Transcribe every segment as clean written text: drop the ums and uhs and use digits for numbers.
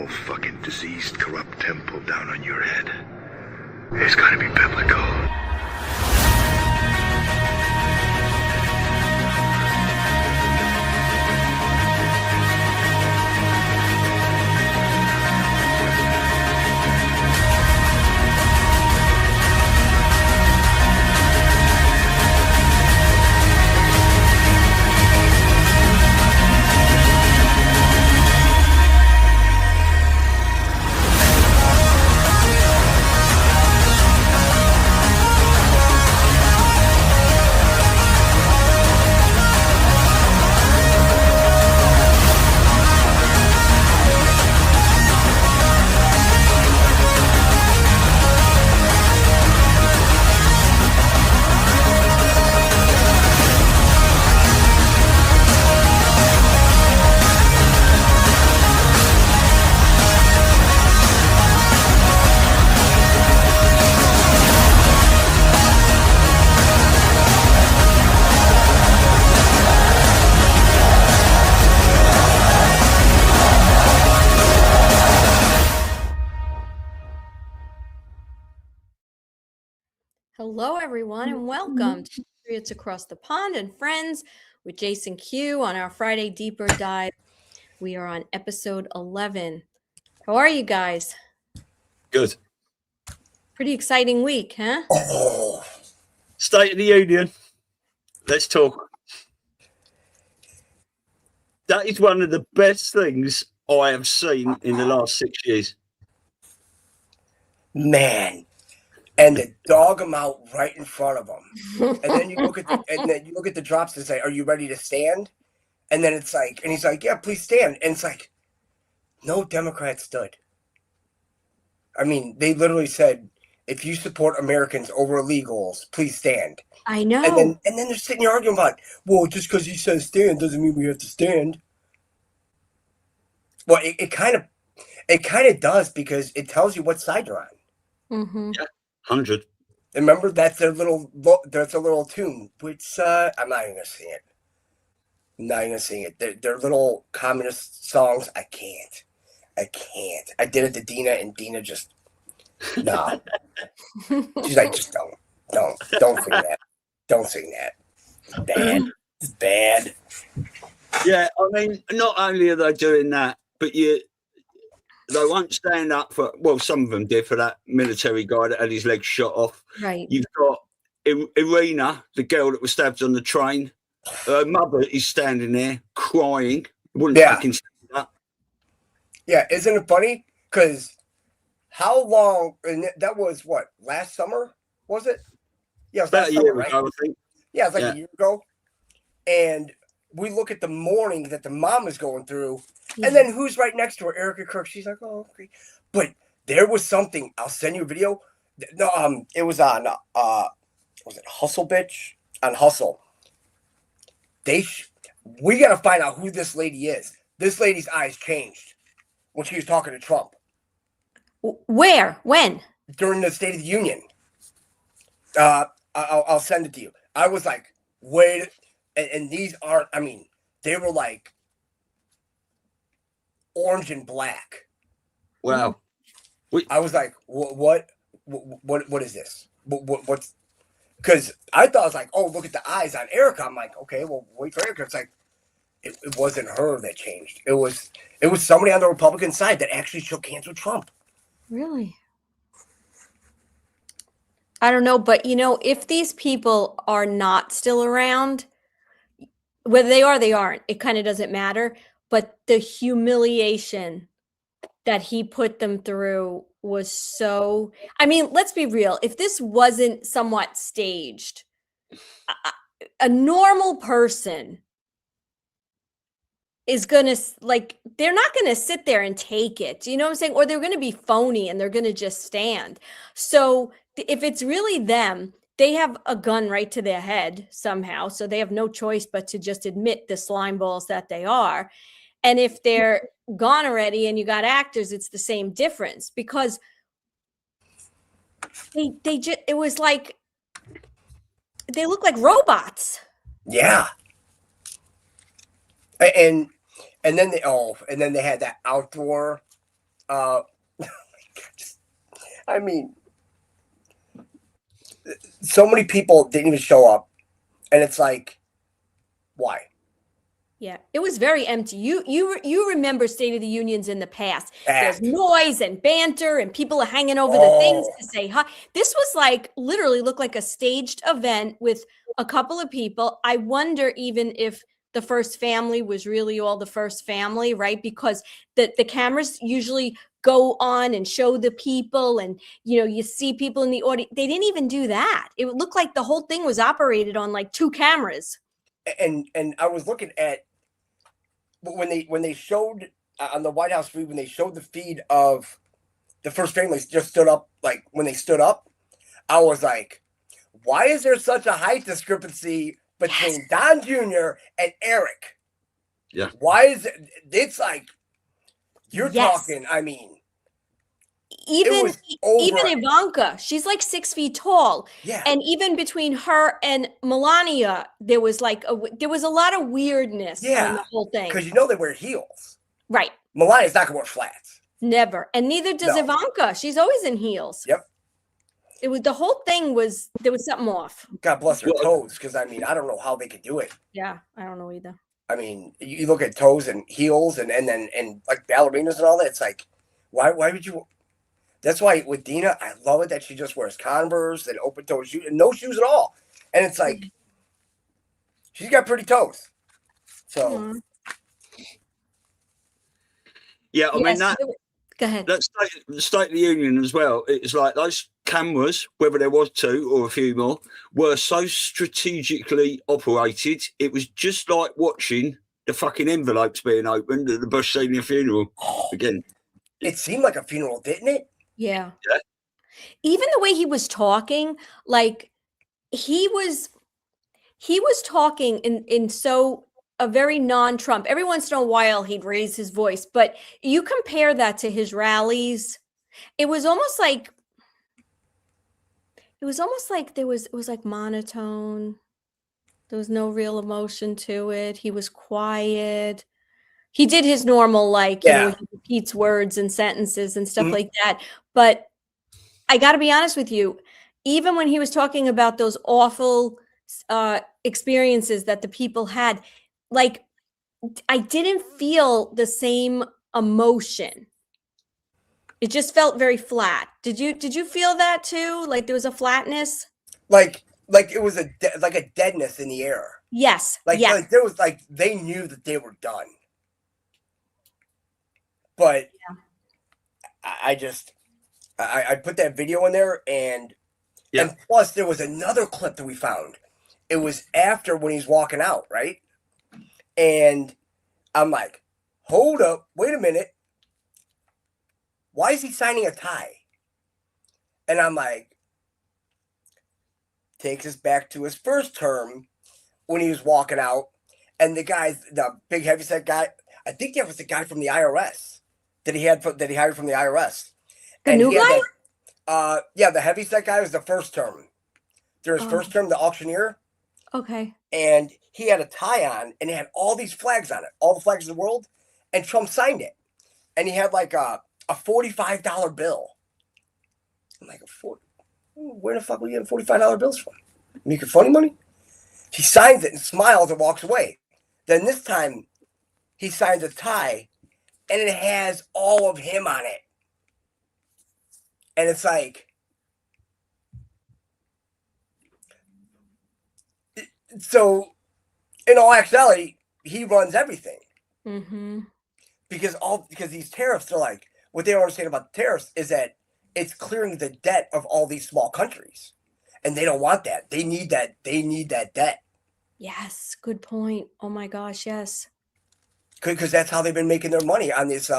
fucking diseased, corrupt temple down on your head. It's gotta be biblical. Hello, everyone, and welcome to Patriots Across the Pond and Friends with Jason Q on our Friday Deeper Dive. We are on episode 11. How are you guys? Good. Pretty exciting week, huh? Oh, State of the Union. Let's talk. That is one of the best things I have seen in the last 6 years. Man. And they dog him out right in front of him. And then you look at the drops and say, "Are you ready to stand?" And then it's like, and he's like, "Yeah, please stand." And it's like, no Democrat stood. I mean, they literally said, "If you support Americans over illegals, please stand." I know. And then they're sitting here arguing about, well, just because he says stand doesn't mean we have to stand. Well, it kind of does, because it tells you what side you're on. Mm-hmm. Yeah. 100. Remember, that's a little tune, which I'm not even gonna sing it. I'm not even gonna sing it. They're little communist songs. I can't. I did it to Dina, and Dina just no. She's like, just don't sing that. Don't sing that. It's bad. It's bad. Yeah, I mean, not only are they doing that, but they won't stand up for, well, some of them did, for that military guy that had his legs shot off. Right. You've got Irina, the girl that was stabbed on the train. Her mother is standing there crying. Wouldn't fucking stand up. Yeah, isn't it funny? Because how long, and that was what, last summer, was it? Yeah, it was about a year ago, I think. Yeah, it was like a year ago. And we look at the mourning that the mom is going through. And then who's right next to her? Erica Kirk. She's like, oh, okay. But there was something. I'll send you a video. No, it was on, was it Hustle, bitch? On Hustle. We got to find out who this lady is. This lady's eyes changed when she was talking to Trump. Where? When? During the State of the Union. I'll send it to you. I was like, wait. And these aren't, I mean, they were like orange and black. Wow. I was like, what is this? What's, because I thought, I was like, oh, look at the eyes on Erica. I'm like, okay, well, wait for Erica. It's like, it wasn't her that changed. It was somebody on the Republican side that actually shook hands with Trump. Really? I don't know, but if these people are not still around, whether they are, they aren't, it kind of doesn't matter. But the humiliation that he put them through was so, I mean, let's be real. If this wasn't somewhat staged, a normal person is going to, like, they're not going to sit there and take it. You know what I'm saying? Or they're going to be phony and they're going to just stand. So if it's really them, they have a gun right to their head somehow. So they have no choice but to just admit the slime balls that they are. And if they're gone already and you got actors, it's the same difference, because they just, it was like, they look like robots. Yeah. And then they had that outdoor I mean, so many people didn't even show up, and it's like, why? Yeah, it was very empty. You remember State of the Unions in the past. There's Packed. noise and banter and people are hanging over the things Oh. to say hi. This was like literally looked like a staged event with a couple of people. I wonder even if the first family was really all the first family, right? Because the cameras usually go on and show the people, and you see people in the audience. They didn't even do that. It looked like the whole thing was operated on like 2 cameras. And I was looking at when they showed on the White House feed, when they showed the feed of the first families just stood up, like when they stood up, I was like, why is there such a height discrepancy between Don Jr. and Eric? Yeah. Why is it? It's like you're Yes. talking. I mean, even was over. even Ivanka, she's like 6 feet tall. yeah. And even between her and Melania, there was like there was a lot of weirdness Yeah, on the whole thing. Because they wear heels. Right. Melania's not gonna wear flats. Never. And neither does No. Ivanka. She's always in heels. Yep. It was the whole thing was there was something off. God bless her Well, toes, because I mean, I don't know how they could do it. Yeah, I don't know either. I mean, you look at toes and heels and like ballerinas and all that. It's like, why would you? That's why with Dina, I love it that she just wears Converse and open toe shoes and no shoes at all. And it's like, she's got pretty toes. So Mhm. Yeah, I mean Yes, that. go ahead. That State of the Union as well. It's like those cameras, whether there was 2 or a few more, were so strategically operated. It was just like watching the fucking envelopes being opened at the Bush Senior funeral again. it seemed like a funeral, didn't it? Yeah. Yeah. Even the way he was talking, like he was talking in so a very non-Trump. Every once in a while he'd raise his voice, but you compare that to his rallies, it was almost like it was like monotone. There was no real emotion to it. He was quiet. He did his normal, like, Yeah. he repeats words and sentences and stuff Mhm. like that. But I got to be honest with you, even when he was talking about those awful experiences that the people had, like, I didn't feel the same emotion. It just felt very flat. Did you feel that too? Like there was a flatness? Like it was a deadness in the air. Yes. Like there was like they knew that they were done. But I put that video in there, and plus there was another clip that we found. It was after when he's walking out, right? And I'm like, hold up, wait a minute. Why is he signing a tie? And I'm like, takes us back to his first term when he was walking out, and the big heavyset guy, I think that was the guy from the IRS that he hired from the IRS. The new guy? The heavyset guy was the first term. During his first term, the auctioneer. Okay. And he had a tie on, and it had all these flags on it, all the flags of the world, and Trump signed it. And he had like a $45 bill. I'm like, where the fuck were you getting $45 bills from? Making funny money? He signs it and smiles and walks away. Then this time, he signs a tie, and it has all of him on it. And it's like, so in all actuality, he runs everything. Mm-hmm. Because these tariffs are like, what they don't understand about the tariffs is that it's clearing the debt of all these small countries. And they don't want that. They need that debt. Yes, good point. Oh my gosh, yes. Because that's how they've been making their money on this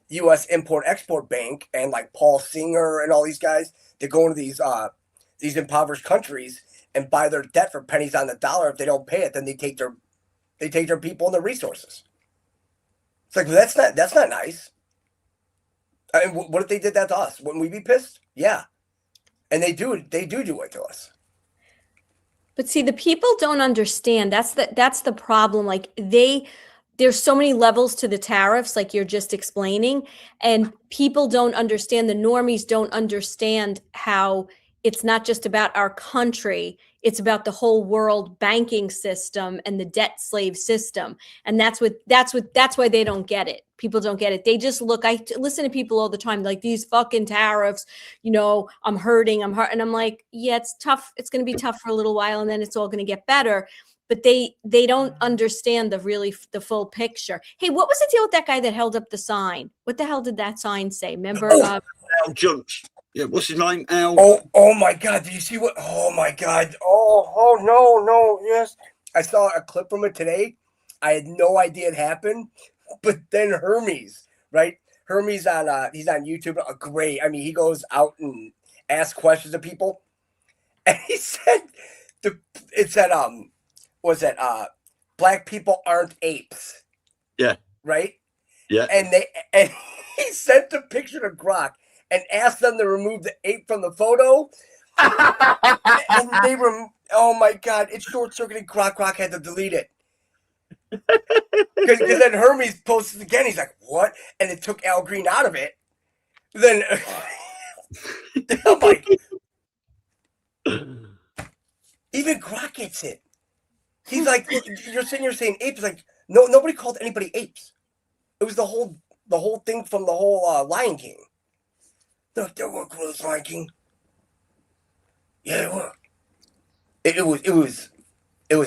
U.S. Import-Export Bank, and like Paul Singer and all these guys. They go into these impoverished countries and buy their debt for pennies on the dollar. If they don't pay it, then they take their people and their resources. It's like, well, that's not nice. I mean, what if they did that to us? Wouldn't we be pissed? Yeah. And they do it to us. But see, the people don't understand. That's the problem. Like there's so many levels to the tariffs, like you're just explaining, and people don't understand, the normies don't understand how it's not just about our country, it's about the whole world banking system and the debt slave system. And that's why they don't get it. People don't get it. They just look, I listen to people all the time, like, these fucking tariffs, I'm hurting, and I'm like, yeah, it's tough. It's going to be tough for a little while, and then it's all going to get better. But they don't understand the full picture. Hey, what was the deal with that guy that held up the sign? What the hell did that sign say? Remember? Al Jones. Yeah, what's his name? Al. Oh my God! Did you see what? Oh my God! Oh no! Yes, I saw a clip from it today. I had no idea it happened, but then Hermes, right? Hermes he's on YouTube. Great. I mean, he goes out and asks questions of people, and he said, was that black people aren't apes? Yeah. Right. Yeah. And he sent a picture to Grok and asked them to remove the ape from the photo. And they were, oh my God, it's short-circuited. Grok had to delete it. Because then Hermes posted it again. He's like, what? And it took Al Green out of it. Then I'm like, even Grok gets it. He's like, you're sitting here saying apes. Like, no, nobody called anybody apes. It was the whole thing from the whole Lion King. There were clothes, Lion King. Yeah, they were. It was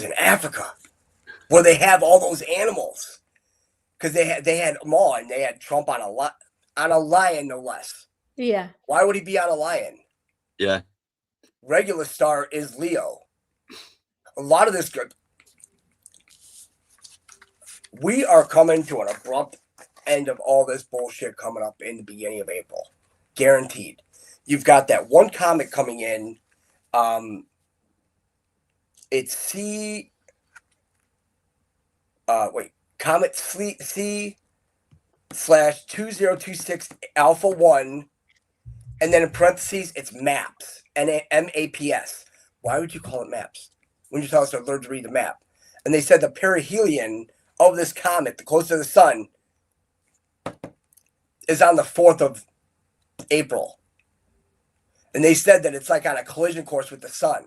in Africa where they have all those animals, because they had them all, and they had Trump on a lion, no less. Yeah. Why would he be on a lion? Yeah. Regular star is Leo. A lot of this good. We are coming to an abrupt end of all this bullshit coming up in the beginning of April. Guaranteed. You've got that one comic coming in. It's Comet C/2026 Alpha 1, and then in parentheses it's MAPS, MAPS. Why would you call it MAPS when you tell us to learn to read the map? And they said the perihelion of this comet, the closest to the sun, is on the 4th of April. And they said that it's like on a collision course with the sun.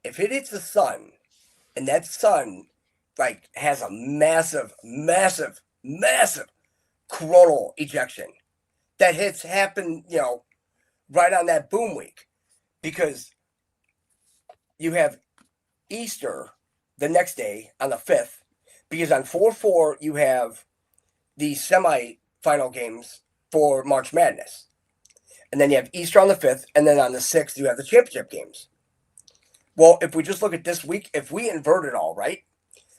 If it hits the sun, and that sun like has a massive coronal ejection that happen, right on that boom week, because you have Easter the next day on the 5th, because on 4/4 you have the semi-final games for March Madness. And then you have Easter on the 5th, and then on the 6th you have the championship games. Well, if we just look at this week, if we invert it all, right?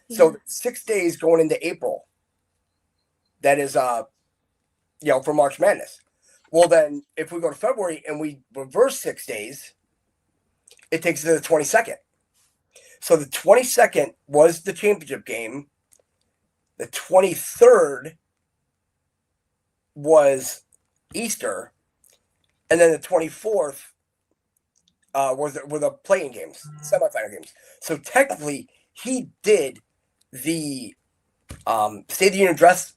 Yeah. So 6 days going into April, that is, for March Madness. Well, then if we go to February and we reverse 6 days, it takes us to the 22nd. So the 22nd was the championship game. The 23rd was Easter. And then the 24th were the playing games, semifinal games. So technically, he did the State of the Union address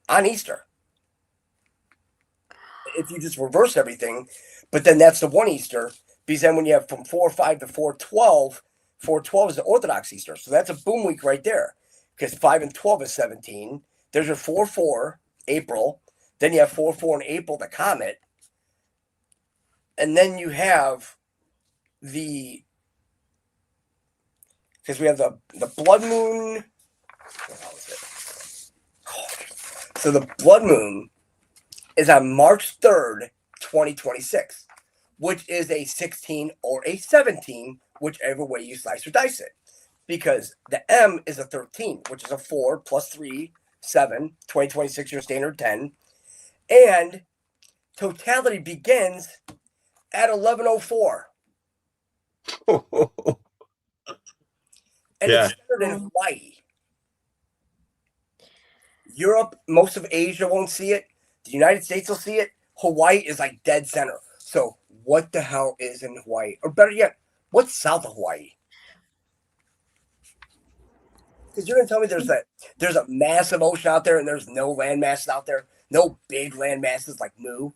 on Easter. If you just reverse everything, but then that's the one Easter, because then when you have from 4/5 to 4/12, 4/12 is the Orthodox Easter. So that's a boom week right there, because 5 and 12 is 17. There's your 4/4 April. Then you have 4/4 in April, the comet. And then you have because we have the blood moon. What was it? So the blood moon is on March 3rd, 2026, which is a 16 or a 17, whichever way you slice or dice it. Because the M is a 13, which is a 4 plus 3, 7, 2026, your standard 10. And totality begins at 11:04. And it's centered in Hawaii. Europe, most of Asia won't see it. The United States will see it. Hawaii is like dead center. So what the hell is in Hawaii? Or better yet, what's south of Hawaii? Because you're gonna tell me there's a massive ocean out there and there's no land masses out there, no big land masses like Moo.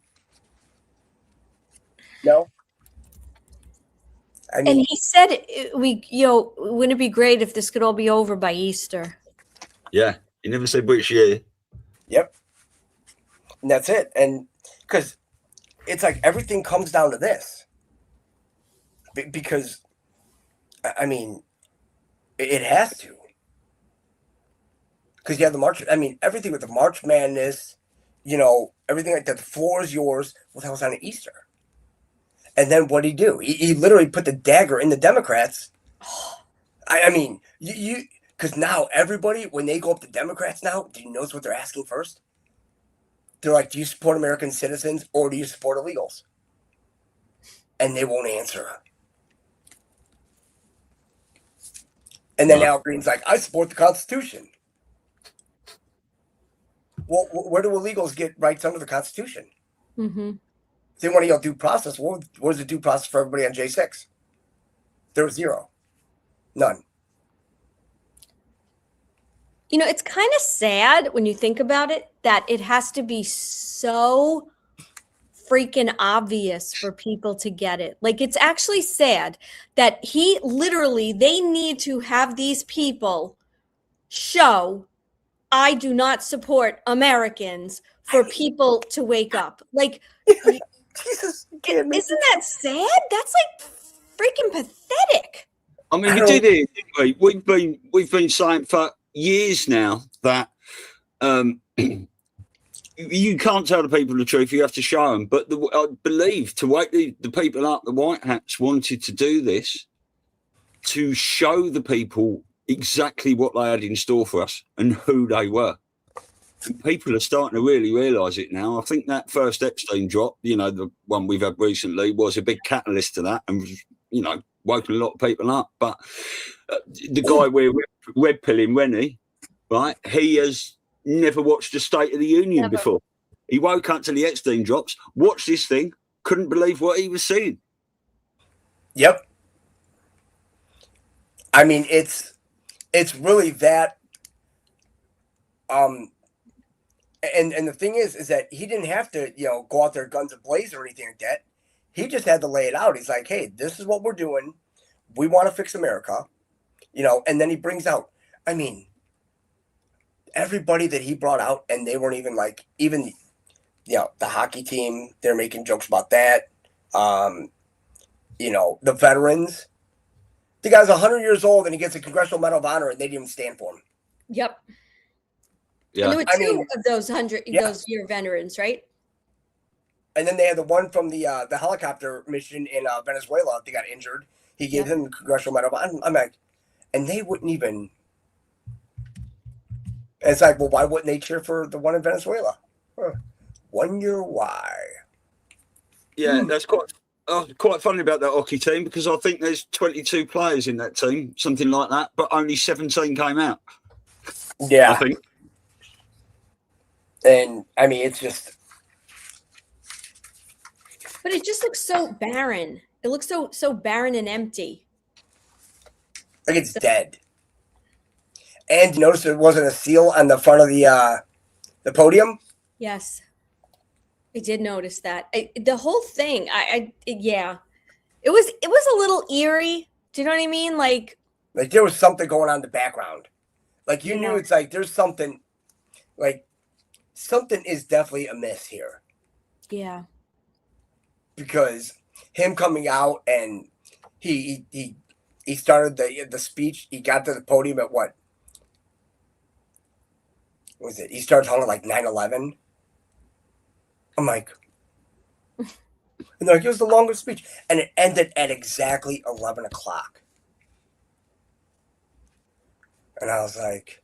No. I And mean, he said, wouldn't it be great if this could all be over by Easter? Yeah, he never said which year. yep. And that's it. And because it's like everything comes down to this. Because, I mean, it has to. Because you have the March. I mean, everything with the March Madness, everything like that. The floor is yours. Well, that was on Easter. And then what did he do? He literally put the dagger in the Democrats. I mean, because now everybody, when they go up to Democrats now, do you notice what they're asking first? They're like, do you support American citizens or do you support illegals? And they won't answer. And then Al Green's like, I support the Constitution. Well, where do illegals get rights under the Constitution? Mm-hmm. They want to yell due process. Where's the due process for everybody on J6? There was zero. None. It's kind of sad when you think about it that it has to be so freaking obvious for people to get it. Like, it's actually sad that they need to have these people show, I do not support Americans for people to wake up. Like, Jesus, isn't that sad? That's like freaking pathetic. I mean, we did it, didn't we? We've been saying for years now that you can't tell the people the truth. You have to show them. But I believe to wake the people up, the White Hats wanted to do this to show the people exactly what they had in store for us and who they were. And people are starting to really realise it now. I think that first Epstein drop, the one we've had recently, was a big catalyst to that and, woken a lot of people up. But the guy we're red pilling, Rennie, right, he has never watched a State of the Union before. He woke up to the Epstein drops, watched this thing, couldn't believe what he was seeing. Yep. I mean, it's really that. And the thing is that he didn't have to, go out there guns ablaze or anything like that. He just had to lay it out. He's like, hey, this is what we're doing. We want to fix America, and then he brings out, I mean, everybody that he brought out, and they weren't even like, even, the hockey team, they're making jokes about that. The veterans. The guy's 100 years old and he gets a Congressional Medal of Honor and they didn't even stand for him. Yep. Yeah. And there were two of those those year veterans, right? And then they had the one from the helicopter mission in Venezuela. They got injured. He gave him the Congressional Medal of Honor. I'm like, and they wouldn't even. And it's like, well, why wouldn't they cheer for the one in Venezuela? Wonder why. Yeah, that's quite funny about that hockey team because I think there's 22 players in that team, something like that, but only 17 came out. Yeah. I think. And, I mean, it's just. But it just looks so barren. It looks so barren and empty. Like it's dead. And you notice there wasn't a seal on the front of the podium? Yes. I did notice that. The whole thing, yeah. It was a little eerie. Do you know what I mean? Like there was something going on in the background. Like you knew it's like there's something, like something is definitely amiss here. Yeah. Because him coming out and he started the speech. He got to the podium at what was it? He started talking like 9/11. I'm like, and they're like, it was the longest speech, and it ended at exactly 11 o'clock. And I was like,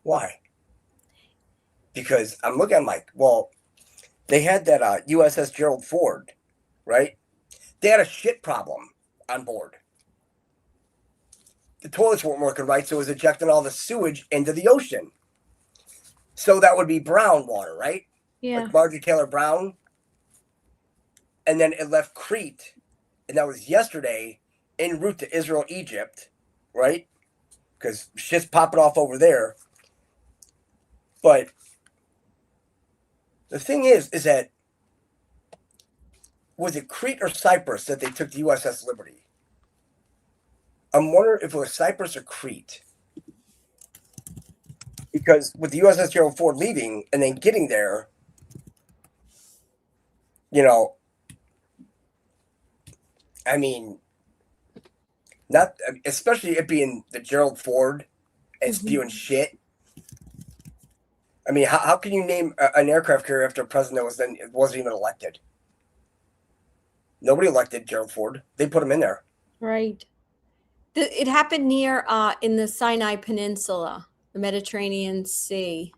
why? Because I'm looking, I'm like, well, they had that USS Gerald Ford, right? They had a shit problem on board. The toilets weren't working right, so it was ejecting all the sewage into the ocean. So that would be brown water, right? Yeah. Like Marjorie Taylor Brown. And then it left Crete, and that was yesterday, en route to Israel, Egypt, right? because shit's popping off over there. But the thing is that was it Crete or Cyprus that they took the USS Liberty? I'm wondering if it was Cyprus or Crete. Because with the USS Gerald Ford leaving and then getting there, you know, I mean, not especially it being the Gerald Ford and spewing shit. I mean, how can you name an aircraft carrier after a president that wasn't even elected? Nobody elected Gerald Ford. They put him in there. Right. It happened near in the Sinai Peninsula, the Mediterranean Sea,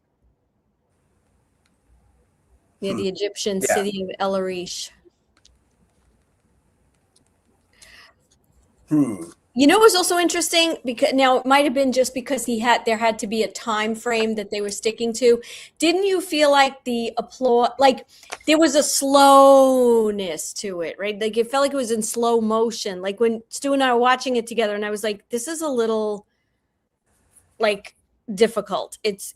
near the Egyptian city of El Arish. You know, it was also interesting because now it might have been just because there had to be a time frame that they were sticking to. Didn't you feel like the applause, like there was a slowness to it, right? Like it felt like it was in slow motion. Like when Stu and I were watching it together, and I was like, this is a little like difficult. It's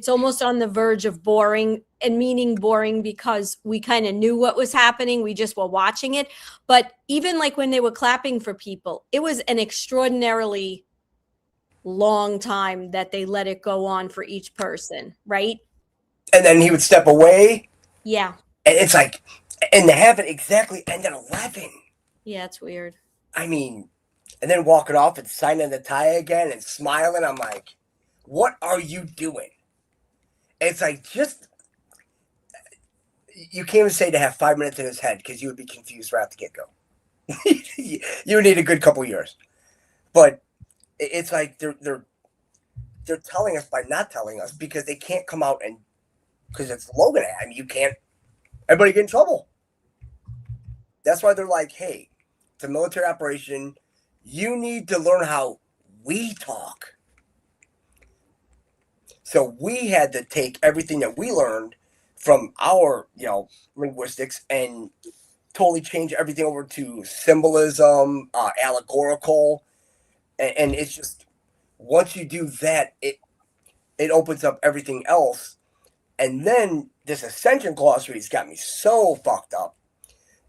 almost on the verge of boring, and meaning boring because we kind of knew what was happening. We just were watching it. But even like when they were clapping for people, it was an extraordinarily long time that they let it go on for each person, right? And then he would step away. Yeah. And it's like, and to have it exactly end at 11. Yeah, it's weird. I mean, and then walking off and signing the tie again and smiling. I'm like, what are you doing? It's like, just, you can't even say to have 5 minutes in his head because you would be confused right at the get-go. You would need a good couple years. But it's like they're telling us by not telling us because they can't come out and, because it's Logan. I mean, you can't, everybody get in trouble. That's why they're like, hey, it's a military operation. You need to learn how we talk. So we had to take everything that we learned from our, linguistics and totally change everything over to symbolism, allegorical. And it's just, once you do that, it opens up everything else. And then this ascension glossary has got me so fucked up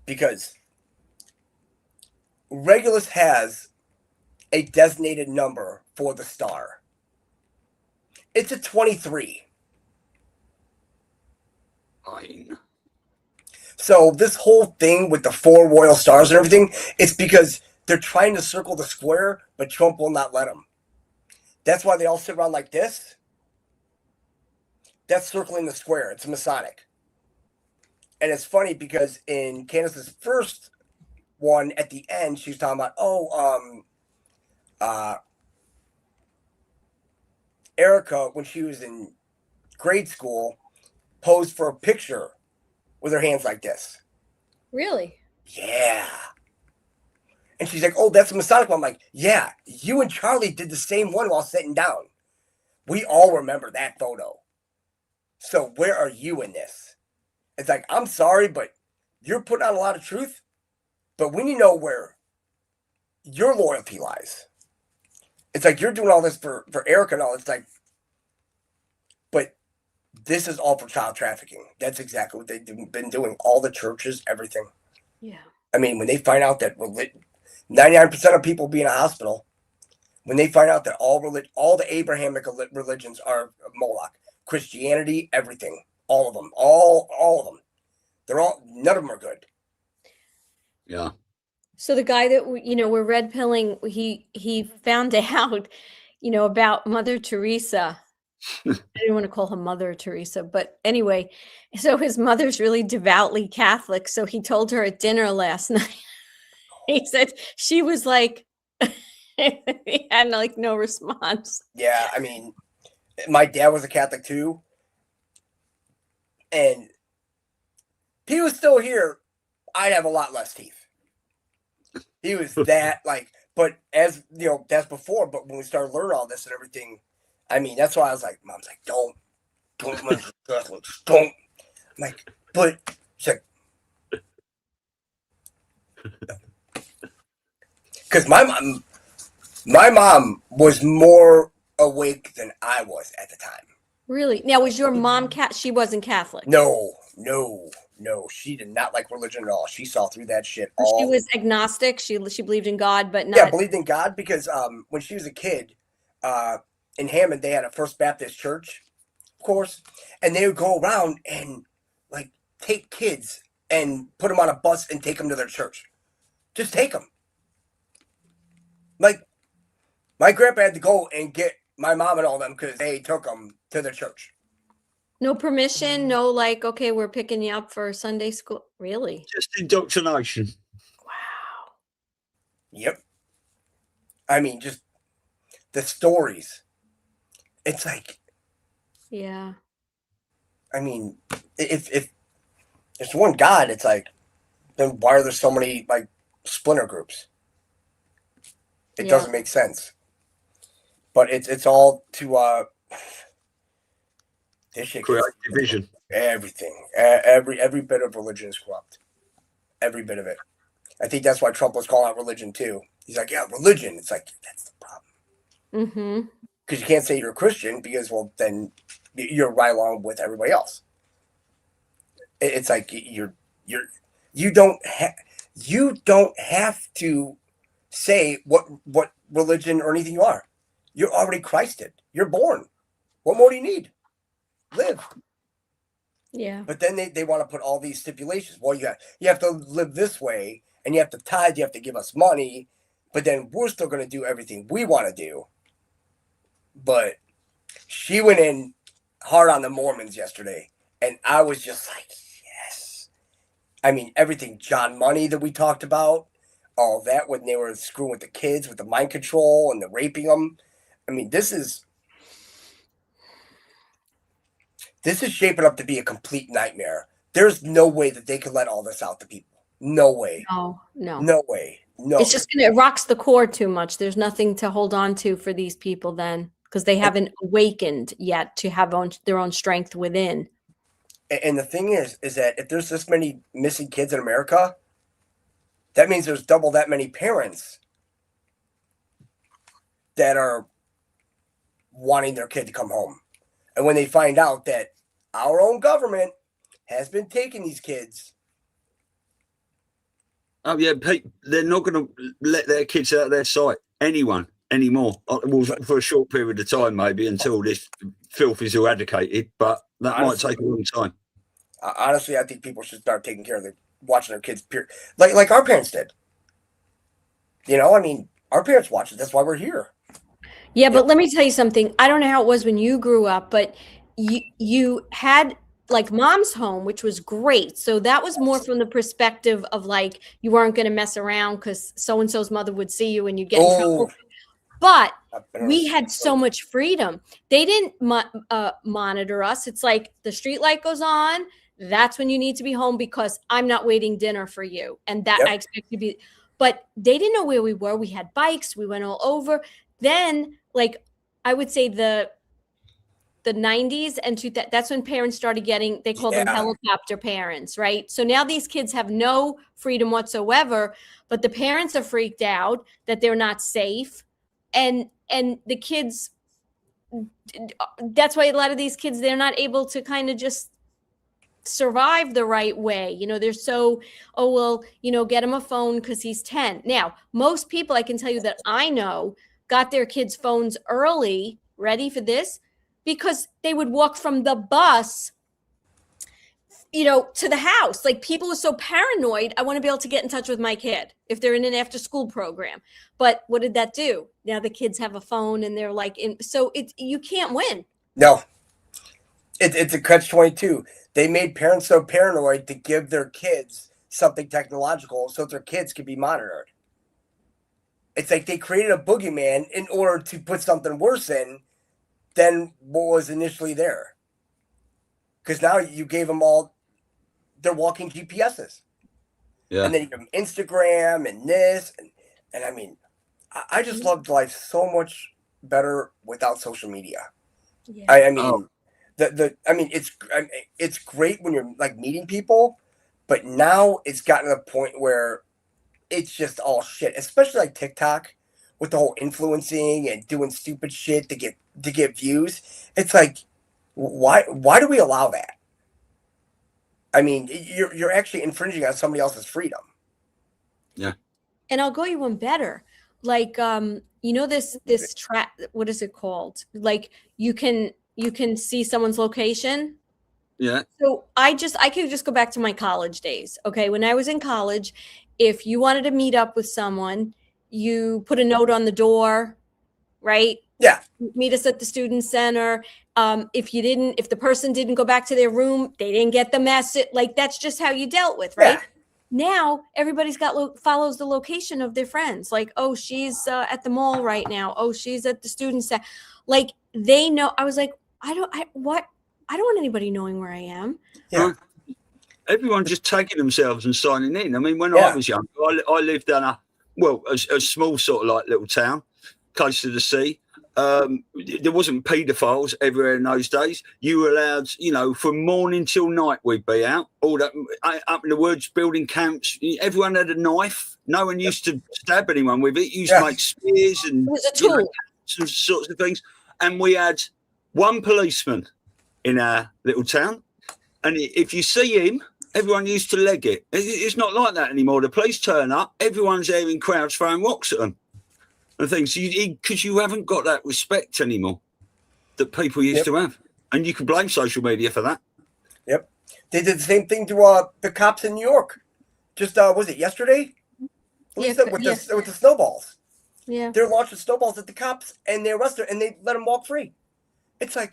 because Regulus has a designated number for the star. It's a 23. Fine. So this whole thing with the 4 royal stars and everything, it's because they're trying to circle the square, but Trump will not let them. That's why they all sit around like this. That's circling the square. It's Masonic. And it's funny because in Candace's first one, at the end, she was talking about, Erica, when she was in grade school, posed for a picture with her hands like this. Really? Yeah. And she's like, oh, that's a Masonic one. I'm like, yeah, you and Charlie did the same one while sitting down. We all remember that photo. So where are you in this? It's like, I'm sorry, but you're putting out a lot of truth, but we need to know where your loyalty lies. It's like you're doing all this for Erica and all. It's like, but this is all for child trafficking. That's exactly what they've been doing. All the churches, everything. Yeah. I mean, when they find out that 99% of people be in a hospital, when they find out that all the Abrahamic religions are Moloch, Christianity, everything, all of them, all of them, none of them are good. Yeah. So the guy that we're red pilling, he found out, about Mother Teresa. I didn't want to call her Mother Teresa, but anyway, so his mother's really devoutly Catholic. So he told her at dinner last night. He said she was like, he had like no response. Yeah, I mean, my dad was a Catholic too, and if he was still here, I'd have a lot less teeth. He was that but as that's before. But when we started learning all this and everything, I mean, that's why I was like, Mom's like, don't mention Catholics, don't. I'm like, but she's like, because my mom, My mom was more awake than I was at the time. Really? Now, was your mom she wasn't Catholic? No. She did not like religion at all. She saw through that shit all. She was agnostic. She believed in God, but not. Yeah, believed in God because when she was a kid, in Hammond they had a First Baptist church, of course, and they would go around and like take kids and put them on a bus and take them to their church. Just take them. Like my grandpa had to go and get my mom and all them because they took them to the church. No permission, no like, okay, we're picking you up for Sunday school. Really? Just indoctrination. Wow. Yep. I mean, just the stories. It's like, yeah. I mean, if there's one God, it's like, then why are there so many like splinter groups? It doesn't make sense. But it's all to this shit create division. Everything, every bit of religion is corrupt. Every bit of it. I think that's why Trump was calling out religion too. He's like, yeah, religion. It's like that's the problem. Mm-hmm. Because you can't say you're a Christian because, well, then you're right along with everybody else. It's like you don't have to say what religion or anything you are. You're already Christed. You're born. What more do you need? Live. Yeah. But then they want to put all these stipulations. Well, you have to live this way, and you have to tithe. You have to give us money, but then we're still going to do everything we want to do. But she went in hard on the Mormons yesterday, and I was just like, yes. I mean, everything John Money that we talked about, all that when they were screwing with the kids, with the mind control and the raping them. I mean, this is shaping up to be a complete nightmare. There's no way that they could let all this out to people. No way. No way. No. It's just it rocks the core too much. There's nothing to hold on to for these people then, because they haven't awakened yet to have their own strength within. And the thing is that if there's this many missing kids in America, that means there's double that many parents that are wanting their kid to come home. And when they find out that our own government has been taking these kids. Oh, yeah, they're not going to let their kids out of their sight. Anyone anymore. Well, for a short period of time, maybe, until this filth is eradicated. But that might take a long time. Honestly, I think people should start taking care of watching their kids, like our parents did. You know, I mean, our parents watched it. That's why we're here. Yeah, but let me tell you something. I don't know how it was when you grew up, but you had like mom's home, which was great. So that was more from the perspective of like you weren't going to mess around because so-and-so's mother would see you and you get in trouble. But we had so much freedom. They didn't monitor us. It's like the street light goes on. That's when you need to be home because I'm not waiting dinner for you. And that I expect you to be. But they didn't know where we were. We had bikes. We went all over. Then, like, I would say the 90s and that's when parents started getting, they call them helicopter parents, right? So now these kids have no freedom whatsoever, but the parents are freaked out that they're not safe. And the kids, that's why a lot of these kids, they're not able to kind of just survive the right way. You know, they're so, oh, well, you know, get him a phone because he's 10. Now, most people I can tell you that I know got their kids' phones early, ready for this, because they would walk from the bus, you know, to the house. Like people are so paranoid. I want to be able to get in touch with my kid if they're in an after school program. But what did that do? Now the kids have a phone and they're like, so you can't win. No, it's a catch-22. They made parents so paranoid to give their kids something technological so their kids could be monitored. It's like they created a boogeyman in order to put something worse in than what was initially there. Because now you gave them all their walking GPSs. Yeah. And then you give them Instagram and this. And I mean, I just loved life so much better without social media. Yeah. I mean, it's great when you're like meeting people, but now it's gotten to the point where it's just all shit, especially like TikTok, with the whole influencing and doing stupid shit to get views. It's like, why do we allow that? I mean, you're actually infringing on somebody else's freedom. Yeah. And I'll go you one better. Like, you know, this trap, what is it called? Like you can see someone's location. Yeah. So I could just go back to my college days. Okay. When I was in college, if you wanted to meet up with someone, you put a note on the door, right? Yeah. Meet us at the student center. If the person didn't go back to their room, they didn't get the message. Like that's just how you dealt with, right? Yeah. Now everybody's follows the location of their friends. Like, oh, she's at the mall right now. Oh, she's at the student center. Like they know. I was like, I don't want anybody knowing where I am. Yeah. Everyone's just tagging themselves and signing in. I mean, when Yeah. I was young, I lived down a small sort of like little town close to the sea. There wasn't paedophiles everywhere in those days. You were allowed, you know, from morning till night we'd be out, all that up in the woods, building camps. Everyone had a knife. No one used to stab anyone with it. You used to make spears and It was a tool. some sorts of things. And we had one policeman in our little town, and if you see him, everyone used to leg it. It's not like that anymore. The police turn up, everyone's there in crowds throwing rocks at them and things, because you haven't got that respect anymore that people used to have, and you can blame social media for that. Yep, they did the same thing to the cops in New York. Just was it yesterday? With the snowballs. Yeah, they're launching snowballs at the cops, and they arrest her, and they let them walk free. It's like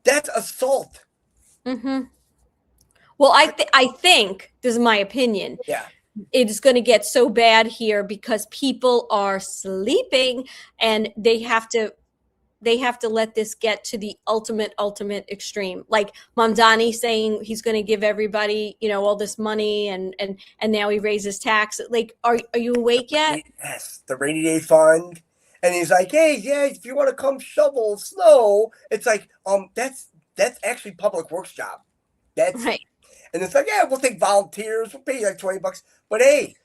that's assault. Mm-hmm. Well, I think this is my opinion. Yeah. It's going to get so bad here because people are sleeping, and they have to let this get to the ultimate extreme. Like Mamdani saying he's going to give everybody, you know, all this money, and now he raises tax. Like, are you awake yet? Yes, the rainy day fund. And he's like, hey, yeah, if you want to come shovel snow, it's like, that's actually public works job. That's right. And it's like, yeah, we'll take volunteers. We'll pay you like $20. But hey,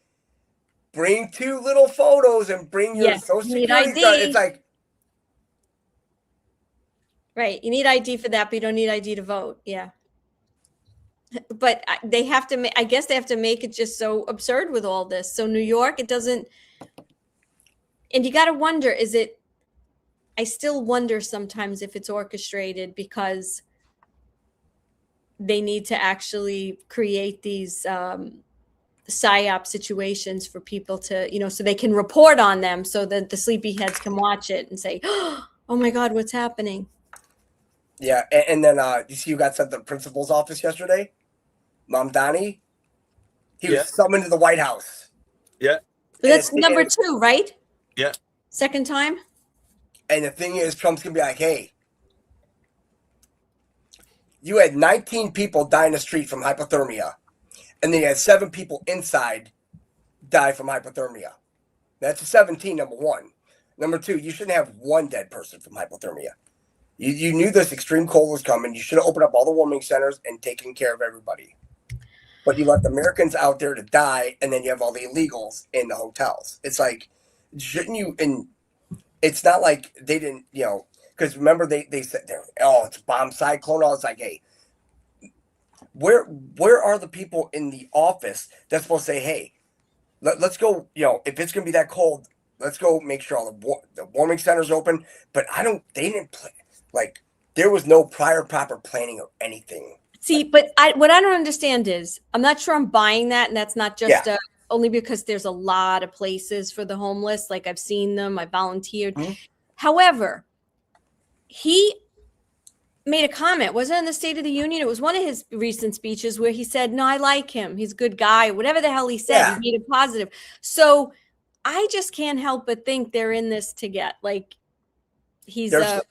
bring 2 little photos and bring your social security card. It's like, right. You need ID for that, but you don't need ID to vote. Yeah. But they have to I guess they have to make it just so absurd with all this. So New York, it doesn't. And you got to wonder, I still wonder sometimes if it's orchestrated because they need to actually create these psyop situations for people to, you know, so they can report on them so that the sleepyheads can watch it and say, oh my God, what's happening? Yeah. And then you see who got sent to the principal's office yesterday? Mamdani. He was summoned to the White House. Yeah. But that's number 2, right? Yeah. Second time. And the thing is, Trump's going to be like, hey, you had 19 people die in the street from hypothermia, and then you had 7 people inside die from hypothermia. That's a 17, number 1. Number 2, you shouldn't have 1 dead person from hypothermia. You knew this extreme cold was coming. You should have opened up all the warming centers and taken care of everybody. But you let the Americans out there to die, and then you have all the illegals in the hotels. It's like, shouldn't you? And it's not like they didn't, you know, because remember they said, it's a bomb cyclone. I was like, hey, where are the people in the office that's supposed to say, hey, let's go, you know, if it's going to be that cold, let's go make sure all the warming center's open. But they didn't play, like, there was no prior proper planning or anything. See, but what I don't understand is, I'm not sure I'm buying that, and that's not just only because there's a lot of places for the homeless. Like, I've seen them, I volunteered. Mm-hmm. However, he made a comment, wasn't it in the State of the Union? It was one of his recent speeches where he said, no, I like him. He's a good guy. Whatever the hell he said, he made it positive. So I just can't help but think they're in this to get, like, he's not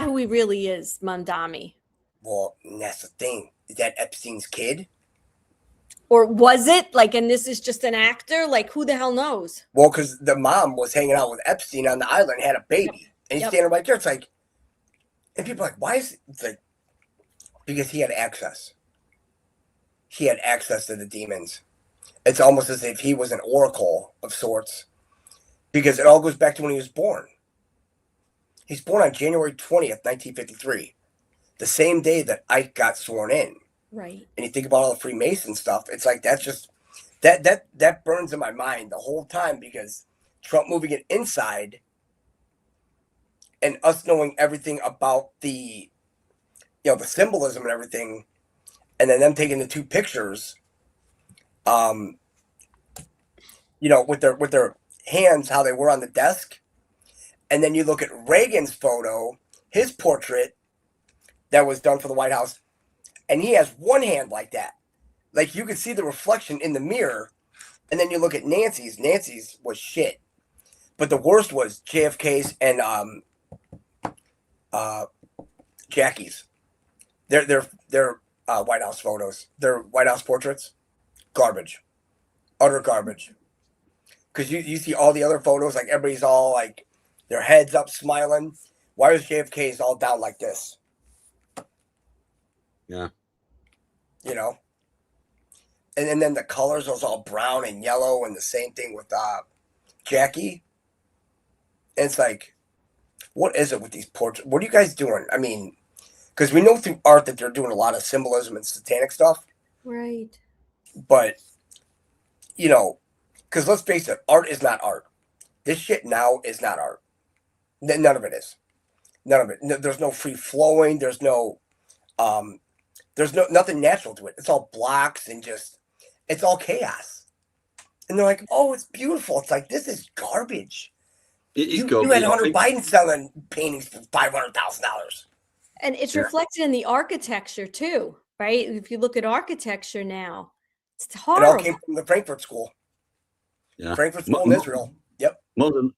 who he really is, Mamdani. Well, that's the thing. Is that Epstein's kid? Or was it? Like, and this is just an actor? Like, who the hell knows? Well, because the mom was hanging out with Epstein on the island, had a baby. And he's standing right there. It's like, and people are like, why is it? It's like, because he had access. He had access to the demons. It's almost as if he was an oracle of sorts. because it all goes back to when he was born. He's born on January 20th, 1953, the same day that Ike got sworn in. Right. And you think about all the Freemason stuff, it's like that's just that burns in my mind the whole time, because Trump moving it inside and us knowing everything about the the symbolism and everything, and then them taking the two pictures, with their hands, how they were on the desk. And then you look at Reagan's photo, his portrait that was done for the White House, and he has one hand like that. Like, you could see the reflection in the mirror. And then you look at Nancy's. Nancy's was shit. But the worst was JFK's and Jackie's. Their White House photos, their White House portraits, garbage. Utter garbage. Because you see all the other photos, like everybody's all like, their heads up smiling. Why was JFK's all down like this? Yeah. And then the colors was all brown and yellow, and the same thing with Jackie. And it's like, what is it with these portraits? What are you guys doing? I mean, because we know through art that they're doing a lot of symbolism and satanic stuff. Right. But, because let's face it, art is not art. This shit now is not art. None of it is. None of it. No, there's no free flowing. There's nothing natural to it. It's all blocks and it's all chaos. And they're like, oh, it's beautiful. It's like, this is garbage. You had Hunter Biden selling paintings for $500,000. And it's reflected in the architecture too, right? If you look at architecture now, it's horrible. It all came from the Frankfurt School. Yeah. Frankfurt School in Israel. Yep. Modern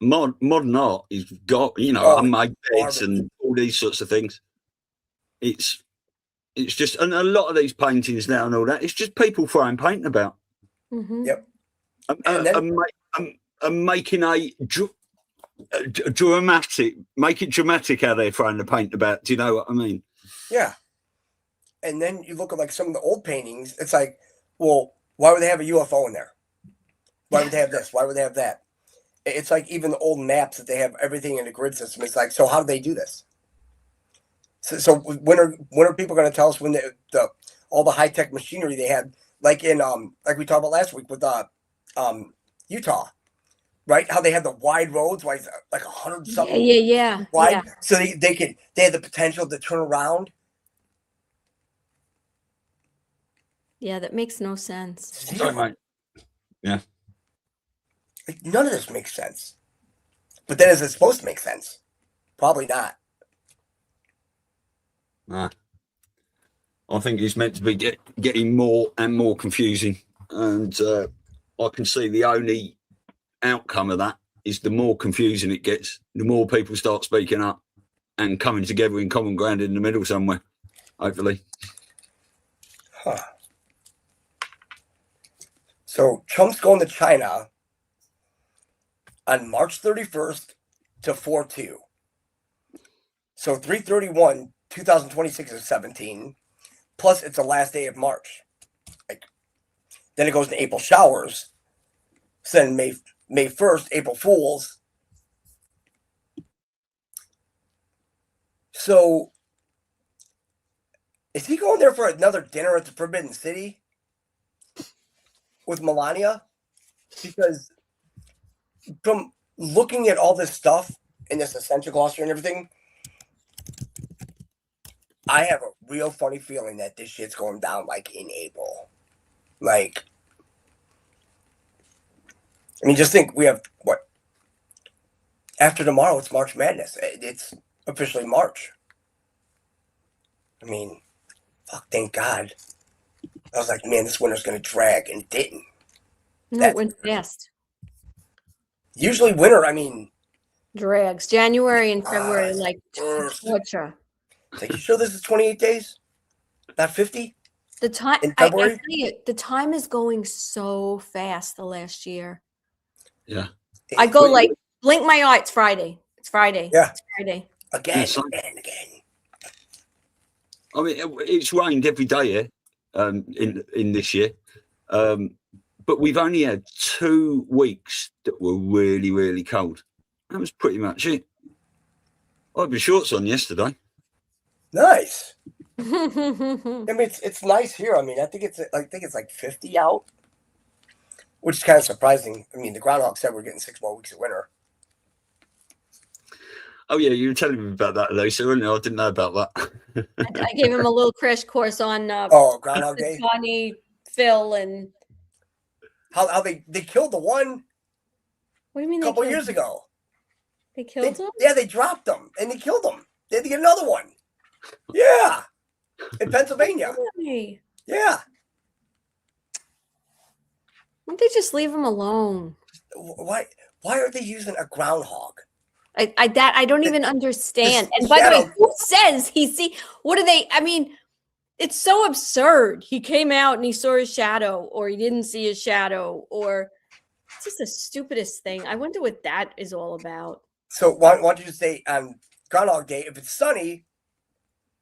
art is got, unmade beds and all these sorts of things. It's just, and a lot of these paintings now and all that, it's just people throwing paint about. Mm-hmm. Yep. And making make it dramatic how they're throwing the paint about. Do you know what I mean? Yeah. And then you look at like some of the old paintings, it's like, well, why would they have a UFO in there? Why would they have this? Why would they have that? It's like even the old maps that they have everything in a grid system. It's like, so how do they do this? So when are people going to tell us when all the high tech machinery they had, like in like we talked about last week with Utah, right? How they had the wide roads, like 100 something yeah wide, yeah. so they had the potential to turn around. Yeah, that makes no sense. Sorry, mate. Yeah. Like, none of this makes sense. But then is it supposed to make sense? Probably not. Nah. I think it's meant to be getting more and more confusing. And I can see the only outcome of that is the more confusing it gets, the more people start speaking up and coming together in common ground in the middle somewhere, hopefully. Huh. So Trump's going to China on March 31st to 4/2. So 3/31/2026 is 17. Plus, it's the last day of March. Then it goes to April showers. So then May 1st, April Fools. So is he going there for another dinner at the Forbidden City with Melania? Because from looking at all this stuff in this essential glossary and everything, I have a real funny feeling that this shit's going down like in April. Like, I mean, just think we have what? After tomorrow, it's March Madness. It's officially March. I mean, fuck, thank God. I was like, man, this winter's going to drag, and it didn't. No, it went fast. Usually winter, I mean, Drags. January and February, like torture. Like, you sure this is 28 days? Not 50? The time, in I February? tell you, the time is going so fast the last year. Yeah. I go like, blink my eye, it's Friday. It's Friday. Yeah. It's Friday. Again. I mean, it's rained every day here in this year. But but we've only had 2 weeks that were really, really cold. That was pretty much it. I had my shorts on yesterday. Nice. I mean, it's nice here. I mean, I think it's like 50 out, which is kind of surprising. I mean, the groundhog said we're getting 6 more weeks of winter. Oh yeah, you were telling me about that, Lisa, weren't you? I didn't know about that. I gave him a little crash course on Groundhog Day. Connie, Phil, and How they killed the one what do you mean? a couple years ago. They killed him? Yeah, they dropped them and they killed them. They had to get another one. Yeah, in Pennsylvania. Really? Yeah. Why don't they just leave him alone? Why are they using a groundhog? I don't even understand. And by the way, who says what are they? I mean, it's so absurd. He came out and he saw his shadow, or he didn't see his shadow, or it's just the stupidest thing. I wonder what that is all about. So why don't you just say on Groundhog Day, if it's sunny,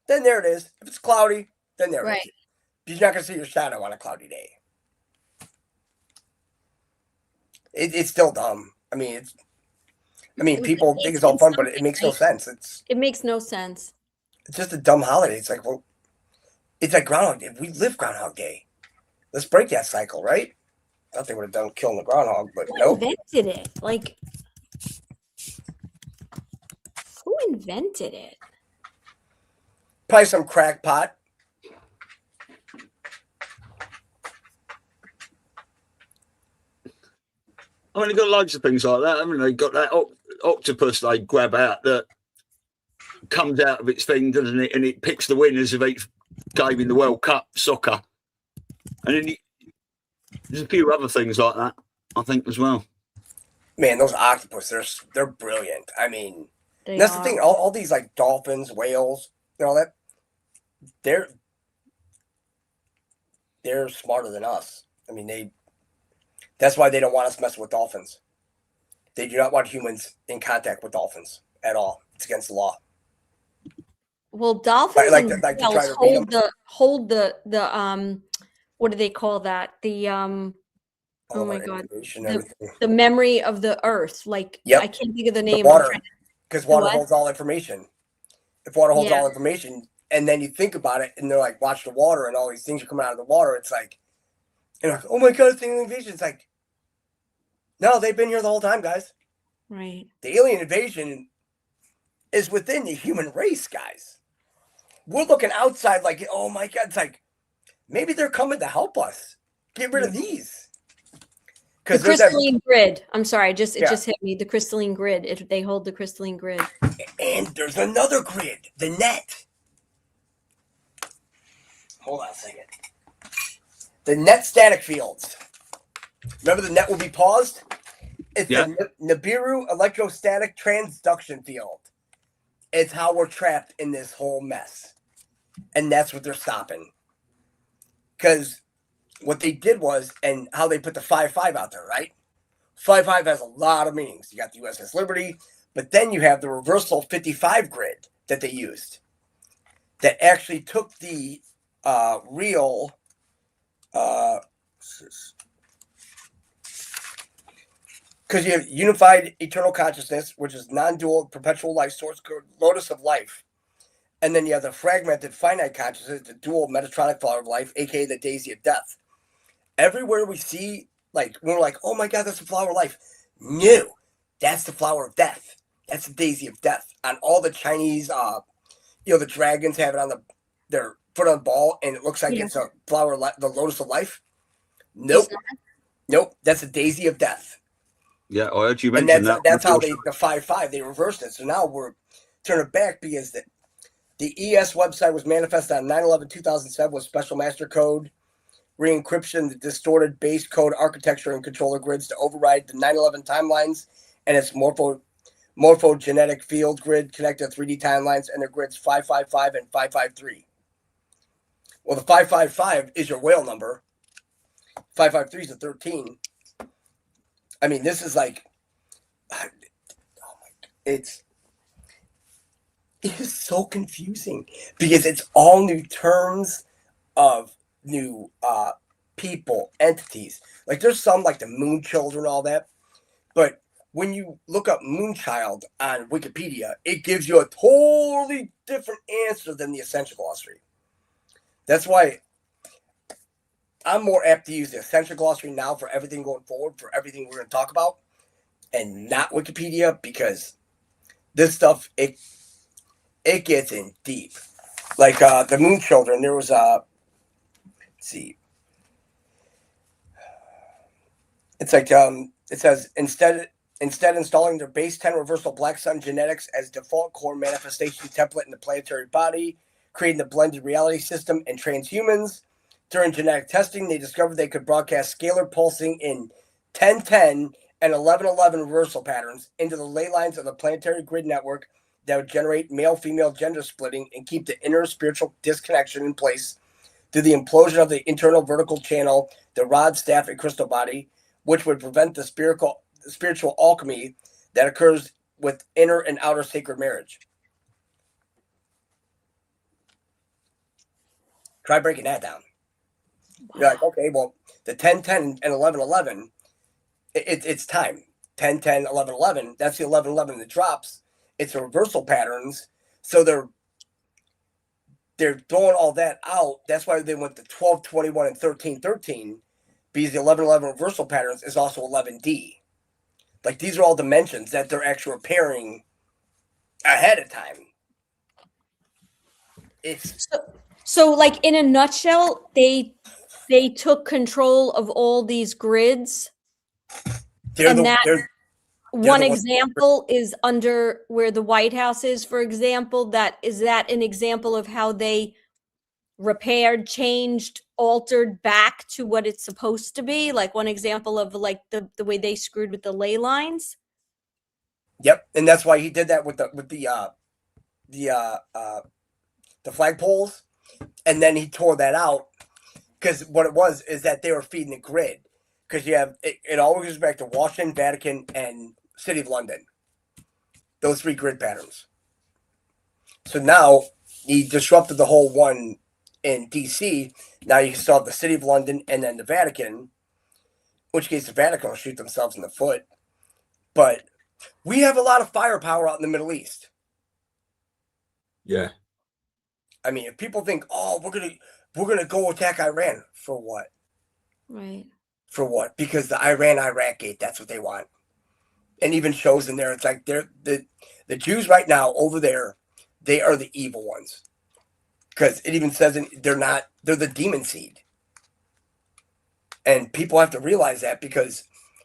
then there it is. If it's cloudy, then there it is. You're not going to see your shadow on a cloudy day. It's still dumb. I mean, people think it's all fun, but it makes no sense. It makes no sense. It's just a dumb holiday. It's like, well, it's like Groundhog Day. We live Groundhog Day. Let's break that cycle, right? I thought they would have done killing the groundhog, but Who invented it? Like, who invented it? Probably some crackpot. I mean, they've got loads of things like that, haven't they? Got that octopus they grab out that comes out of its thing, doesn't it? And it picks the winners of each game in the World Cup soccer. And then there's a few other things like that, I think, as well. Man, those octopus, they're brilliant. I mean, that's the thing. All these like dolphins, whales, and all that, they're smarter than us. I mean, that's why they don't want us messing with dolphins. They do not want humans in contact with dolphins at all. It's against the law. Well, dolphins hold the what do they call that? The oh my god, the memory of the earth. Like, I can't think of the name. Water, because water holds all information. If water holds all information, and then you think about it, and they're like, watch the water, and all these things are coming out of the water. It's like, you're like, oh my god, it's alien invasion. It's like, no, they've been here the whole time, guys. Right. The alien invasion is within the human race, guys. We're looking outside like, oh my god, it's like, maybe they're coming to help us get rid of these. The crystalline grid. I'm sorry, it just hit me. The crystalline grid. They hold the crystalline grid. And there's another grid, the net. Hold on a second. The net static fields. Remember the net will be paused? It's the Nibiru electrostatic transduction field. It's how we're trapped in this whole mess. And that's what they're stopping. Because what they did was, and how they put the 5-5 out there, right? 5-5 has a lot of meanings. You got the USS Liberty, but then you have the reversal 55 grid that they used that actually took the real because you have unified eternal consciousness, which is non-dual perpetual life source, lotus of life. And then you have the fragmented finite consciousness, the dual metatronic flower of life, aka the daisy of death. Everywhere we see, like, we're like, oh my god, that's the flower of life. No, that's the flower of death. That's the daisy of death. On all the Chinese, the dragons have it on their foot on the ball, and it looks like it's a flower, the lotus of life. Nope. Nope, that's the daisy of death. Yeah, I heard you mention that. That's how the 5-5, they reversed it. So now we're turning it back because the ES website was manifested on 9/11/2007 with special master code, re-encryption, the distorted base code architecture and controller grids to override the 9/11 timelines and its morphogenetic field grid connected to 3D timelines and their grids 555 and 553. Well, the 555 is your whale number. 553 is a 13. I mean, this is like, it is so confusing because it's all new terms of new people, entities. Like there's some like the moon children, all that. But when you look up Moonchild on Wikipedia, it gives you a totally different answer than the Essential Glossary. That's why I'm more apt to use the Essential Glossary now for everything going forward, for everything we're going to talk about, and not Wikipedia, because this stuff, it gets in deep. Like the Moon Children, there was a, let's see. It's like, it says, instead installing their base 10 reversal Black Sun genetics as default core manifestation template in the planetary body, creating the blended reality system and transhumans. During genetic testing, they discovered they could broadcast scalar pulsing in 1010 and 1111 reversal patterns into the ley lines of the planetary grid network that would generate male-female gender splitting and keep the inner spiritual disconnection in place through the implosion of the internal vertical channel, the rod, staff, and crystal body, which would prevent the spiritual alchemy that occurs with inner and outer sacred marriage. Try breaking that down. You're like, okay, well, the 1010 and 1111, it's time. 1010, 1111, that's the 1111 that drops. It's the reversal patterns. So they're throwing all that out. That's why they went to 12, 21, and 13, 13, because the 1111 reversal patterns is also 11D. Like, these are all dimensions that they're actually repairing ahead of time. It's so like in a nutshell, they took control of all these grids. One example is under where the White House is, for example. Is that an example of how they repaired, changed, altered back to what it's supposed to be? Like one example of like the way they screwed with the ley lines. Yep, and that's why he did that with the flagpoles, and then he tore that out, because what it was is that they were feeding the grid, because you have it always goes back to Washington, Vatican, and City of London, those three grid patterns. So now he disrupted the whole one in DC. Now you still have the City of London and then the Vatican, which case the Vatican will shoot themselves in the foot. But we have a lot of firepower out in the Middle East. Yeah. I mean, if people think, oh, we're gonna go attack Iran, for what? Right. For what? Because the Iran-Iraq gate, that's what they want. And even shows in there, it's like they're the Jews right now over there, they are the evil ones. Because it even says they're the demon seed. And people have to realize that, because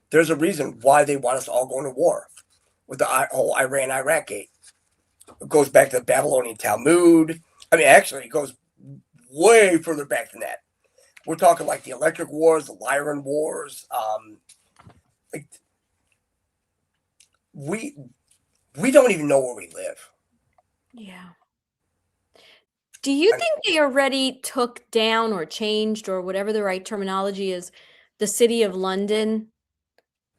there's a reason why they want us all going to war with the whole Iran-Iraq gate. It goes back to the Babylonian Talmud. I mean, actually, it goes way further back than that. We're talking like the Electric Wars, the Lyran Wars. Like, we don't even know where we live. Yeah. Do you think they already took down or changed, or whatever the right terminology is, the City of London?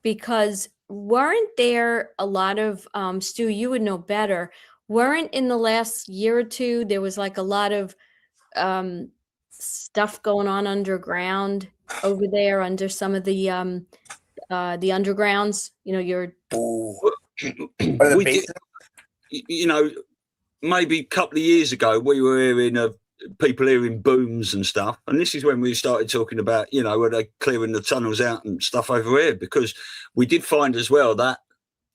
Because weren't there a lot of, Stu, you would know better, weren't in the last year or two, there was like a lot of stuff going on underground over there, under some of the undergrounds, Maybe a couple of years ago, we were hearing people hearing booms and stuff. And this is when we started talking about, were they clearing the tunnels out and stuff over here? Because we did find as well that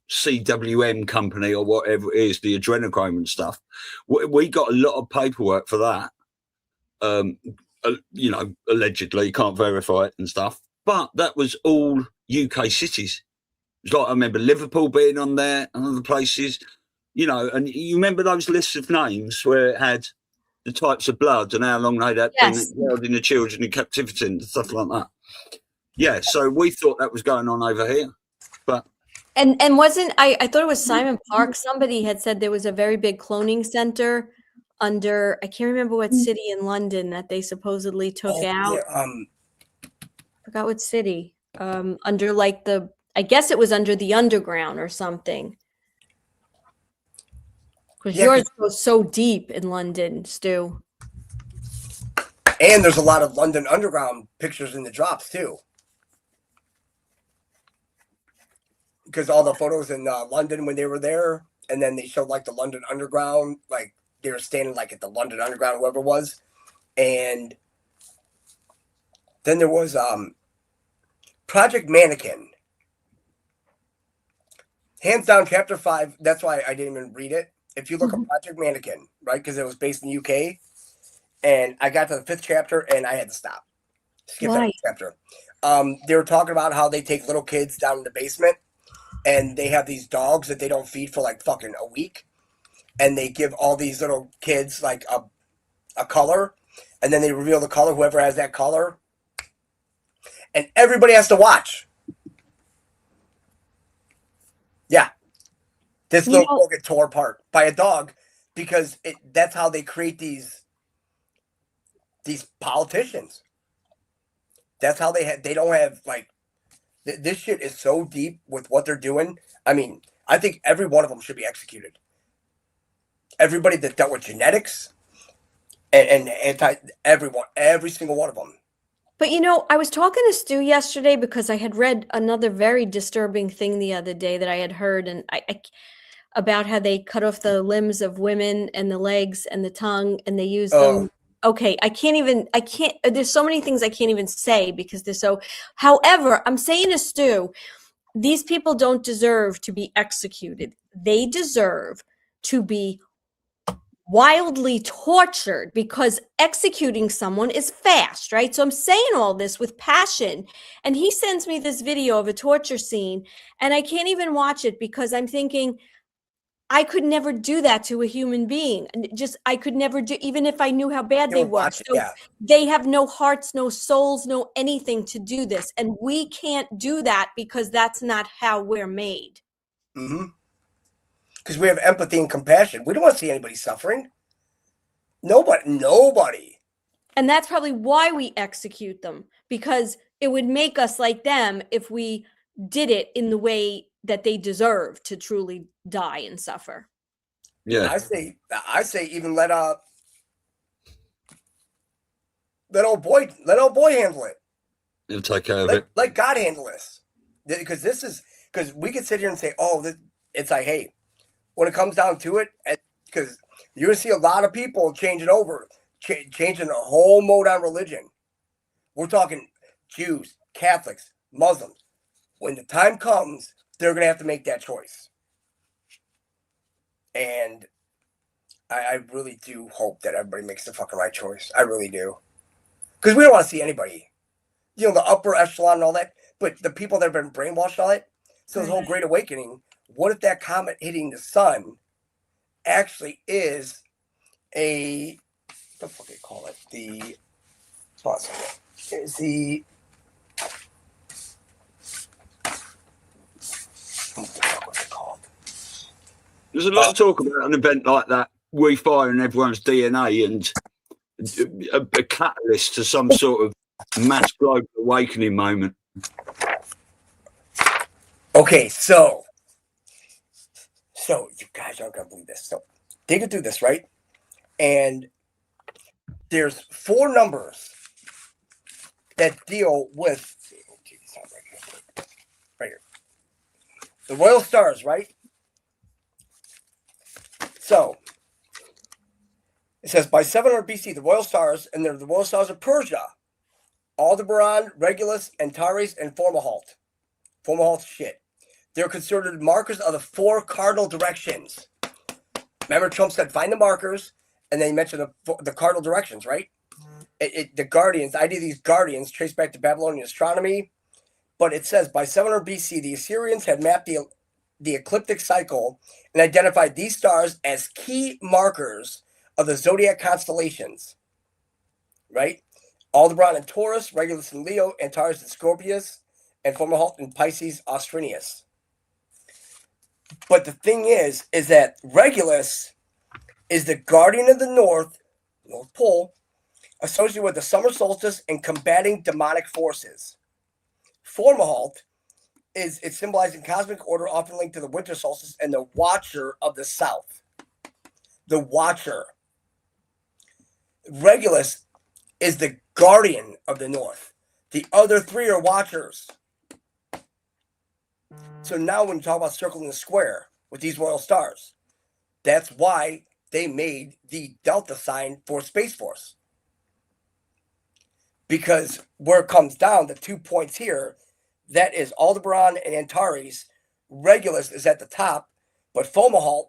CWM company, or whatever it is, the adrenochrome and stuff, we got a lot of paperwork for that. Allegedly, can't verify it and stuff. But that was all UK cities. It's like, I remember Liverpool being on there and other places. And you remember those lists of names where it had the types of blood and how long they'd had been held in the children in captivity and stuff like that. Yeah, so we thought that was going on over here. But and wasn't, I thought it was Simon Park, somebody had said there was a very big cloning center under, I can't remember what city in London that they supposedly took out. Yeah, forgot what city. Under like I guess it was under the underground or something. Because yours goes so deep in London, Stu. And there's a lot of London Underground pictures in the drops too. Because all the photos in London when they were there, and then they showed like the London Underground, like they were standing like at the London Underground, whoever it was. And then there was Project Mannequin. Hands down, chapter 5. That's why I didn't even read it. If you look at Project Mannequin, right? Because it was based in the UK. And I got to the 5th chapter and I had to stop. Skip that chapter. They were talking about how they take little kids down in the basement and they have these dogs that they don't feed for like fucking a week. And they give all these little kids like a color. And then they reveal the color, whoever has that color. And everybody has to watch. Yeah. This little girl get tore apart by a dog because that's how they create these politicians. That's how they don't have like, this shit is so deep with what they're doing. I mean, I think every one of them should be executed. Everybody that dealt with genetics and everyone, every single one of them. But I was talking to Stu yesterday because I had read another very disturbing thing the other day that I had heard, and I about how they cut off the limbs of women and the legs and the tongue, and they use them. Okay, I can't. There's so many things I can't even say because they're so. However, I'm saying to Stu, these people don't deserve to be executed. They deserve to be wildly tortured because executing someone is fast, right? So I'm saying all this with passion, and he sends me this video of a torture scene and I can't even watch it because I'm thinking I could never do that to a human being. I could never do, even if I knew how bad they were. So they have no hearts, no souls, no anything to do this, and we can't do that because that's not how we're made. Because we have empathy and compassion. We don't want to see anybody suffering. Nobody. And that's probably why we execute them, because it would make us like them if we did it in the way that they deserve to truly die and suffer. Yeah. I say even let old boy handle it. He'll take care of it. Let God handle this. Because we could sit here and say, it's like, hey, when it comes down to it, because you're going to see a lot of people changing over, changing the whole mode on religion. We're talking Jews, Catholics, Muslims. When the time comes, they're going to have to make that choice. And I really do hope that everybody makes the fucking right choice. I really do. Because we don't want to see anybody, the upper echelon and all that, but the people that have been brainwashed all that. So this whole Great Awakening, what if that comet hitting the sun actually is what the fuck do they call it? What's it called? There's a lot of talk about an event like that, refiring everyone's DNA and a catalyst to some sort of mass global awakening moment. Okay, so you guys aren't going to believe this. So they could do this, right? And there's 4 numbers that deal with, right here, the royal stars, right? So it says by 700 BC, the royal stars, and they're the royal stars of Persia, Aldebaran, Regulus, Antares, and Fomalhaut. Fomalhaut's shit. They're considered markers of the 4 cardinal directions. Remember, Trump said find the markers, and then he mentioned the cardinal directions, right? The guardians, the idea of these guardians trace back to Babylonian astronomy, but it says by 700 BC, the Assyrians had mapped the ecliptic cycle and identified these stars as key markers of the zodiac constellations, right? Aldebaran and Taurus, Regulus and Leo, Antares and Scorpius, and Fomalhaut and Pisces, Austrinius. But the thing is that Regulus is the guardian of the North Pole, associated with the summer solstice and combating demonic forces. Fomalhaut it's symbolizing cosmic order, often linked to the winter solstice and the Watcher of the South. The Watcher. Regulus is the guardian of the North. The other three are watchers. So now when you talk about circling the square with these royal stars, that's why they made the Delta sign for Space Force. Because where it comes down, the 2 points here, that is Aldebaran and Antares. Regulus is at the top, but Fomalhaut,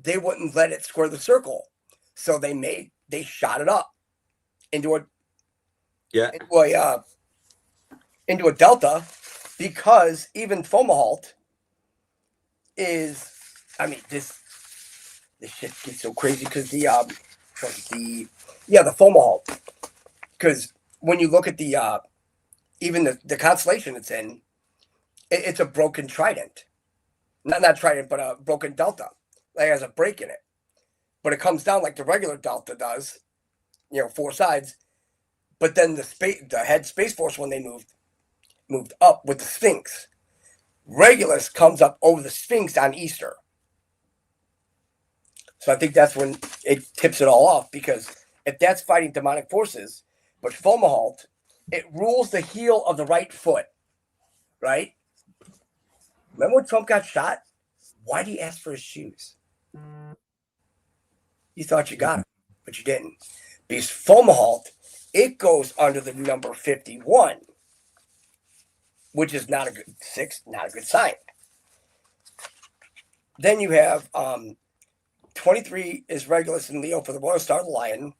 they wouldn't let it square the circle. So they shot it up into a delta, because even Fomalhaut is, I mean, this shit gets so crazy because the Fomalhaut, because when you look at the even the constellation it's in, it's a broken trident, not trident, but a broken delta, like it has a break in it, but it comes down like the regular delta does, 4 sides. But then the head Space Force, when they moved up with the Sphinx, Regulus comes up over the Sphinx on Easter. So I think that's when it tips it all off, because if that's fighting demonic forces, but Fomalhaut, it rules the heel of the right foot, right? Remember when Trump got shot? Why did he ask for his shoes? You thought you got him, but you didn't. Because Fomalhaut, it goes under the number 51, which is not a good sign. Then you have 23 is Regulus and Leo for the Royal Star of the Lion.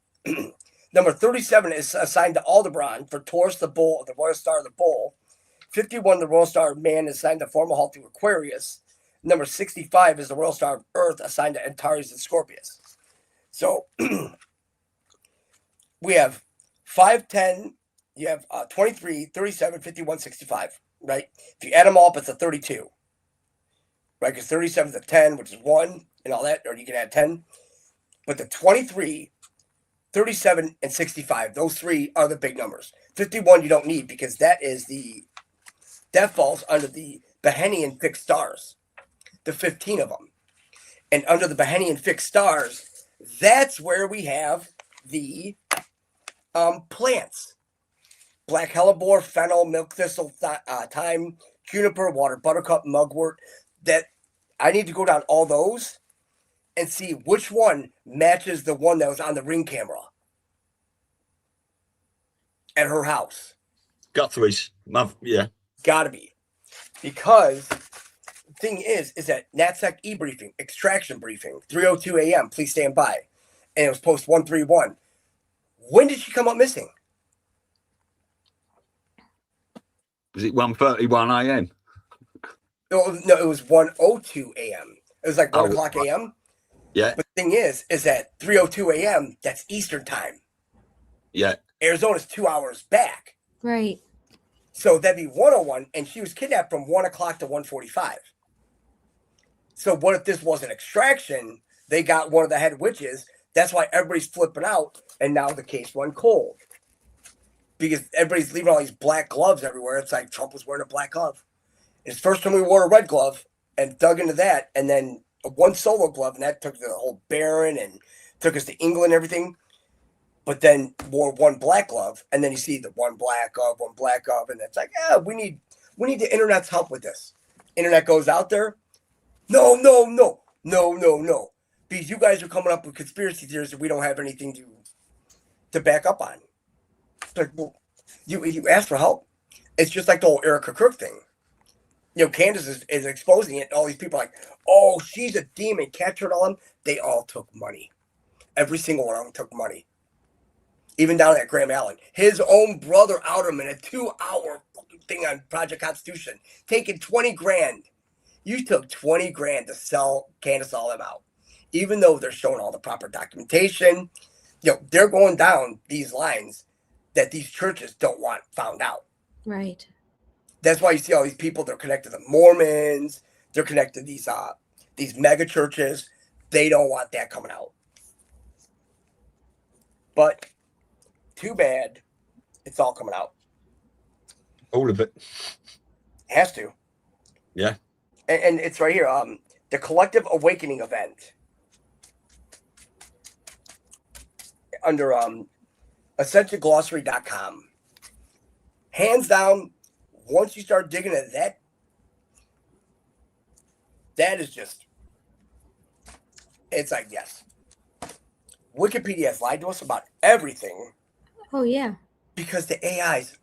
Number 37 is assigned to Aldebaran for Taurus the Bull of the Royal Star of the Bull. 51, the Royal Star of Man, is assigned to Fomalhaut to Aquarius. Number 65 is the Royal Star of Earth, assigned to Antares and Scorpius. So we have 5, 10, you have 23, 37, 51, 65, right? If you add them all up, it's a 32, right? Because 37 is a 10, which is 1 and all that, or you can add 10. But the 23, 37, and 65, those three are the big numbers. 51 you don't need, because that falls under the Behenian fixed stars, the 15 of them. And under the Behenian fixed stars, that's where we have the plants: black hellebore, fennel, milk thistle, thyme, juniper, water buttercup, mugwort. That I need to go down all those and see which one matches the one that was on the Ring camera at her house. Guthrie's, yeah. Gotta be. Because the thing is that NatSec e-briefing, extraction briefing, 3:02 a.m., please stand by. And it was post 131. When did she come up missing? Was it 1:31 a.m.? No, it was 1:02 a.m. It was like 1 o'clock a.m. Yeah. But the thing is that 3:02 a.m., that's Eastern time. Yeah. Arizona's 2 hours back. Right. So that'd be 1:01, and she was kidnapped from 1 o'clock to 1:45. So what if this was an extraction? They got one of the head witches. That's why everybody's flipping out, and now the case went cold. Because everybody's leaving all these black gloves everywhere. It's like Trump was wearing a black glove. It's the first time we wore a red glove and dug into that, and then one solo glove, and that took the whole Baron and took us to England and everything. But then wore one black glove, and then you see the one black glove, and it's like, we need the internet's help with this. Internet goes out there. No. Because you guys are coming up with conspiracy theories that we don't have anything to back up on. It's like, well, you asked for help. It's just like the whole Erica Kirk thing. Candace is exposing it. All these people are like, oh, she's a demon. Catch her on. They all took money. Every single one of them took money. Even down at Graham Allen. His own brother outed him in a 2-hour fucking thing on Project Constitution, taking 20 grand. You took 20 grand to sell Candace all them out. Even though they're showing all the proper documentation, they're going down these lines that these churches don't want found out. Right. That's why you see all these people. They're connected to Mormons. They're connected to these mega churches. They don't want that coming out. But too bad, it's all coming out. All of it. It has to. Yeah. And it's right here. The Collective Awakening event. Under EssentialGlossary.com. Hands down, once you start digging at that, that is just, it's like, yes. Wikipedia has lied to us about everything Oh yeah. because the AIs,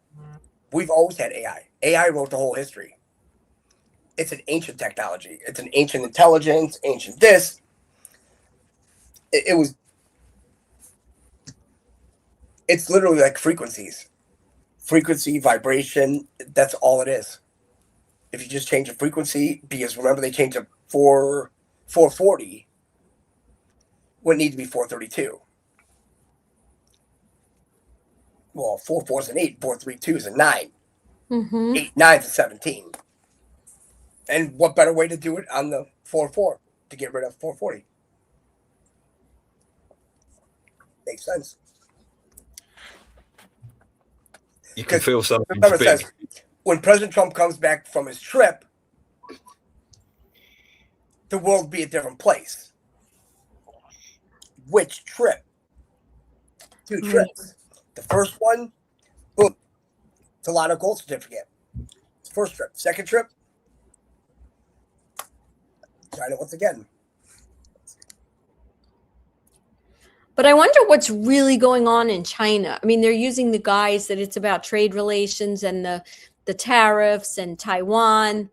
we've always had AI. AI wrote the whole history. It's an ancient technology. It's an ancient intelligence, ancient this. It's literally like frequencies. Frequency, vibration, that's all it is. If you just change the frequency, because remember they changed it 440, would need to be 432. Well, 4 is an 8, 432 is a 9. 8, 9 is a 17. And what better way to do it on the 4 to get rid of 440? Makes sense. You can feel something Remember, it big. says, when President Trump comes back from his trip, the world will be a different place. Which trip? 2 trips. The first one, boom, it's a lot of gold certificate. First trip. Second trip, China once again. But I wonder what's really going on in China. I mean, they're using the guise that it's about trade relations and the tariffs and Taiwan.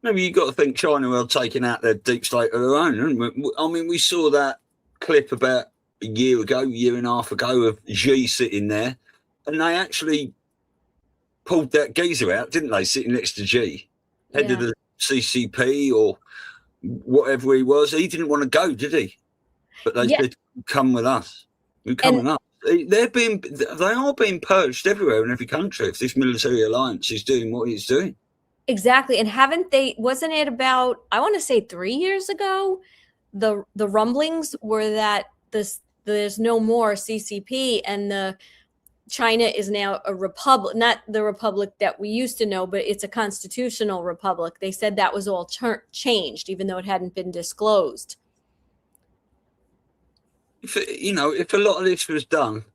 Maybe you got to think China are taking out their deep state of their own. Haven't we? I mean, we saw that clip about a year and a half ago of Xi sitting there, and they actually pulled that geezer out, didn't they? Sitting next to Xi, head of the CCP or whatever he was. He didn't want to go, did he? But they said, "Come with us. You come with us." They are being purged everywhere in every country if this military alliance is doing what it's doing. Exactly. And wasn't it about, I want to say 3 years ago, the rumblings were that there's no more CCP and China is now a republic, not the republic that we used to know, but it's a constitutional republic. They said that was all changed, even though it hadn't been disclosed. If a lot of this was done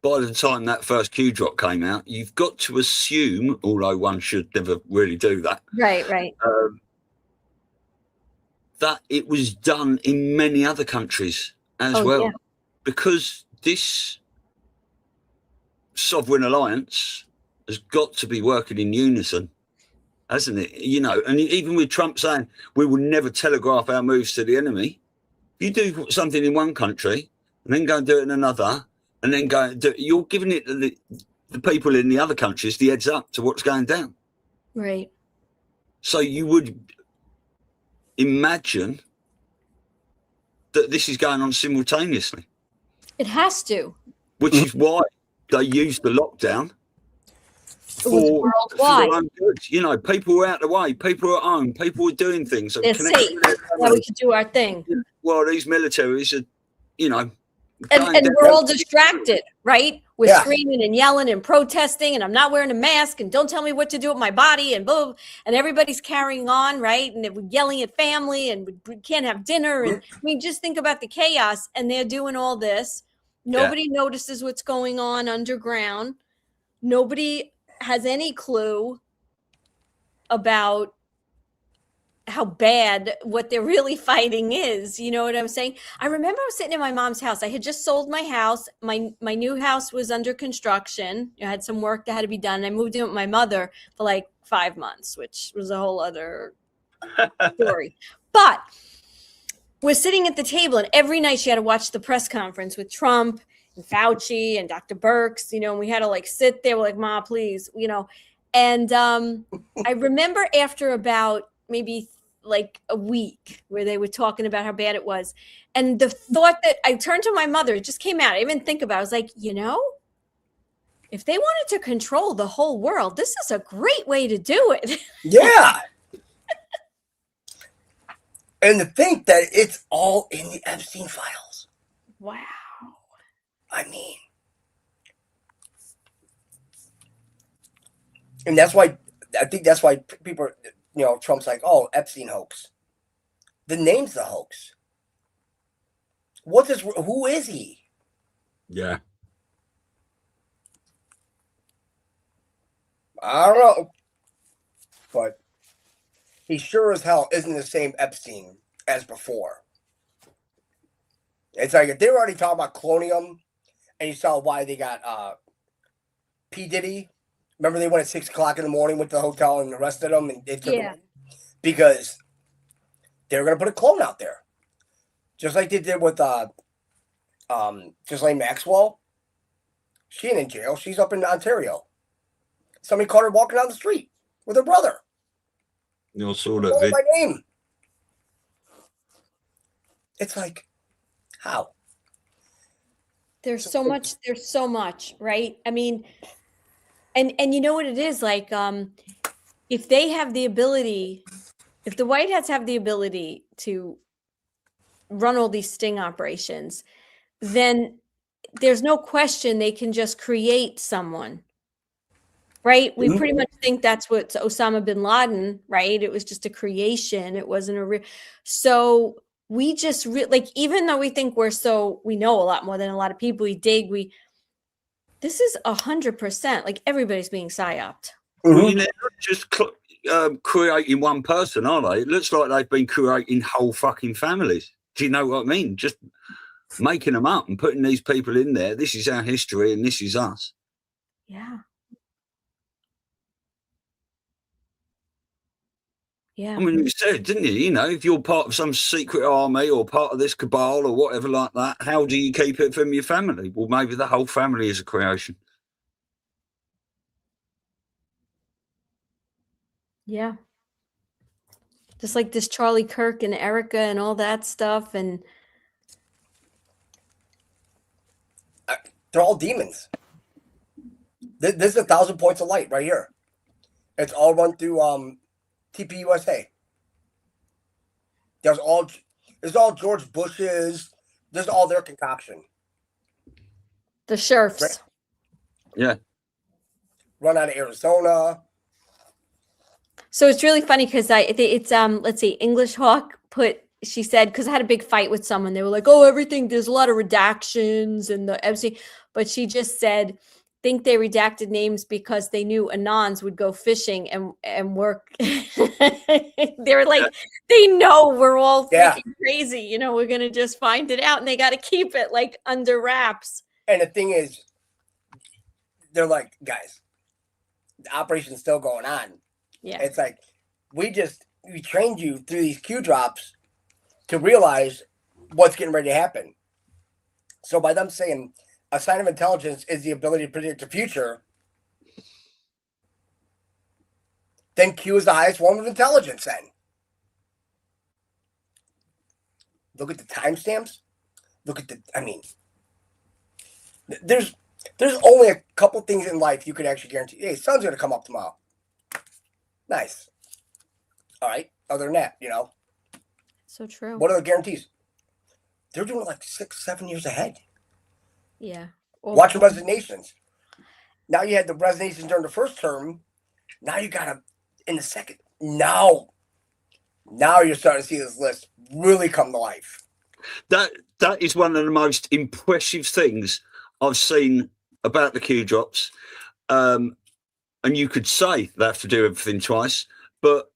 by the time that first Q drop came out, you've got to assume, although one should never really do that, right, that it was done in many other countries as well. Yeah. Because this sovereign alliance has got to be working in unison, hasn't it? And even with Trump saying we will never telegraph our moves to the enemy, you do something in one country and then go and do it in another, and then go and do it, you're giving it to the people in the other countries the heads up to what's going down. Right. So you would imagine that this is going on simultaneously. It has to. Which is why they used the lockdown for their own good. People were out of the way, people were at home, people were doing things. They're safe. Yeah, we could do our thing. Well, these militaries are, and we're all distracted, right? We're screaming and yelling and protesting, and I'm not wearing a mask, and don't tell me what to do with my body, and blah, and everybody's carrying on, right? And we're yelling at family, and we can't have dinner. And I mean, just think about the chaos, and they're doing all this. Nobody notices what's going on underground. Nobody has any clue about how bad what they're really fighting is. You know what I'm saying? I remember I was sitting in my mom's house. I had just sold my house. My new house was under construction. I had some work that had to be done. I moved in with my mother for like 5 months, which was a whole other story. But we're sitting at the table, and every night she had to watch the press conference with Trump and Fauci and Dr. Birx, and we had to sit there. We're like, Ma, please, And I remember after about maybe a week where they were talking about how bad it was. And the thought that I turned to my mother, it just came out. I didn't even think about it. I was like, if they wanted to control the whole world, this is a great way to do it. Yeah. And to think that it's all in the Epstein files. Wow. I mean. And that's why, I think that's why people, Trump's like, oh, Epstein hoax. The name's the hoax. Who is he? Yeah. I don't know. But he sure as hell isn't the same Epstein as before. It's like if they were already talking about cloning him, and you saw why they got P. Diddy. Remember they went at 6 o'clock in the morning, went to the hotel and arrested him, and it took him because they were going to put a clone out there, just like they did with Ghislaine Maxwell. She ain't in jail. She's up in Ontario. Somebody caught her walking down the street with her brother. You saw that Oh, my name. It's like, how? There's so much, right? I mean, and you know what it is like, if they have the ability, if the White Hats have the ability to run all these sting operations, then there's no question they can just create someone, right? We pretty much think that's what Osama bin Laden, right? It was just a creation. It wasn't a real. So we just like, even though we think we know a lot more than a lot of people, this is 100%, like everybody's being psyoped. Well, they're not just creating one person, are they? It looks like they've been creating whole fucking families. Do you know what I mean? Just making them up and putting these people in there. This is our history and this is us. Yeah. Yeah. I mean, you said, didn't you? You know, if you're part of some secret army or part of this cabal or whatever like that, how do you keep it from your family? Well, maybe the whole family is a creation. Yeah. Just like this Charlie Kirk and Erica and all that stuff. And they're all demons. This is 1,000 points of light right here. It's all run through TPUSA. There's all George Bush's. There's all their concoction. the sheriffs. Right. Yeah. Run out of Arizona. So it's really funny because it's let's see, English Hawk she said, because I had a big fight with someone, they were like, oh, there's a lot of redactions and the Epstein, but she just said, think they redacted names because they knew Anons would go fishing and work. They were like, they know we're all freaking crazy. You know, we're going to just find it out and they got to keep it like under wraps. And the thing is, they're like, guys, the operation's still going on. Yeah. It's like, we trained you through these Q drops to realize what's getting ready to happen. So by them saying a sign of intelligence is the ability to predict the future, then Q is the highest form of intelligence then. Look at the timestamps. There's only a couple things in life you could actually guarantee. Hey, sun's going to come up tomorrow. Nice. All right. Other than that, you know. So true. What are the guarantees? They're doing it like 6-7 years ahead. Yeah. Watch the resignations. Now you had the resignations during the first term. Now you got to in the second. Now you're starting to see this list really come to life. That is one of the most impressive things I've seen about the Q drops. And you could say they have to do everything twice, but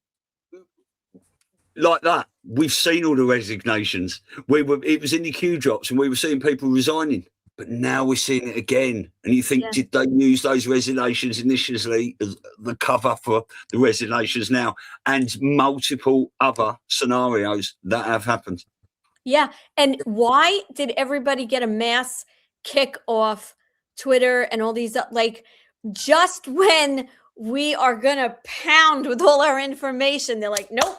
like that, we've seen all the resignations. It was in the Q drops and we were seeing people resigning, but now we're seeing it again. And you think, did they use those resignations initially as the cover for the resignations now, and multiple other scenarios that have happened? Yeah. And why did everybody get a mass kick off Twitter and all these, like, just when we are going to pound with all our information, they're like, nope.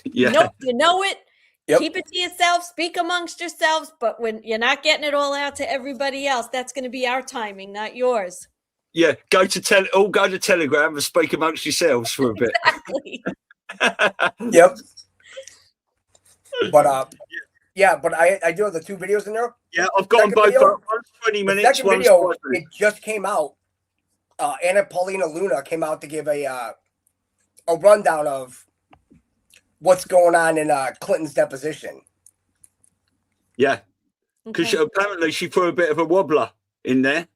Yeah. Nope, you know it. Yep. Keep it to yourself, speak amongst yourselves, but when you're not getting it all out to everybody else, that's going to be our timing, not yours. Yeah, go to Telegram and speak amongst yourselves for a bit. Exactly. Yep. But but I do have the 2 videos in there. Yeah, I've got them both. One's 20 minutes. Second video, it just came out. Anna Paulina Luna came out to give a rundown of what's going on in Clinton's deposition. Yeah, because Okay. apparently she threw a bit of a wobbler in there.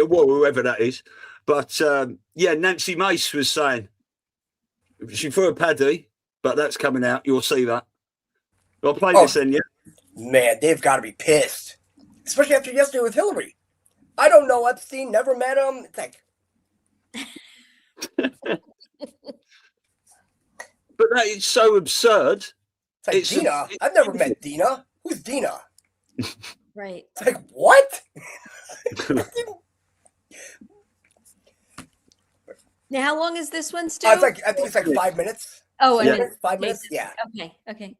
Well, whoever that is. But yeah, Nancy Mace was saying she threw a paddy, but that's coming out. You'll see that. I'll play this then, yeah? Man, they've got to be pissed. Especially after yesterday with Hillary. I don't know Epstein, never met him. It's like, but that is so absurd. it's like Dina. I've never met Dina. Who's Dina? Right. It's like, what? Now, how long is this one, Stu? I think it's like 5 minutes. Oh, Yeah. and then 5 minutes? Yeah. Okay.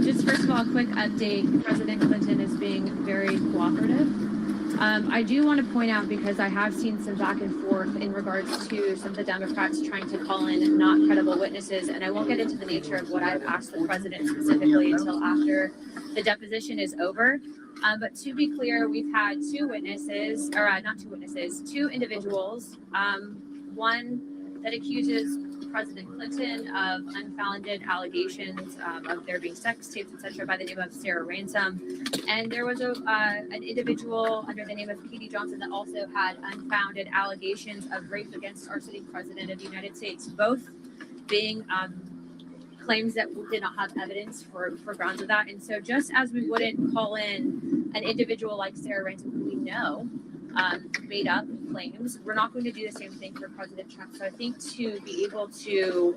Just first of all, a quick update. President Clinton is being very cooperative. I do want to point out, because I have seen some back and forth in regards to some of the Democrats trying to call in not credible witnesses, and I won't get into the nature of what I've asked the president specifically until after the deposition is over. But to be clear, we've had two individuals. One that accuses President Clinton of unfounded allegations of there being sex tapes, etc., by the name of Sarah Ransom. And there was an individual under the name of Katie Johnson that also had unfounded allegations of rape against our sitting president of the United States, both being claims that we did not have evidence for grounds of that. And so just as we wouldn't call in an individual like Sarah Ransom, who we know made up claims, we're not going to do the same thing for President Trump. So I think to be able to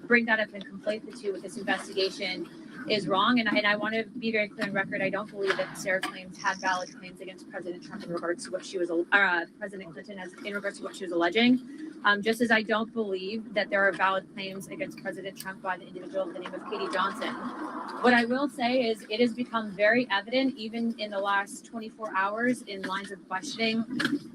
bring that up and conflate the two with this investigation is wrong. And I want to be very clear on record. I don't believe that Sarah claims had valid claims against President Trump in regards to what she was, President Clinton has in regards to what she was alleging. Just as I don't believe that there are valid claims against President Trump by the individual with the name of Katie Johnson. What I will say is it has become very evident, even in the last 24 hours in lines of questioning,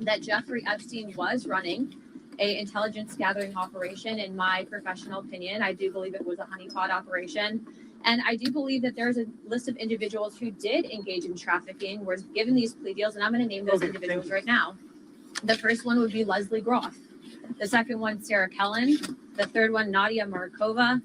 that Jeffrey Epstein was running an intelligence gathering operation. In my professional opinion, I do believe it was a honeypot operation. And I do believe that there's a list of individuals who did engage in trafficking, were given these plea deals, and I'm going to name those individuals right now. The first one would be Leslie Groff. The second one, Sarah Kellen. The third one, Nadia Markova.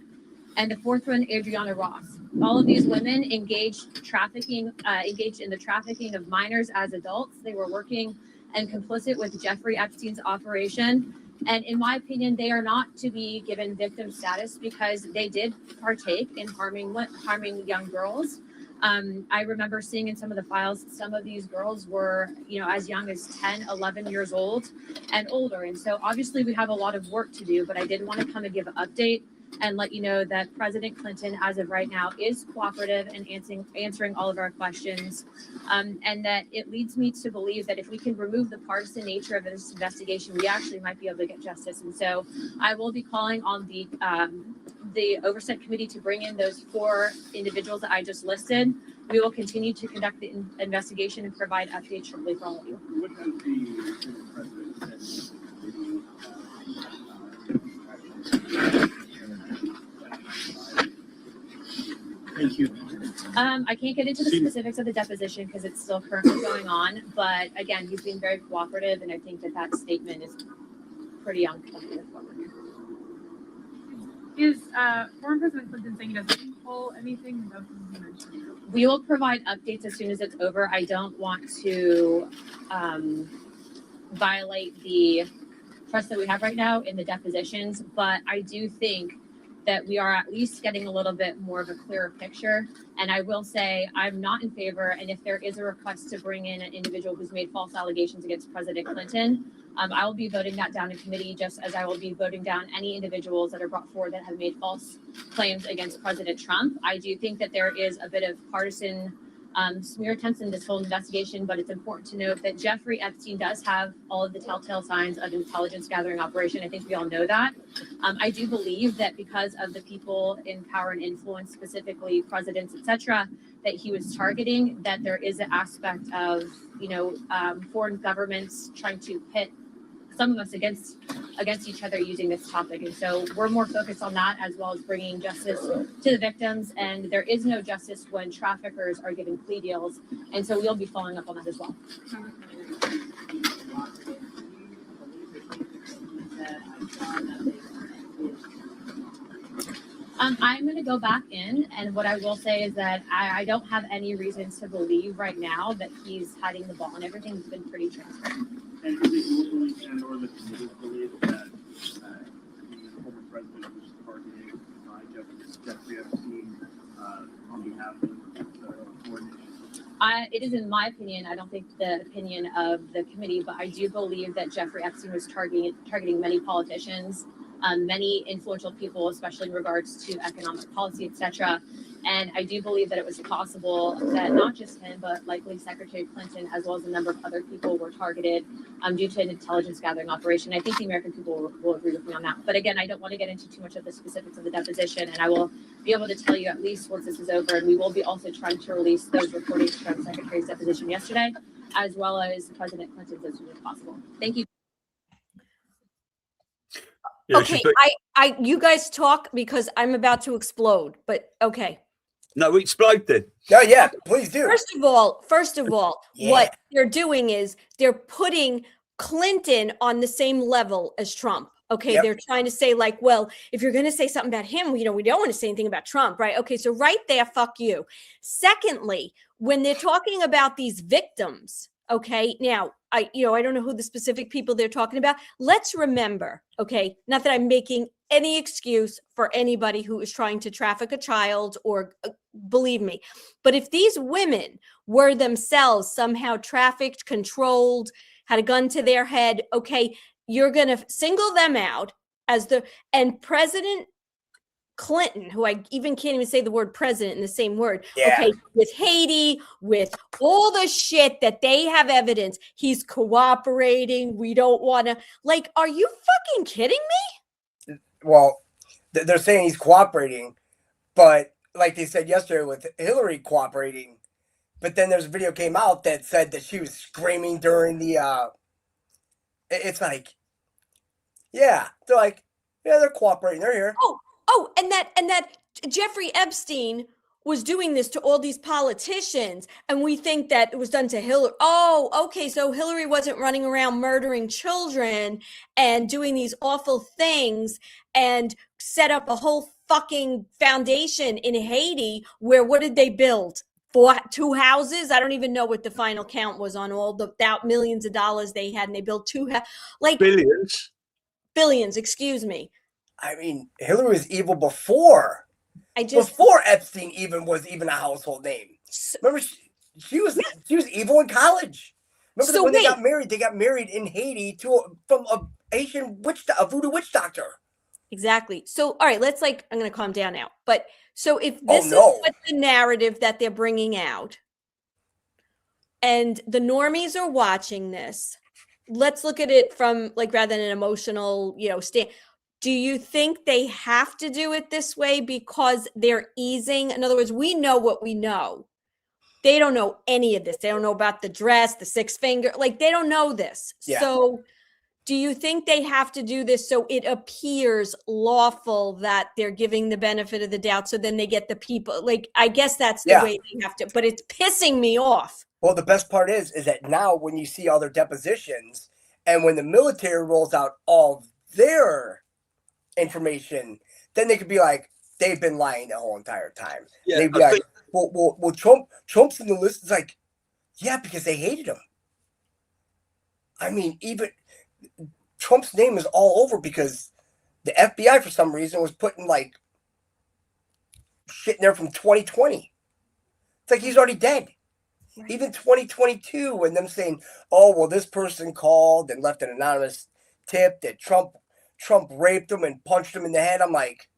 And the fourth one, Adriana Ross. All of these women engaged in the trafficking of minors as adults. They were working and complicit with Jeffrey Epstein's operation. And in my opinion, they are not to be given victim status because they did partake in harming young girls. I remember seeing in some of the files, some of these girls were, as young as 10, 11 years old and older. And so obviously we have a lot of work to do, but I did want to come and give an update and let you know that President Clinton, as of right now, is cooperative and answering all of our questions. And that it leads me to believe that if we can remove the partisan nature of this investigation, we actually might be able to get justice. And so I will be calling on the Oversight Committee to bring in those 4 individuals that I just listed. We will continue to conduct the investigation and provide updates shortly for all of you. What has the president said? Thank you. I can't get into the specifics of the deposition because it's still currently going on. But again, he's been very cooperative, and I think that statement is pretty on point with what we're doing. Is former President Clinton saying he doesn't pull anything? We will provide updates as soon as it's over. I don't want to violate the trust that we have right now in the depositions, but I do think that we are at least getting a little bit more of a clearer picture. And I will say I'm not in favor, and if there is a request to bring in an individual who's made false allegations against President Clinton, I will be voting that down in committee, just as I will be voting down any individuals that are brought forward that have made false claims against President Trump. I do think that there is a bit of partisan smear attempts in this whole investigation, but it's important to note that Jeffrey Epstein does have all of the telltale signs of intelligence gathering operation. I think we all know that. I do believe that because of the people in power and influence, specifically presidents, etc., that he was targeting, that there is an aspect of, foreign governments trying to pit some of us against each other using this topic. And so we're more focused on that, as well as bringing justice to the victims. And there is no justice when traffickers are given plea deals. And so we'll be following up on that as well. I'm going to go back in, and what I will say is that I don't have any reasons to believe right now that he's hiding the ball, and everything's been pretty transparent. And do you believe and or the committee believe that the former president was targeted by Jeffrey Epstein on behalf of the foreign nations? It is, in my opinion, I don't think the opinion of the committee, but I do believe that Jeffrey Epstein was targeting many politicians, many influential people, especially in regards to economic policy, etc. And I do believe that it was possible that not just him, but likely Secretary Clinton, as well as a number of other people, were targeted due to an intelligence gathering operation. I think the American people will agree with me on that. But again, I don't want to get into too much of the specifics of the deposition, and I will be able to tell you at least once this is over. And we will be also trying to release those recordings from Secretary's deposition yesterday, as well as President Clinton's as soon as possible. Thank you. Yeah, Okay, you guys talk because I'm about to explode, but okay. No, we explode then. No, yeah, please do. First of all, Yeah. what they're doing is they're putting Clinton on the same level as Trump. Okay, Yep. they're trying to say like, well, if you're going to say something about him, we don't want to say anything about Trump, right? Okay, so right there, fuck you. Secondly, when they're talking about these victims, okay, now I don't know who the specific people they're talking about. Let's remember, okay, not that I'm making any excuse for anybody who is trying to traffic a child or believe me, but if these women were themselves somehow trafficked, controlled, had a gun to their head, okay, you're going to single them out and President Clinton, who I even can't even say the word president in the same word. Yeah. Okay, with Haiti, with all the shit that they have evidence, he's cooperating. We don't want to, like, are you fucking kidding me? Well, they're saying he's cooperating, but like they said yesterday with Hillary cooperating, but then there's a video came out that said that she was screaming during the, it's like, yeah, they're like, yeah, they're cooperating. They're here. Oh, and that Jeffrey Epstein was doing this to all these politicians, and we think that it was done to Hillary. Oh, okay, so Hillary wasn't running around murdering children and doing these awful things and set up a whole fucking foundation in Haiti where what did they build? 2 houses? I don't even know what the final count was on all the millions of dollars they had, and they built billions, excuse me. I mean, Hillary was evil before Epstein was even a household name. Remember, she was evil in college. Remember when they got married? They got married in Haiti from a Asian voodoo witch doctor. Exactly. So, all right, I'm going to calm down now. But so if this is what the narrative that they're bringing out, and the normies are watching this, let's look at it from rather than an emotional, stand. Do you think they have to do it this way because they're easing? In other words, we know what we know. They don't know any of this. They don't know about the dress, the 6 finger. They don't know this. Yeah. So do you think they have to do this so it appears lawful that they're giving the benefit of the doubt so then they get the people? I guess that's the way they have to. But it's pissing me off. Well, the best part is that now when you see all their depositions and when the military rolls out all their information, then they could be like, they've been lying the whole entire time. Yeah, they'd be like, well, Trump's in the list. It's like, yeah, because they hated him. I mean, even Trump's name is all over because the FBI, for some reason, was putting shit in there from 2020. It's like he's already dead. Right. Even 2022, and them saying, oh, well, this person called and left an anonymous tip that Trump raped him and punched him in the head. I'm like,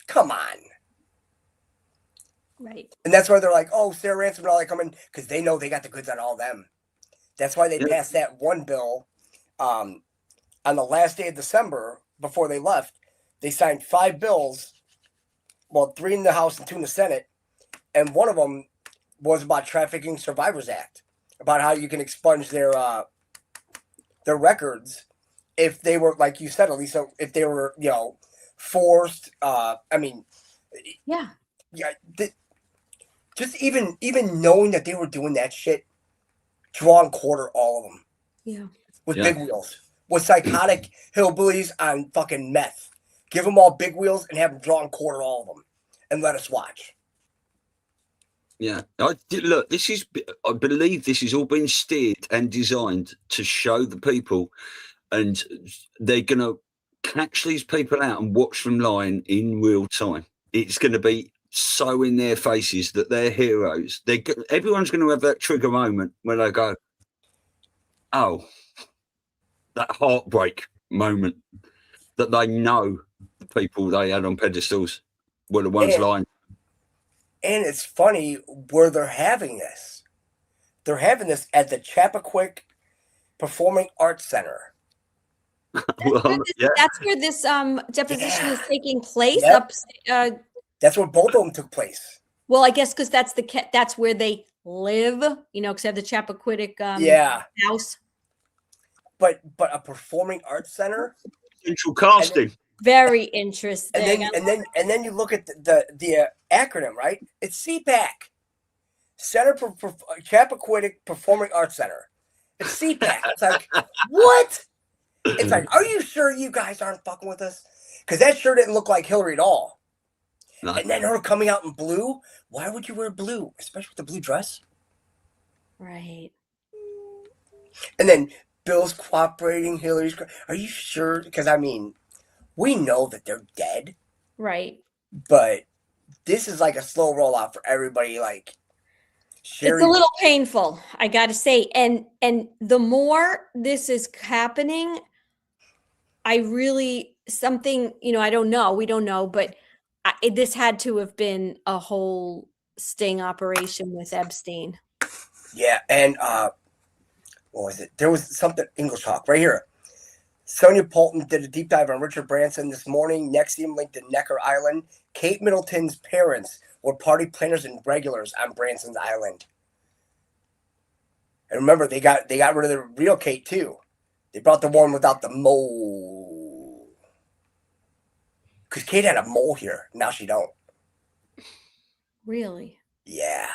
come on. Right. And that's why they're like, oh, Sarah Ransom and all that coming, because they know they got the goods on all them. That's why they passed that one bill on the last day of December before they left. They signed 5 bills, 3 in the House and 2 in the Senate. And one of them was about Trafficking Survivors Act, about how you can expunge their records if they were, like you said, Elisa, if they were, forced. Just even knowing that they were doing that shit, draw and quarter all of them. Yeah. With big wheels, with psychotic hillbillies on fucking meth, Give them all big wheels and have them draw and quarter all of them, and let us watch. Yeah, look. I believe this has all been steered and designed to show the people, and they're going to catch these people out and watch them lying in real time. It's going to be so in their faces that they're heroes. Everyone's going to have that trigger moment when they go, "Oh," that heartbreak moment that they know the people they had on pedestals were the ones lying. And it's funny where they're having this. They're having this at the Chappaquiddick Performing Arts Center. That's where this deposition is taking place. Yep. That's where both of them took place. Well, I guess because that's where they live. Because they have the Chappaquiddick house. But a performing arts center. Central casting. Very interesting. And then you look at the acronym, right? It's CPAC, Center for Chappaquiddick Performing Arts Center. It's CPAC. It's like, what? It's like, are you sure you guys aren't fucking with us? Because that sure didn't look like Hillary at all. No. And then her coming out in blue. Why would you wear blue, especially with the blue dress? Right. And then Bill's cooperating. Hillary's. Are you sure? Because we know that they're dead. Right. But this is like a slow rollout for everybody. Like, Sherry. It's a little painful, I got to say. And the more this is happening, I really, I don't know. We don't know. But this had to have been a whole sting operation with Epstein. Yeah. And what was it? There was something, English Talk, right here. Sonia Polton did a deep dive on Richard Branson this morning. NXIVM linked to Necker Island. Kate Middleton's parents were party planners and regulars on Branson's Island. And remember, they got rid of the real Kate too. They brought the one without the mole. Because Kate had a mole here. Now she don't. Really? Yeah.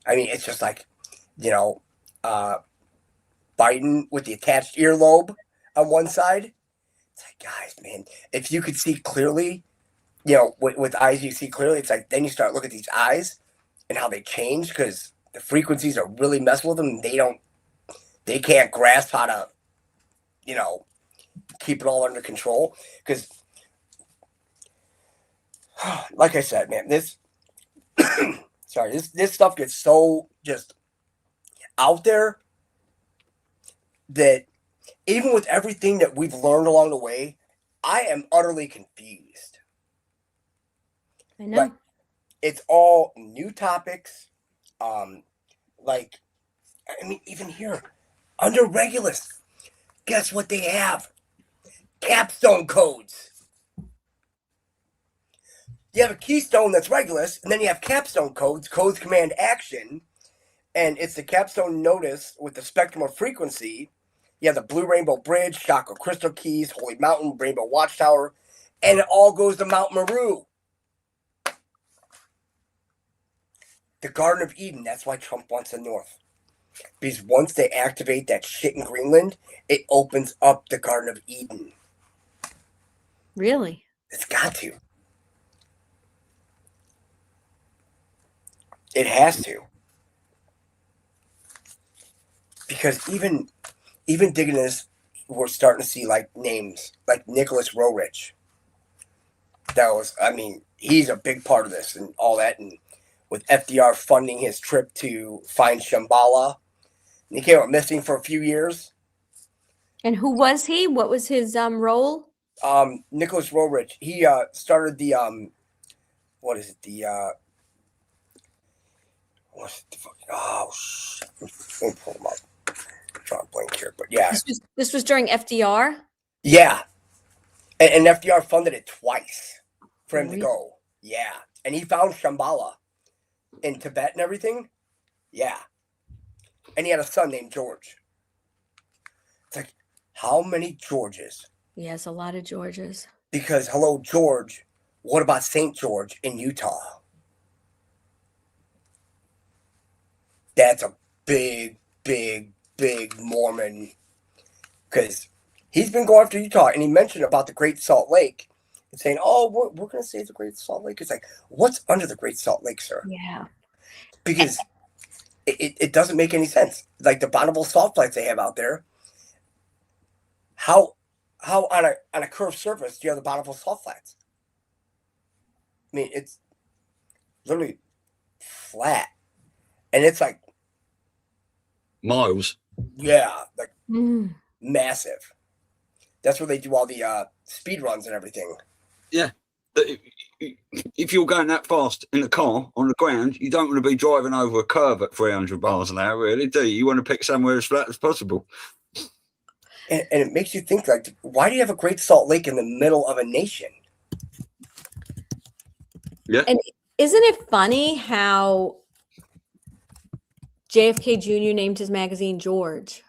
It's just like, Biden with the attached earlobe on one side. It's like, guys, man, if you could see clearly, with eyes you see clearly, it's like then you start looking at these eyes and how they change because the frequencies are really messing with them. And they can't grasp how to, keep it all under control. Because, like I said, man, this stuff gets so just out there that even with everything that we've learned along the way, I am utterly confused. I know. Like, it's all new topics. Even here, under Regulus, guess what they have? Capstone codes. You have a keystone that's Regulus, and then you have capstone codes, codes command action, and it's the capstone notice with the spectrum of frequency. You have the Blue Rainbow Bridge, Chakra Crystal Keys, Holy Mountain, Rainbow Watchtower, and it all goes to Mount Meru. The Garden of Eden, that's why Trump wants the North. Because once they activate that shit in Greenland, it opens up the Garden of Eden. Really? It's got to. It has to. Because even digging this, we're starting to see like names like Nicholas Roerich. He's a big part of this and all that. And with FDR funding his trip to find Shambhala, and he came up missing for a few years. And who was he? What was his role? Nicholas Roerich. He started the what's the fuck? Oh shit! Let me pull him up. I'm trying to blank here, but yeah. This was during FDR. Yeah, and FDR funded it twice for him to go. Yeah, and he found Shambhala in Tibet and everything. Yeah, and he had a son named George. It's like, how many Georges? Yes, a lot of Georges. Because hello, George. What about St. George in Utah? That's a big, big, big Mormon. Because He's been going after Utah, and he mentioned about the Great Salt Lake and saying, "Oh, we're going to save the Great Salt Lake." It's like, what's under the Great Salt Lake, sir? Yeah. Because it doesn't make any sense. Like the bonneville salt flats they have out there. How on a curved surface do you have the bonneville salt flats? I mean, it's literally flat, and it's like Miles. yeah, like massive. That's where they do all the speed runs and everything. Yeah. If you're going that fast in a car on the ground, you don't want to be driving over a curve at 300 miles an hour, really, do you? You want to pick somewhere as flat as possible. And it makes you think, like, why do you have a Great Salt Lake in the middle of a nation? Yeah. And isn't it funny how JFK Jr. named his magazine George?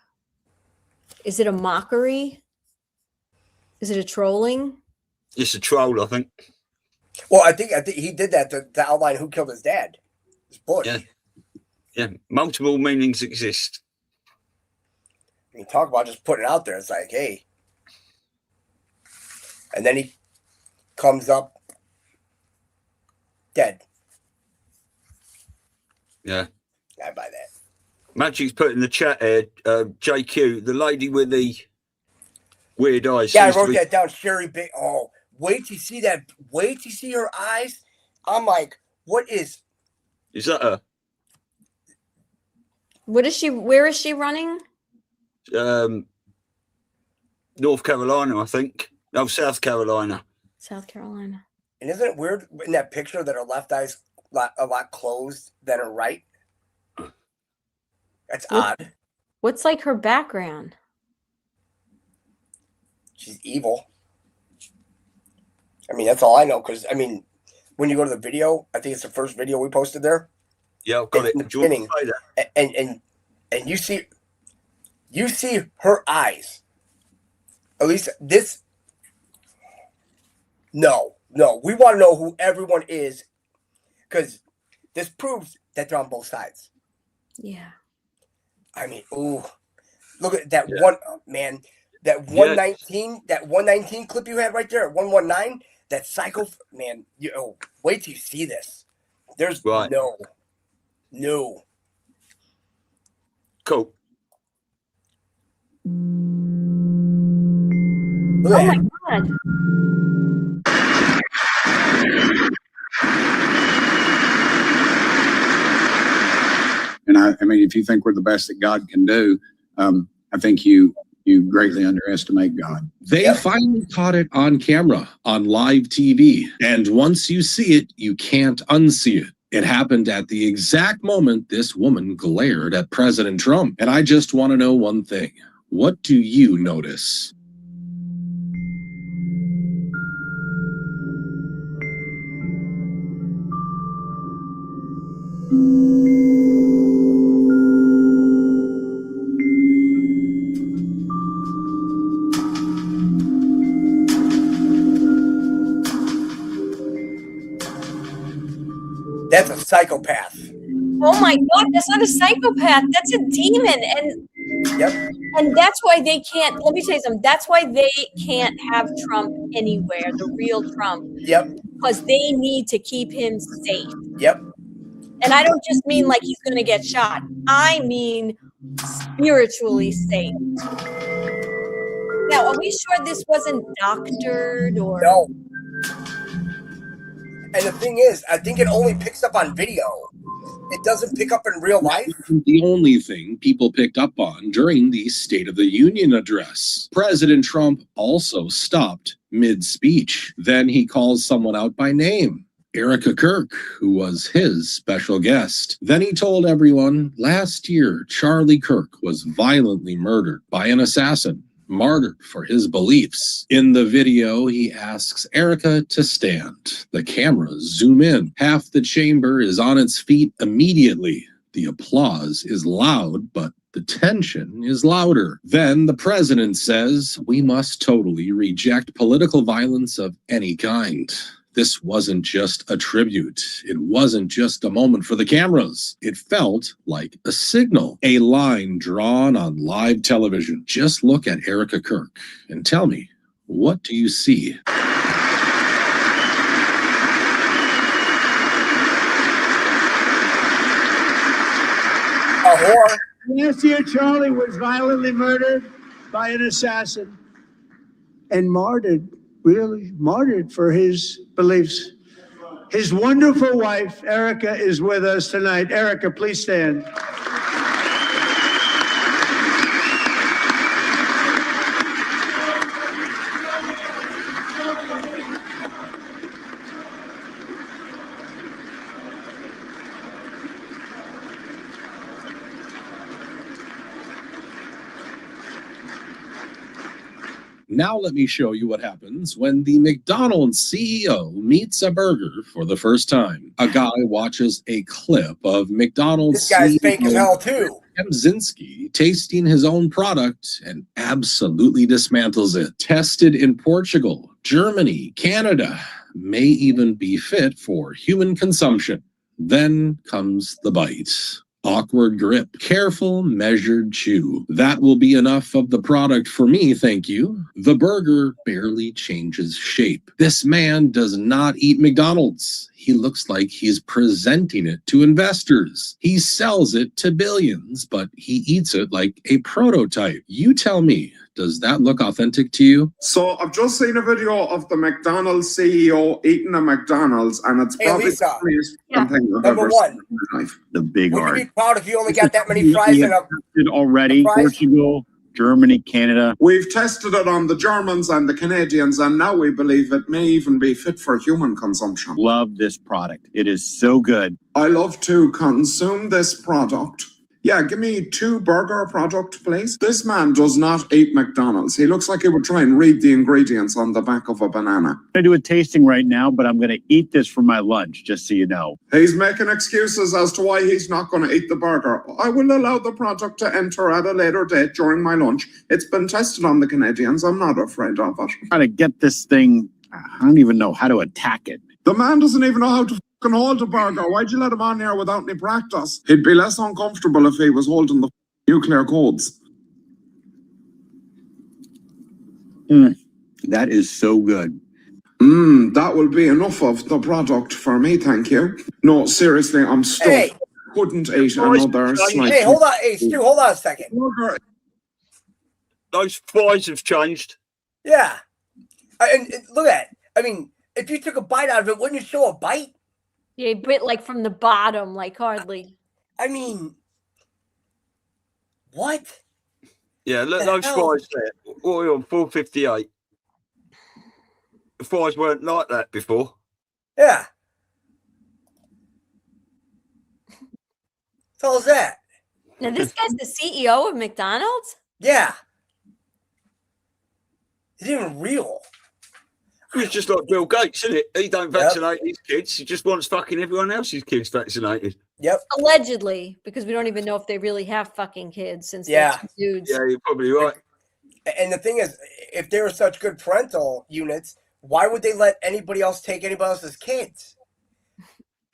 Is it a mockery? Is it a trolling? It's a troll, I think. Well, I think he did that to outline who killed his dad. It's Bush. Yeah. Multiple meanings exist. You talk about just putting it out there. It's like, hey. And then he comes up dead. Yeah. I buy that. Magic's put in the chat here, JQ, the lady with the weird eyes. Yeah, I wrote that down. Sherry Big. Oh, wait to see that. Wait to see her eyes. I'm like, what is? Is that her? What is she? Where is she running? North Carolina, I think. No, South Carolina. South Carolina. And isn't it weird in that picture that her left eye's a lot closed than her right? That's odd. What's like her background? She's evil. I mean, that's all I know. Because I mean, when you go to the video, I think it's the first video we posted there. Yeah, I've got it. In the Do you want beginning, to play that? and you see her eyes. At least this. No, we want to know who everyone is, because this proves that they're on both sides. Yeah. I mean, ooh, look at that one, man. That 119, that 119 clip you had right there at 119. That psycho, man. Wait till you see this. There's no. Cool. Oh my God. And I mean, if you think we're the best that God can do, I think you greatly underestimate God. They finally caught it on camera, on live TV. And once you see it, you can't unsee it. It happened at the exact moment this woman glared at President Trump. And I just want to know one thing. What do you notice? That's a psychopath. Oh my God, that's not a psychopath. That's a demon. And that's why they can't, let me tell you something. That's why they can't have Trump anywhere, the real Trump. Yep. Because they need to keep him safe. Yep. And I don't just mean like he's going to get shot. I mean spiritually safe. Now, are we sure this wasn't doctored or? No. And the thing is, I think it only picks up on video. It doesn't pick up in real life. The only thing people picked up on during the State of the Union address. President Trump also stopped mid-speech. Then he calls someone out by name, Erica Kirk, who was his special guest. Then he told everyone last year Charlie Kirk was violently murdered by an assassin, martyred for his beliefs. In the video, he asks Erica to stand. The cameras zoom in. Half the chamber is on its feet immediately. The applause is loud, but the tension is louder. Then the president says, we must totally reject political violence of any kind. This wasn't just a tribute. It wasn't just a moment for the cameras. It felt like a signal, a line drawn on live television. Just look at Erica Kirk and tell me, what do you see? A whore. Last year, Charlie was violently murdered by an assassin and martyred, really martyred for his beliefs. His wonderful wife, Erica, is with us tonight. Erica, please stand. Now let me show you what happens when the McDonald's CEO meets a burger for the first time. A guy watches a clip of McDonald's This guy's CEO fake as hell too. Kemzinski tasting his own product and absolutely dismantles it. Tested in Portugal, Germany, Canada, may even be fit for human consumption. Then comes the bite. Awkward grip, careful, measured chew. That will be enough of the product for me, thank you. The burger barely changes shape. This man does not eat McDonald's. He looks like he's presenting it to investors. He sells it to billions, but he eats it like a prototype. You tell me, does that look authentic to you? So I've just seen a video of the McDonald's CEO eating a McDonald's, and it's Hey, probably Lisa. the funniest thing I've Number ever one. seen in my life. The big Would you art. be proud if you only got that many fries in a Tested already. fries? Portugal, Germany, Canada. We've tested it on the Germans and the Canadians, and now we believe it may even be fit for human consumption. Love this product. It is so good. I love to consume this product. Yeah, give me 2 burger product, please. This man does not eat McDonald's. He looks like he would try and read the ingredients on the back of a banana. I'm going to do a tasting right now, but I'm going to eat this for my lunch, just so you know. He's making excuses as to why he's not going to eat the burger. I will allow the product to enter at a later date during my lunch. It's been tested on the Canadians. I'm not afraid of it. Trying to get this thing, I don't even know how to attack it. The man doesn't even know how to fucking hold a burger. Why'd you let him on here without any practice? He'd be less uncomfortable if he was holding the nuclear codes. That is so good. That will be enough of the product for me, thank you. No, seriously, I'm stuffed. Hey. Couldn't eat another slice. Hey, hold on. Hey, Stu, hold on a second. Burger. Those fries have changed. Yeah. And look at it. I mean, if you took a bite out of it, wouldn't you show a bite? Yeah, a bit like from the bottom, like hardly. I mean, what? Yeah, look, The those hell? fries there. What are we on? 4.58. The fries weren't like that before. Yeah. So is that? Now this guy's the CEO of McDonald's? Yeah. It's even real. He's just like Bill Gates, isn't it? He don't vaccinate his kids. He just wants fucking everyone else's kids vaccinated. Yep. Allegedly, because we don't even know if they really have fucking kids since Yeah. they're dudes. Yeah, you're probably right. And the thing is, if they were such good parental units, why would they let anybody else take anybody else's kids?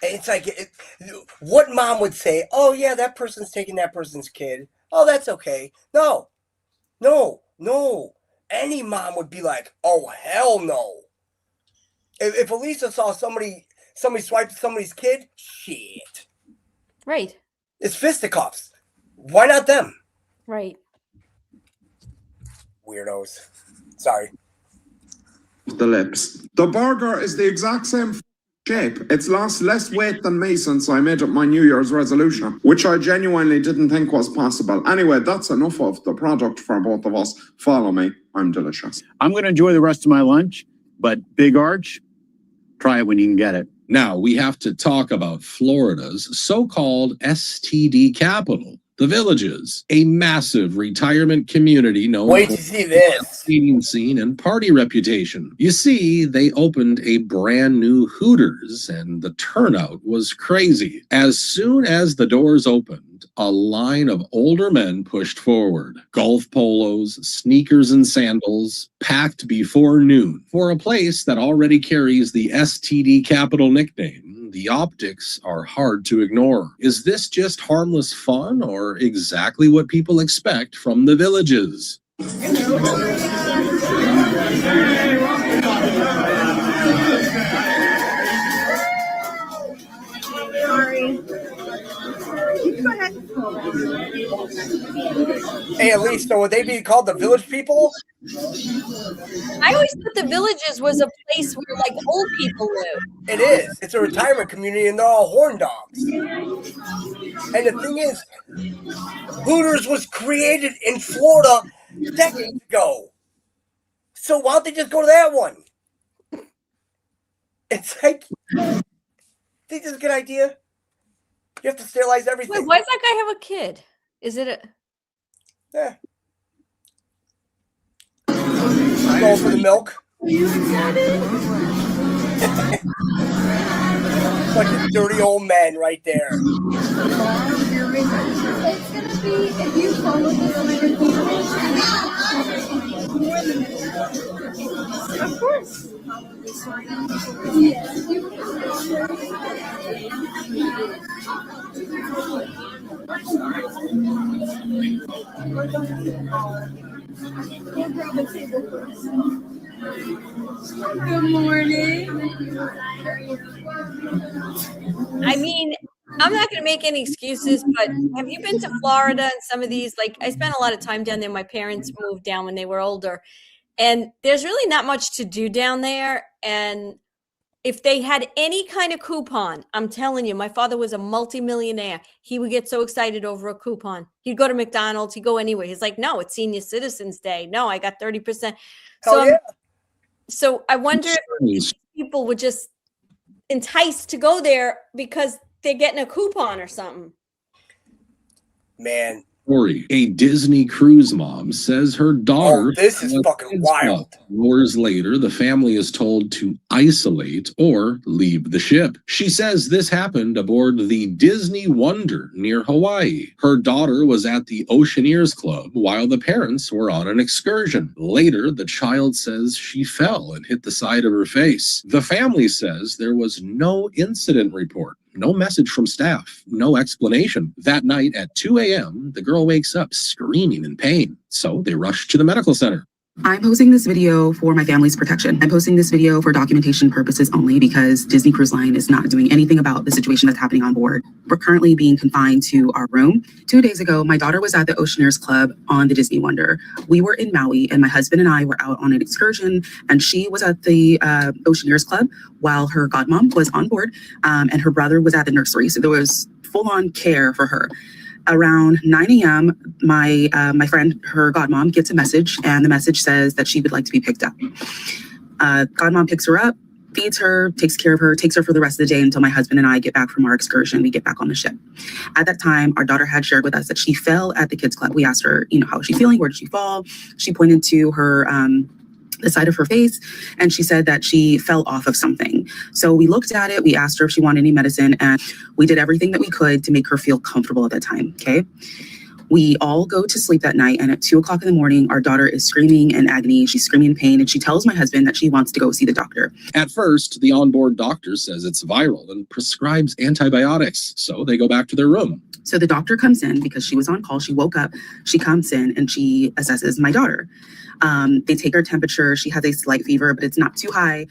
It's like, what mom would say, oh, yeah, that person's taking that person's kid. Oh, that's okay. No. Any mom would be like, oh, hell no. If Elisa saw somebody swiped somebody's kid, shit. Right. It's fisticuffs. Why not them? Right. Weirdos. Sorry. The lips. The burger is the exact same shape. It's lost less weight than me since I made up my New Year's resolution, which I genuinely didn't think was possible. Anyway, that's enough of the product for both of us. Follow me. I'm delicious. I'm going to enjoy the rest of my lunch, but Big Arch, try it when you can get it. Now we have to talk about Florida's so-called STD capital, The Villages, a massive retirement community known Wait for to see this. dating scene and party reputation. You see, they opened a brand new Hooters and the turnout was crazy. As soon as the doors opened, a line of older men pushed forward. Golf polos, sneakers and sandals, packed before noon. For a place that already carries the STD capital nickname, the optics are hard to ignore. Is this just harmless fun or exactly what people expect from the Villages? Hey, Elisa, would they be called the Village People? I always thought the Villages was a place where like old people live. It is. It's a retirement community, and they're all horn dogs. And the thing is, Hooters was created in Florida decades ago. So why don't they just go to that one? It's like, think this is a good idea? You have to sterilize everything. Wait, why does that guy have a kid? Is it a... Yeah. Go for the milk. Bunch of dirty old men right there. It's gonna be, if you follow this of course. Good morning. I mean, I'm not going to make any excuses, but have you been to Florida and some of these? Like, I spent a lot of time down there. My parents moved down when they were older, and there's really not much to do down there. And if they had any kind of coupon, I'm telling you, my father was a multimillionaire. He would get so excited over a coupon. He'd go to McDonald's. He'd go anywhere. He's like, no, it's Senior Citizens Day. No, I got 30%. Hell yeah. So I wonder if people were just enticed to go there because they're getting a coupon or something. Man. A Disney cruise mom says her daughter... this is fucking wild. Hours later, the family is told to isolate or leave the ship. She says this happened aboard the Disney Wonder near Hawaii. Her daughter was at the Oceaneers Club while the parents were on an excursion. Later, the child says she fell and hit the side of her face. The family says there was no incident report. No message from staff, no explanation. That night at 2 a.m., the girl wakes up screaming in pain. So they rush to the medical center. I'm posting this video for my family's protection. I'm posting this video for documentation purposes only because Disney Cruise Line is not doing anything about the situation that's happening on board. We're currently being confined to our room. 2 days ago, my daughter was at the Oceaneers Club on the Disney Wonder. We were in Maui and my husband and I were out on an excursion and she was at the Oceaneers Club while her godmom was on board and her brother was at the nursery. So there was full-on care for her. Around 9 a.m., my friend, her godmom, gets a message, and the message says that she would like to be picked up. Godmom picks her up, feeds her, takes care of her, takes her for the rest of the day until my husband and I get back from our excursion. We get back on the ship. At that time, our daughter had shared with us that she fell at the kids' club. We asked her, how is she feeling? Where did she fall? She pointed to her the side of her face, and she said that she fell off of something. So we looked at it, we asked her if she wanted any medicine, and we did everything that we could to make her feel comfortable at that time, okay? We all go to sleep that night, and at 2 o'clock in the morning, our daughter is screaming in agony, she's screaming in pain, and she tells my husband that she wants to go see the doctor. At first, the onboard doctor says it's viral and prescribes antibiotics, so they go back to their room. So the doctor comes in because she was on call, she woke up, she comes in, and she assesses my daughter. They take her temperature. She has a slight fever, but it's not too high.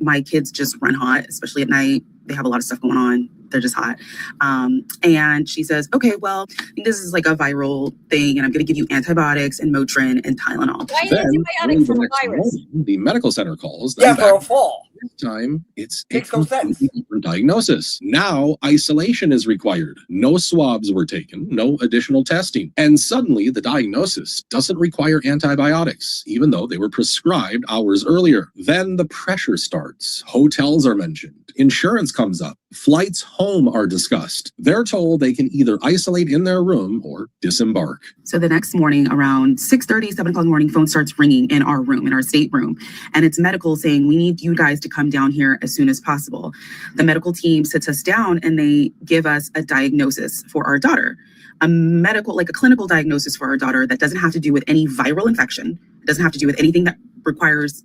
My kids just run hot, especially at night. They have a lot of stuff going on. They're just hot. And she says, okay, well, I think this is like a viral thing, and I'm going to give you antibiotics and Motrin and Tylenol. Why an antibiotic for a virus? The medical center calls. Yeah, for a fall. time, it's a Makes no sense. completely different diagnosis. Now, isolation is required. No swabs were taken, no additional testing. And suddenly, the diagnosis doesn't require antibiotics, even though they were prescribed hours earlier. Then the pressure starts. Hotels are mentioned. Insurance comes up. Flights home are discussed. They're told they can either isolate in their room or disembark. So the next morning around 6:30, 7 o'clock in the morning, phone starts ringing in our room, in our stateroom. And it's medical saying, we need you guys to come down here as soon as possible. The medical team sits us down and they give us a diagnosis for our daughter. A medical, like a clinical diagnosis for our daughter that doesn't have to do with any viral infection. It doesn't have to do with anything that requires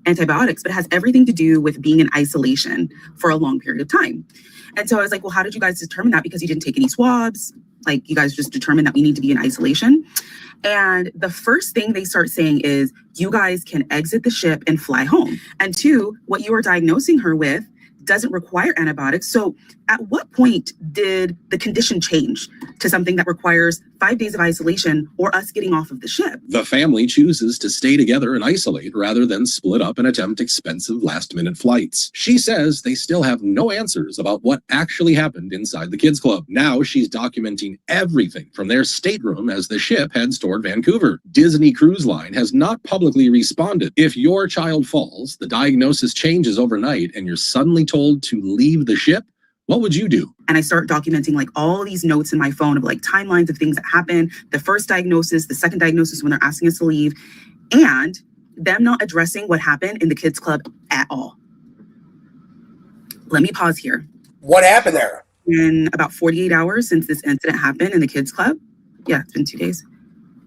antibiotics, but it has everything to do with being in isolation for a long period of time. And so I was like, well, how did you guys determine that? Because you didn't take any swabs. Like, you guys just determined that we need to be in isolation. And the first thing they start saying is, you guys can exit the ship and fly home. And two, what you are diagnosing her with doesn't require antibiotics. So at what point did the condition change to something that requires 5 days of isolation or us getting off of the ship? The family chooses to stay together and isolate rather than split up and attempt expensive last-minute flights. She says they still have no answers about what actually happened inside the kids' club. Now she's documenting everything from their stateroom as the ship heads toward Vancouver. Disney Cruise Line has not publicly responded. If your child falls, the diagnosis changes overnight, and you're suddenly told to leave the ship, what would you do? And I start documenting like all these notes in my phone of like timelines of things that happen, the first diagnosis, the second diagnosis when they're asking us to leave, and them not addressing what happened in the kids' club at all. Let me pause here. What happened there? In about 48 hours since this incident happened in the kids' club, yeah, it's been 2 days,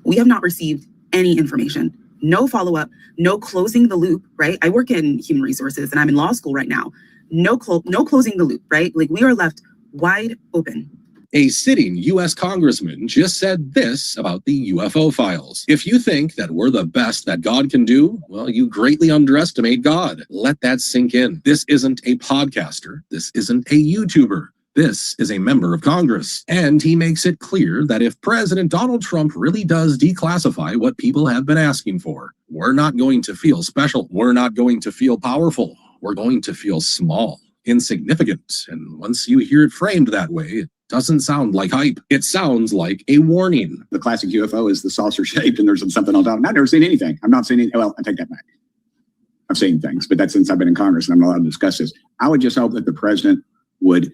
we have not received any information. No follow-up, no closing the loop, right? I work in human resources and I'm in law school right now. No closing the loop, right? Like, we are left wide open. A sitting U.S. congressman just said this about the UFO files. If you think that we're the best that God can do, well, you greatly underestimate God. Let that sink in. This isn't a podcaster. This isn't a YouTuber. This is a member of Congress. And he makes it clear that if President Donald Trump really does declassify what people have been asking for, we're not going to feel special. We're not going to feel powerful. We're going to feel small, insignificant. And once you hear it framed that way, it doesn't sound like hype. It sounds like a warning. The classic UFO is the saucer shaped and there's something on top. I've never seen anything. I'm not seeing any. Well, I take that back. I've seen things, but that's since I've been in Congress and I'm not allowed to discuss this. I would just hope that the president would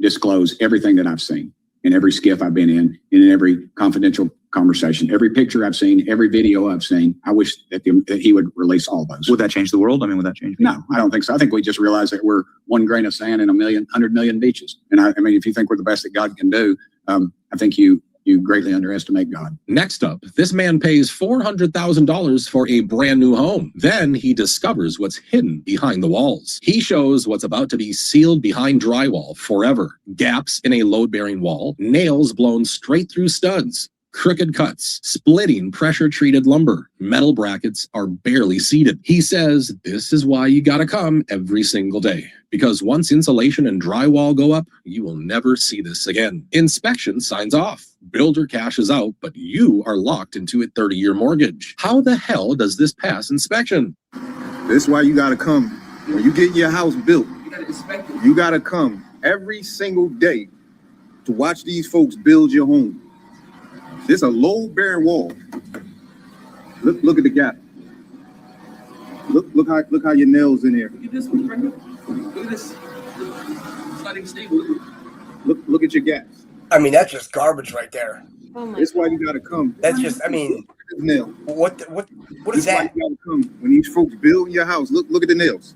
disclose everything that I've seen in every skiff I've been in every confidential conversation, every picture I've seen, every video I've seen. I wish that he would release all those. Would that change the world? I mean, would that change? No, I don't think so. I think we just realize that we're one grain of sand in 100 million beaches. And I mean, if you think we're the best that God can do, I think you greatly underestimate God. Next up, this man pays $400,000 for a brand new home. Then he discovers what's hidden behind the walls. He shows what's about to be sealed behind drywall forever. Gaps in a load-bearing wall, nails blown straight through studs, crooked cuts, splitting pressure-treated lumber. Metal brackets are barely seated. He says this is why you gotta come every single day. Because once insulation and drywall go up, you will never see this again. Inspection signs off. Builder cashes out, but you are locked into a 30-year mortgage. How the hell does this pass inspection? This is why you gotta come. When you get your house built, you gotta come every single day to watch these folks build your home. This a load-bearing wall. Look at the gap. Look how your nails in here. Look at this one right here. Look at this. It's not even stable. Look at your gaps. I mean, that's just garbage right there. Oh my That's why you gotta come. That's just, I mean, Nail. what is That's why that? you gotta come. When these folks build your house, look at the nails.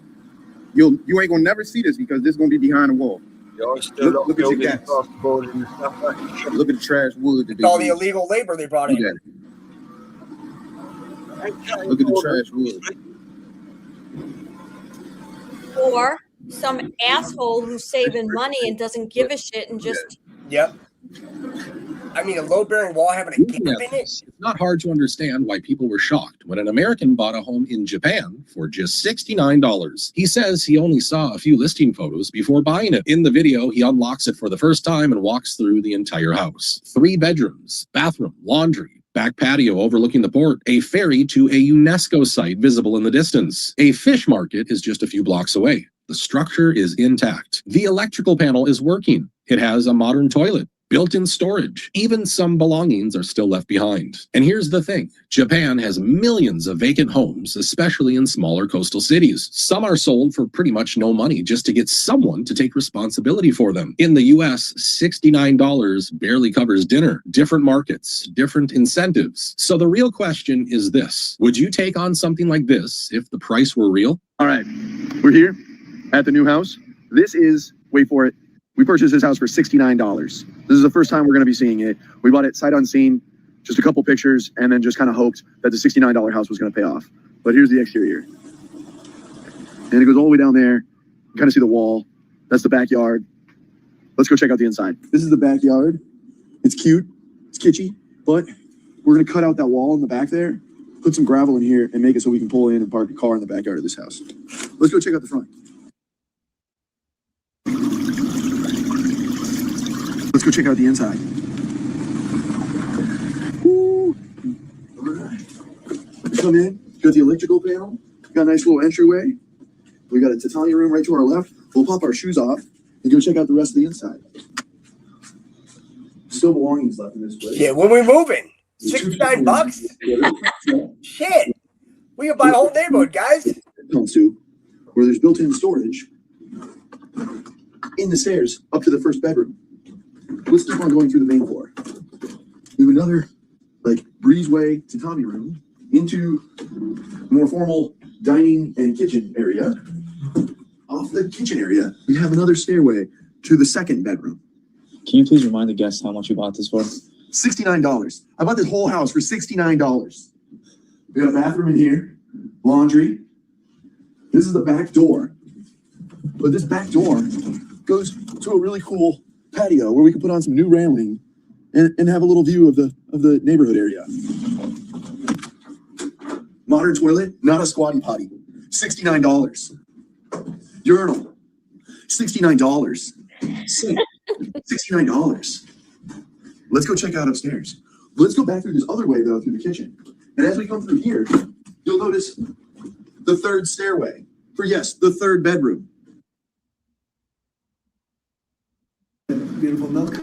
You ain't gonna never see this because this is gonna be behind the wall. Look at your gaps. Look at the trash wood. It's all the illegal labor they brought in. Look at the trash wood. Or some asshole who's saving money and doesn't give a shit and just. Yep. I mean, a load-bearing wall having a gap in it. It's not hard to understand why people were shocked when an American bought a home in Japan for just $69. He says he only saw a few listing photos before buying it. In the video, he unlocks it for the first time and walks through the entire house. 3 bedrooms, bathroom, laundry, Back patio overlooking the port, a ferry to a UNESCO site visible in the distance. A fish market is just a few blocks away. The structure is intact. The electrical panel is working. It has a modern toilet, built-in storage. Even some belongings are still left behind. And here's the thing. Japan has millions of vacant homes, especially in smaller coastal cities. Some are sold for pretty much no money just to get someone to take responsibility for them. In the US, $69 barely covers dinner. Different markets, different incentives. So the real question is this. Would you take on something like this if the price were real? All right, we're here at the new house. This is, wait for it, we purchased this house for $69. This is the first time we're going to be seeing it. We bought it sight unseen, just a couple pictures, and then just kind of hoped that the $69 house was going to pay off. But here's the exterior. And it goes all the way down there. You kind of see the wall. That's the backyard. Let's go check out the inside. This is the backyard. It's cute. It's kitschy. But we're going to cut out that wall in the back there, put some gravel in here, and make it so we can pull in and park a car in the backyard of this house. Let's go check out the front. Let's go check out the inside. Woo. All right. Come in. Got the electrical panel. Got a nice little entryway. We got a tatami room right to our left. We'll pop our shoes off and go check out the rest of the inside. Still belongings left in this place. Yeah, when we're moving, $69. Shit, we can buy a whole neighborhood, guys. Comes to where there's built-in storage in the stairs up to the first bedroom. Let's keep on going through the main floor. We have another like breezeway tatami room into more formal dining and kitchen area. Off the kitchen area, we have another stairway to the second bedroom. Can you please remind the guests how much you bought this for? $69. I bought this whole house for $69. We got a bathroom in here, laundry. This is the back door. But this back door goes to a really cool patio where we can put on some new railing and have a little view of the neighborhood area. Modern toilet, not a squatty potty. $69. Urinal, $69. $69. Let's go check out upstairs. Let's go back through this other way though, through the kitchen. And as we come through here, you'll notice the third stairway for, yes, the third bedroom. Beautiful milk.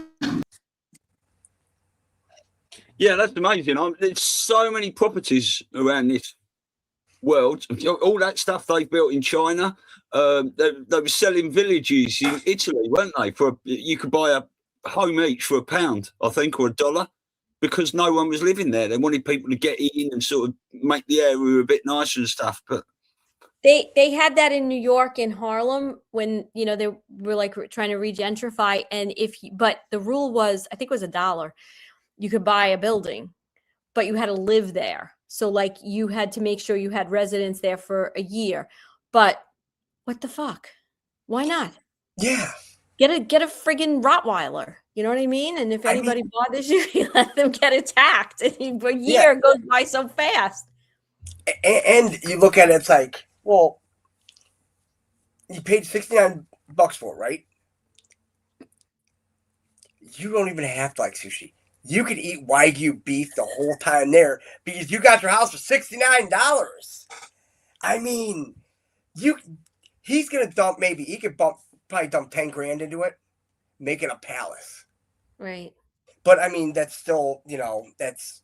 Yeah, that's amazing. There's so many properties around this world. All that stuff they built in China. They were selling villages in Italy, weren't they? You could buy a home each for £1, I think, or $1, because no one was living there. They wanted people to get in and sort of make the area a bit nicer and stuff. But they had that in New York, in Harlem, when they were like trying to regentrify, and but the rule was, I think it was $1. You could buy a building, but you had to live there. So like you had to make sure you had residents there for a year. But what the fuck? Why not? Yeah. Get a friggin' Rottweiler. You know what I mean? And if anybody bothers you, you let them get attacked. A year goes by so fast. And you look at it, it's like, well, you paid $69 for it, right? You don't even have to like sushi. You could eat Wagyu beef the whole time there because you got your house for $69. I mean, he's gonna dump, maybe he could probably dump 10 grand into it, make it a palace. Right. But I mean, that's still, it's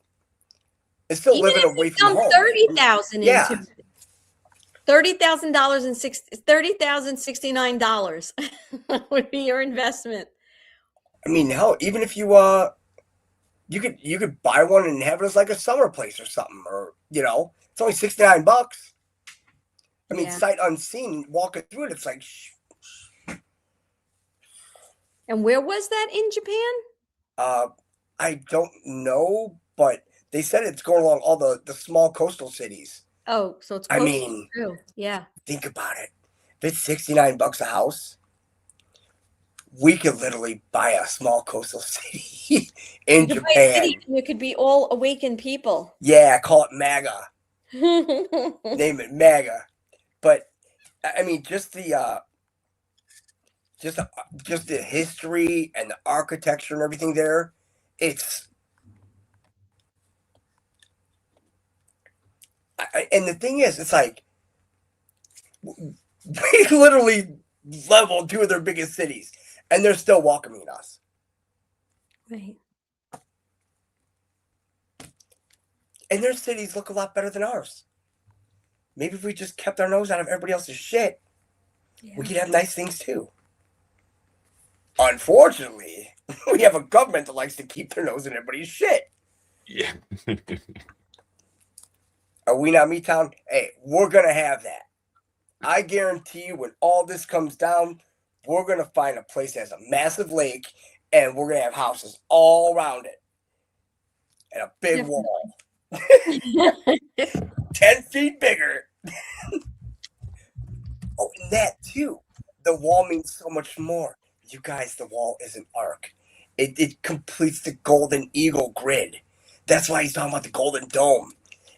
still Even living away from home. $30,000 into it. $30,000 and $69 would be your investment. I mean, hell, even if you you could buy one and have it as like a summer place or something, or it's only $69. I mean, sight unseen, walking through it, it's like. And where was that in Japan? I don't know, but they said it's going along all the small coastal cities. Oh, so it's. I mean, too. Yeah. Think about it. If it's $69 a house, we could literally buy a small coastal city in Japan. Buy a city and it could be all awakened people. Yeah, call it MAGA. Name it MAGA. But I mean, just the history and the architecture and everything there, it's And the thing is, it's like, we literally leveled 2 of their biggest cities, and they're still welcoming us. Right. And their cities look a lot better than ours. Maybe if we just kept our nose out of everybody else's shit, we could have nice things too. Unfortunately, we have a government that likes to keep their nose in everybody's shit. Yeah. Are we not Me-Town? Hey, we're going to have that. I guarantee you when all this comes down, we're going to find a place that has a massive lake, and we're going to have houses all around it. And a big wall. 10 feet bigger. Oh, and that too. The wall means so much more. You guys, the wall is an arc. It completes the Golden Eagle grid. That's why he's talking about the Golden Dome.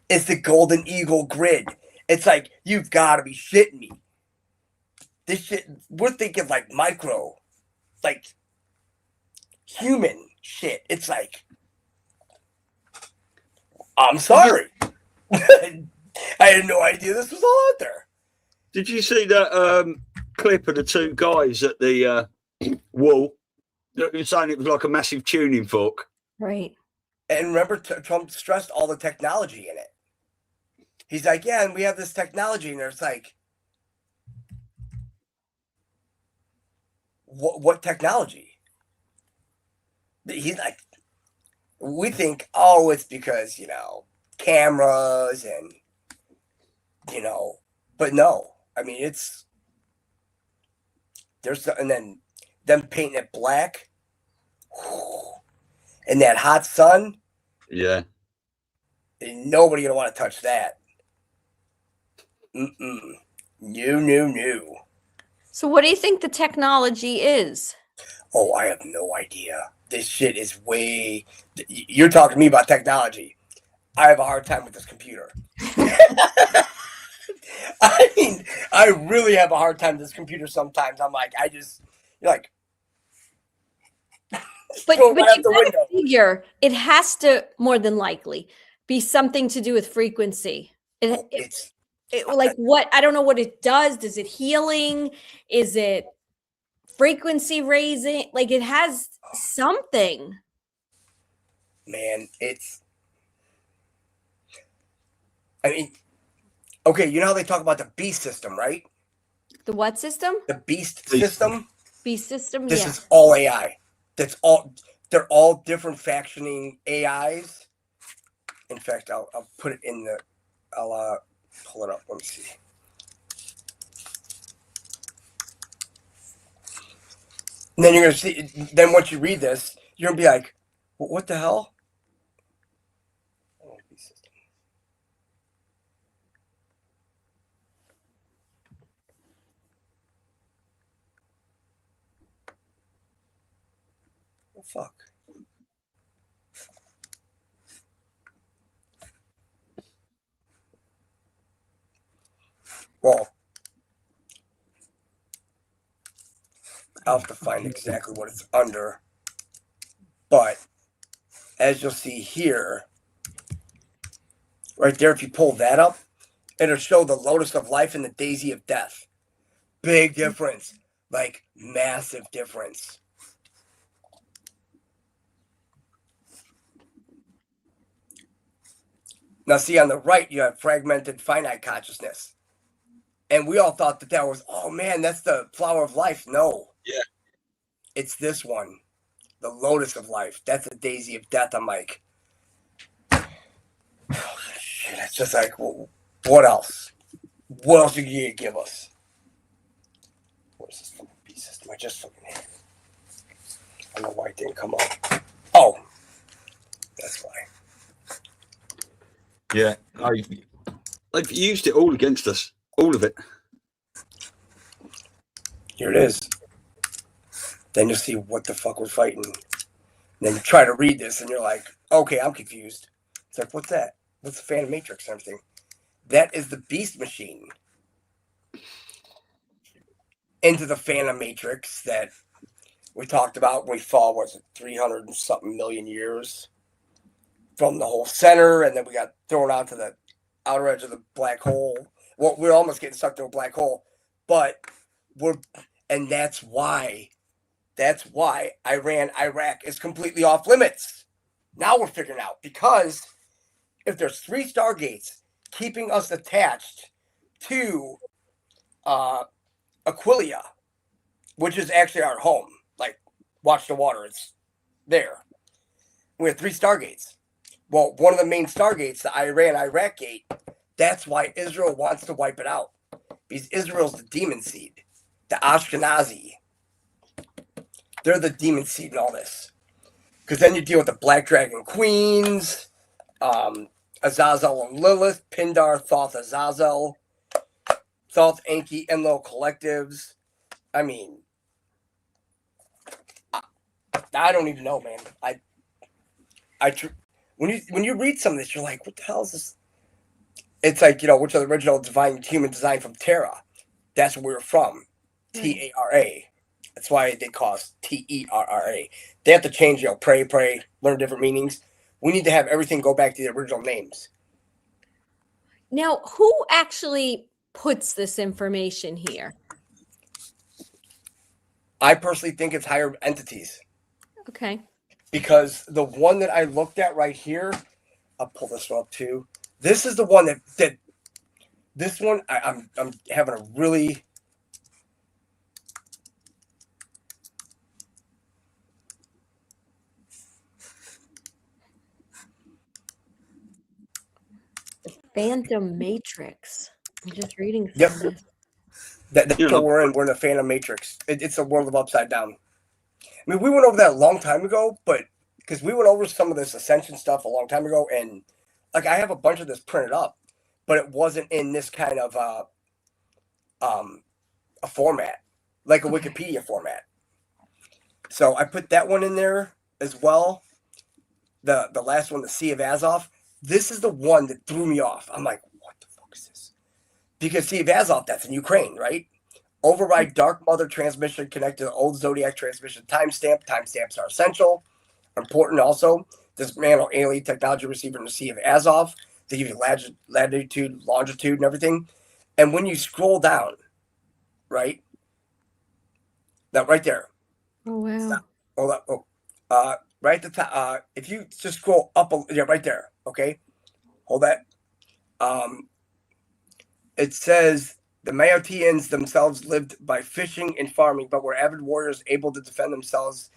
It's the Golden Eagle grid. It's like, you've got to be shitting me. This shit, we're thinking like micro, like human shit. It's like, I'm sorry. I had no idea this was all out there. Did you see that clip of the 2 guys at the wall? That were saying it was like a massive tuning fork. Right. And remember, Trump stressed all the technology in it. He's like, yeah, and we have this technology, and it's like, what technology? He's like, we think, oh, it's because, cameras and, but no. I mean, and then them painting it black, and that hot sun. Yeah. Nobody gonna want to touch that. No. So what do you think the technology is? Oh, I have no idea. This shit is way... You're talking to me about technology. I have a hard time with this computer. I mean, I really have a hard time with this computer sometimes. I'm like, you're like... But you gotta figure it has to, more than likely, be something to do with frequency. Like what? I don't know what it does. Is it healing? Is it frequency raising? Like it has something. Man, I mean, okay, you know how they talk about the beast system, right? The what system? The beast system. Beast system. This is all AI. They're all different factioning AIs. In fact, I'll put it in I'll pull it up. Let me see. And then you're gonna see. Then once you read this, you're gonna be like, "What the hell?" Oh, fuck. Well, I'll have to find exactly what it's under. But as you'll see here, right there, if you pull that up, it'll show the lotus of life and the daisy of death. Big difference. Like, massive difference. Now, see, on the right, you have fragmented finite consciousness. And we all thought that was, oh, man, that's the flower of life. No. Yeah. It's this one. The lotus of life. That's the daisy of death. I'm like, oh, shit. It's just like, well, what else? What else are you going to give us? What is this fucking beast system? I just fucking hit it. I don't know why it didn't come up. Oh. That's why. Yeah. They've used it all against us. All of it. Here it is. Then you'll see what the fuck we're fighting. And then you try to read this and you're like, okay, I'm confused. It's like, what's that? What's the Phantom Matrix and everything? That is the Beast Machine. Into the Phantom Matrix that we talked about when we fall, was it 300 and something million years from the whole center, and then we got thrown out to the outer edge of the black hole. Well, we're almost getting sucked into a black hole, but that's why Iran, Iraq is completely off limits. Now we're figuring out, because if there's 3 stargates keeping us attached to Aquilia, which is actually our home, like watch the water, it's there. We have 3 stargates. Well, one of the main stargates, the Iran-Iraq gate, that's why Israel wants to wipe it out. Because Israel's the demon seed. The Ashkenazi. They're the demon seed in all this. Because then you deal with the Black Dragon Queens, Azazel and Lilith, Pindar, Thoth, Azazel, Thoth, Enki, Enlil collectives. I mean, I don't even know, man. When you read some of this, you're like, what the hell is this? It's like, which are the original divine human design from Terra. That's where we're from. T-A-R-A. That's why they call us T-E-R-R-A. They have to change, pray, learn different meanings. We need to have everything go back to the original names. Now, who actually puts this information here? I personally think it's higher entities. Okay. Because the one that I looked at right here, I'll pull this one up too. This is the one that this one I'm having a really Phantom Matrix. I'm just reading some Yep. of this. That's what we're in. We're in the Phantom Matrix. It's a world of upside down. I mean, we went over that a long time ago, but because we went over some of this ascension stuff a long time ago, and like I have a bunch of this printed up, but it wasn't in this kind of a format, like a Wikipedia format. So I put that one in there as well. The last one, the Sea of Azov. This is the one that threw me off. I'm like, what the fuck is this? Because Sea of Azov, that's in Ukraine, right? Override Dark Mother transmission connected to the old Zodiac transmission timestamp. Timestamps are essential. Important also. Dismantle alien technology receiver in the Sea of Azov. They give you latitude, longitude, and everything. And when you scroll down, right? That right there. Oh, wow. Stop. Hold up. Oh, right at the top. If you just scroll up, right there. Okay. Hold that. It says the Maotians themselves lived by fishing and farming, but were avid warriors able to defend themselves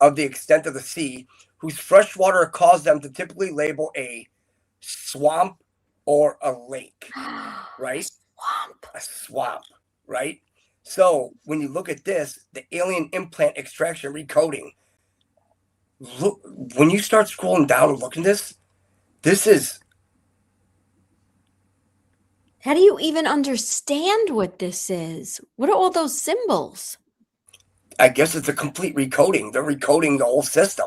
of the extent of the sea, whose fresh water caused them to typically label a swamp or a lake, right? A swamp, right? So when you look at this, the alien implant extraction recoding, look, when you start scrolling down and looking at this is... How do you even understand what this is? What are all those symbols? I guess it's a complete recoding. They're recoding the whole system.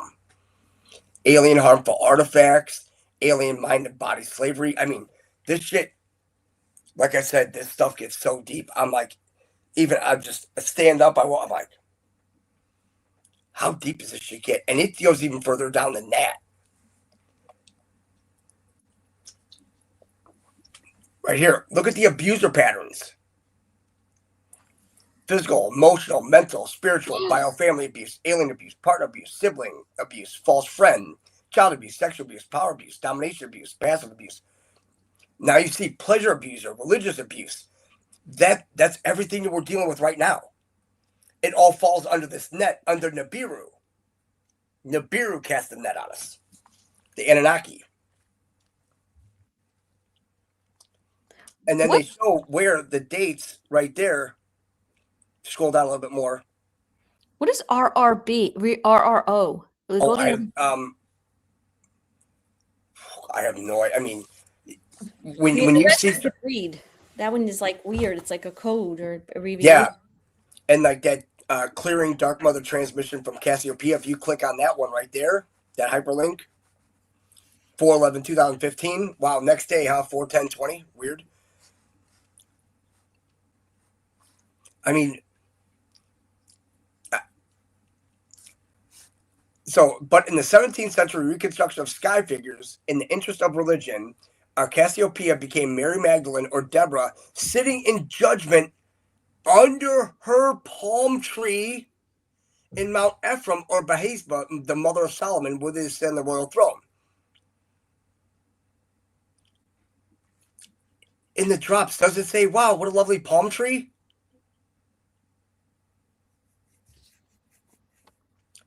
Alien harmful artifacts, alien mind and body slavery. I mean, this shit, like I said, this stuff gets so deep. I'm like, I just stand up. I'm like, how deep does this shit get? And it goes even further down than that. Right here, look at the abuser patterns. Physical, emotional, mental, spiritual, biofamily abuse, alien abuse, partner abuse, sibling abuse, false friend, child abuse, sexual abuse, power abuse, domination abuse, passive abuse. Now you see pleasure abuse or religious abuse. That's everything that we're dealing with right now. It all falls under this net, under Nibiru. Nibiru cast the net on us. The Anunnaki. And then they show where the dates right there. Scroll down a little bit more. What is RRB? RRO? I have no idea. I mean, when you see... read. That one is like weird. It's like a code or abbreviation. Yeah. And like that clearing Dark Mother transmission from Cassiopeia, if you click on that one right there, that hyperlink, 4/11/2015. Wow, next day, huh? 4/10/20. Weird. I mean, but in the 17th century reconstruction of sky figures, in the interest of religion, Cassiopeia became Mary Magdalene or Deborah, sitting in judgment under her palm tree in Mount Ephraim, or Behezba, the mother of Solomon, where they sit on the royal throne. In the drops, does it say, wow, what a lovely palm tree?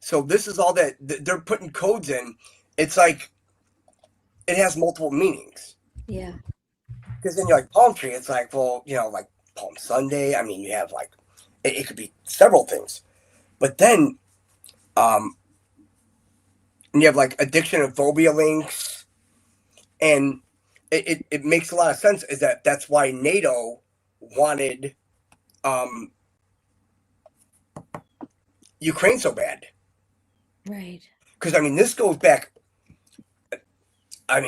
So this is all that they're putting codes in. It's like it has multiple meanings. Yeah. Because then you're like, palm tree, it's like, well, like Palm Sunday. I mean, you have like, it could be several things. But then you have like addiction and phobia links. And it makes a lot of sense, is that's why NATO wanted Ukraine so bad. Right. Because, I mean, this goes back. I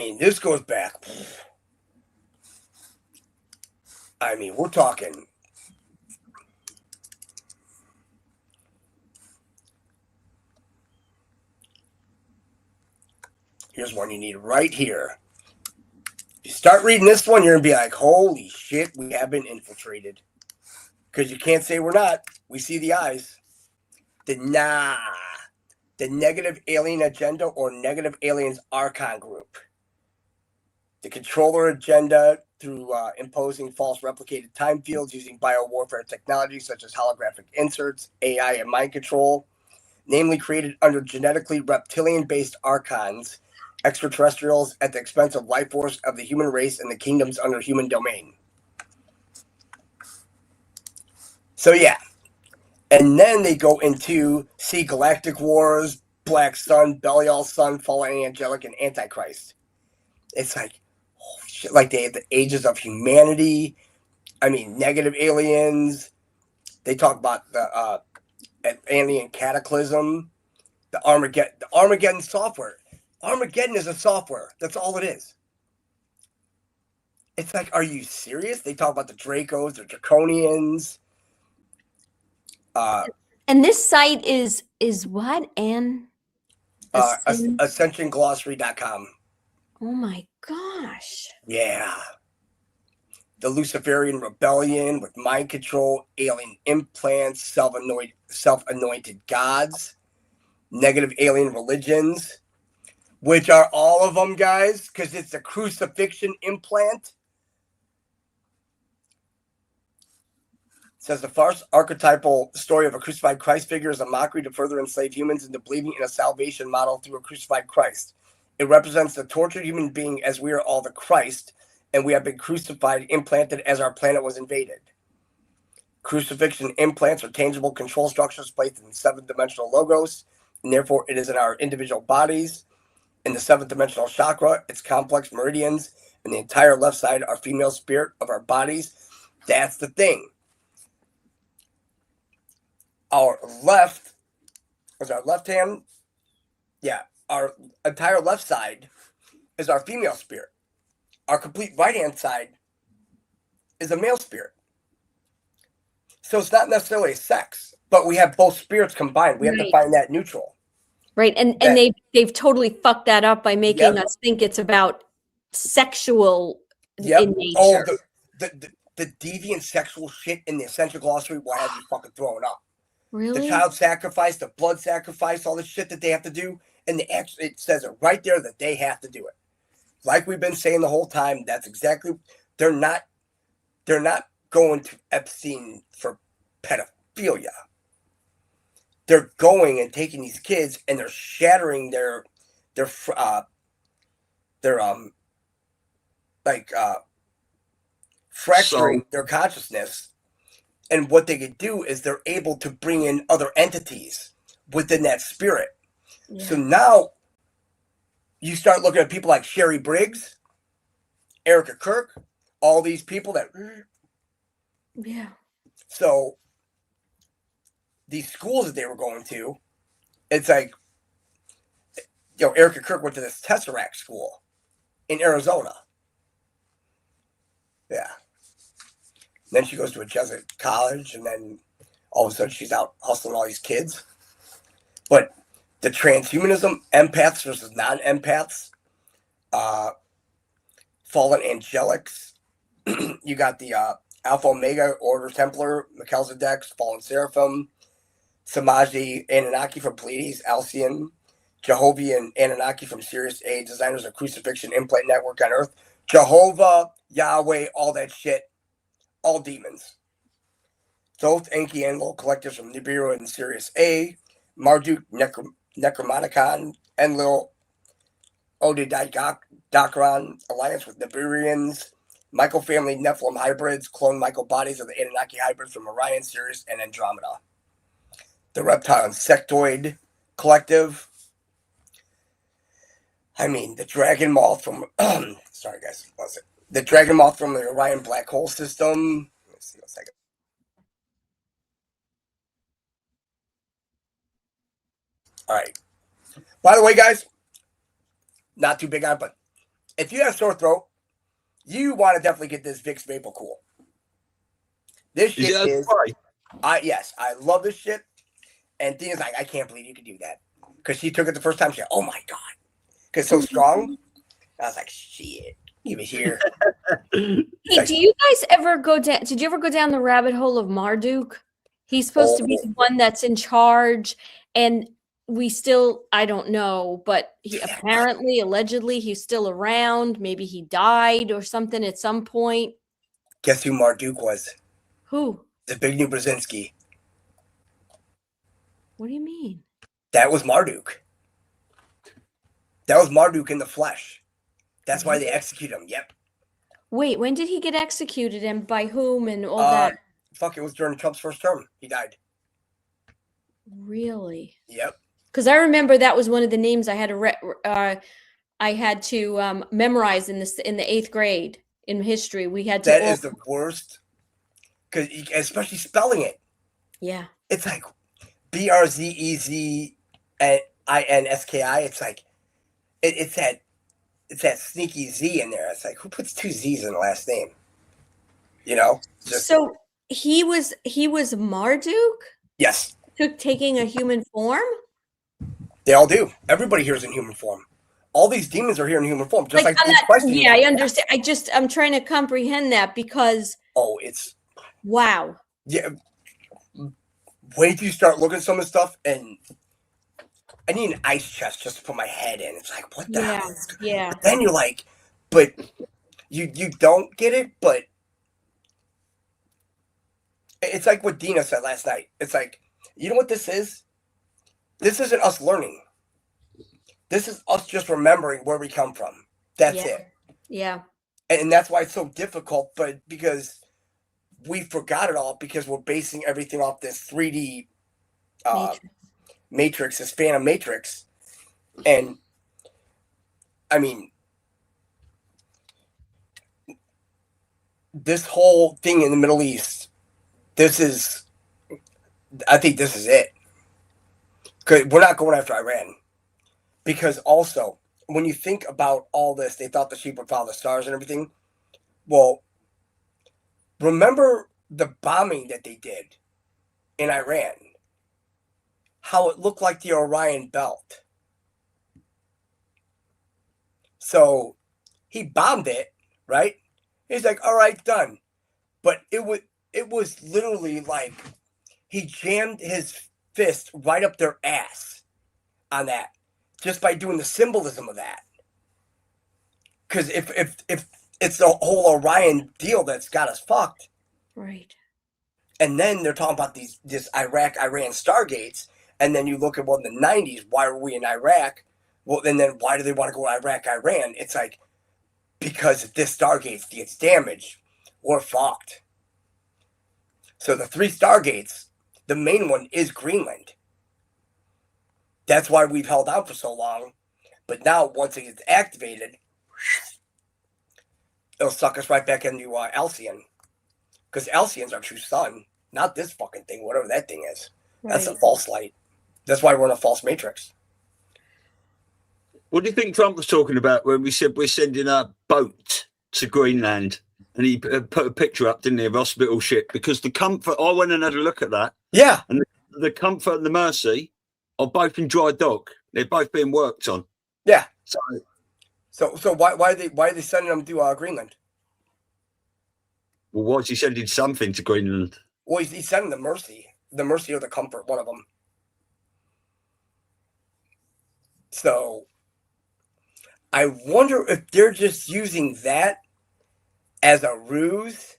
mean, we're talking. Here's one you need right here. If you start reading this one, you're going to be like, holy shit, we have been infiltrated. Because you can't say we're not. We see the eyes. The Negative Alien Agenda, or Negative Aliens Archon Group. The controller agenda through imposing false replicated time fields using biowarfare technology such as holographic inserts, AI, and mind control, namely created under genetically reptilian-based archons, extraterrestrials at the expense of life force of the human race and the kingdoms under human domain. So yeah. And then they go into Galactic Wars, Black Sun, Belial Sun, Fallen Angelic, and Antichrist. It's like, oh shit, like they have the ages of humanity. I mean, negative aliens. They talk about the alien cataclysm, the Armageddon software. Armageddon is a software. That's all it is. It's like, are you serious? They talk about the Dracos, the Draconians. And this site is what? AscensionGlossary.com. Oh my gosh. Yeah. The Luciferian Rebellion with mind control, alien implants, self-anointed gods, negative alien religions, which are all of them, guys, because it's a crucifixion implant. It says the farce archetypal story of a crucified Christ figure is a mockery to further enslave humans into believing in a salvation model through a crucified Christ. It represents the tortured human being as we are all the Christ, and we have been crucified, implanted as our planet was invaded. Crucifixion implants are tangible control structures placed in seventh-dimensional logos, and therefore it is in our individual bodies. In the seventh-dimensional chakra, its complex meridians, and the entire left side are female spirit of our bodies. That's the thing. Our left is our left hand. Yeah, our entire left side is our female spirit. Our complete right hand side is a male spirit. So it's not necessarily sex, but we have both spirits combined. We have to find that neutral. Right. And they've totally fucked that up by making us think it's about sexual in nature. Oh, the deviant sexual shit in the Essential Glossary will have you fucking throwing up. Really? The child sacrifice, the blood sacrifice, all the shit that they have to do. And it says it right there that they have to do it. Like we've been saying the whole time, that's exactly, they're not going to Epstein for pedophilia. They're going and taking these kids and they're shattering their fracturing their consciousness. And what they could do is they're able to bring in other entities within that spirit. Yeah. So now you start looking at people like Sherry Briggs, Erica Kirk, all these people that. Yeah. So these schools that they were going to, it's like, Erica Kirk went to this Tesseract school in Arizona. Yeah. Then she goes to a Jesuit college, and then all of a sudden she's out hustling all these kids. But the transhumanism, empaths versus non-empaths, fallen angelics. You got the Alpha Omega Order Templar, Melchizedek, fallen seraphim, Samaji Anunnaki from Pleiades, Alcyon, Jehovah and Anunnaki from Sirius A, designers of Crucifixion Implant Network on Earth, Jehovah, Yahweh, all that shit, all demons. Thoth, Enki, Enlil, collectors from Nibiru and Sirius A, Marduk, Necromonicon, Enlil, Odidakron, alliance with Nibirians, Michael family Nephilim hybrids, clone Michael bodies of the Anunnaki hybrids from Orion, Sirius, and Andromeda. The Reptile Insectoid Collective. I mean, the Dragon Moth from... sorry, guys. One second. The Dragon Moth from the Orion Black Hole System. Let's see, 1 second. All right. By the way, guys, not too big on it, but if you have sore throat, you want to definitely get this Vicks Vapor Cool. This shit is... yes, I love this shit. And Dina's like, I can't believe you could do that. Because she took it the first time. She's like, oh my God. Because it's so strong. I was like, shit, give it here. Hey, do you guys ever go down? Did you ever go down the rabbit hole of Marduk? He's supposed to be the one that's in charge. And we still, I don't know, but he apparently, allegedly, he's still around. Maybe he died or something at some point. Guess who Marduk was? Who? The Big New Brzezinski. What do you mean? That was Marduk. That was Marduk in the flesh. That's why they execute him. Yep. Wait, when did he get executed and by whom and all that? Fuck, it was during Trump's first term. He died. Really? Yep. Because I remember that was one of the names I had to memorize in the 8th grade in history. We had to. That is the worst. Because especially spelling it. Yeah. It's like BRZEZINSKI. It's like it's that sneaky Z in there. It's like, who puts 2 Z's in the last name? You know? So he was Marduk? Yes. Taking a human form? They all do. Everybody here is in human form. All these demons are here in human form. Just like yeah, I understand. I'm trying to comprehend that because it's wow. Yeah. Wait till you start looking at some of the stuff, and I need an ice chest just to put my head in. It's like, what the hell? Yeah. But then you're like, but you don't get it, but it's like what Dina said last night. It's like, you know what this is? This isn't us learning. This is us just remembering where we come from. That's it. Yeah. And that's why it's so difficult, but because we forgot it all because we're basing everything off this 3D matrix, this phantom matrix. And I mean, this whole thing in the Middle East, I think this is it. Because we're not going after Iran. Because also, when you think about all this, they thought the sheep would follow the stars and everything. Well, remember the bombing that they did in Iran? How it looked like the Orion Belt. So he bombed it, right? He's like, all right, done. But it was literally like he jammed his fist right up their ass on that, just by doing the symbolism of that. Because if it's the whole Orion deal that's got us fucked. Right. And then they're talking about this Iraq-Iran stargates. And then you look at, well, in the 90s, why were we in Iraq? Well, and then why do they want to go to Iraq-Iran? It's like, because if this stargate gets damaged, we're fucked. So the 3 stargates, the main one is Greenland. That's why we've held out for so long. But now, once it gets activated, it'll suck us right back into Alcyon. Because Alcyon's our true sun, not this fucking thing, whatever that thing is. Right. That's a false light. That's why we're in a false matrix. What do you think Trump was talking about when we said we're sending a boat to Greenland? And he put a picture up, didn't he, of hospital ship? Because the Comfort, I went and had a look at that. Yeah. And the Comfort and the Mercy are both in dry dock. They're both being worked on. Yeah. So So why are they sending them to Greenland? Well, why is he sending something to Greenland? Well, he's sending the Mercy or the Comfort, one of them. So I wonder if they're just using that as a ruse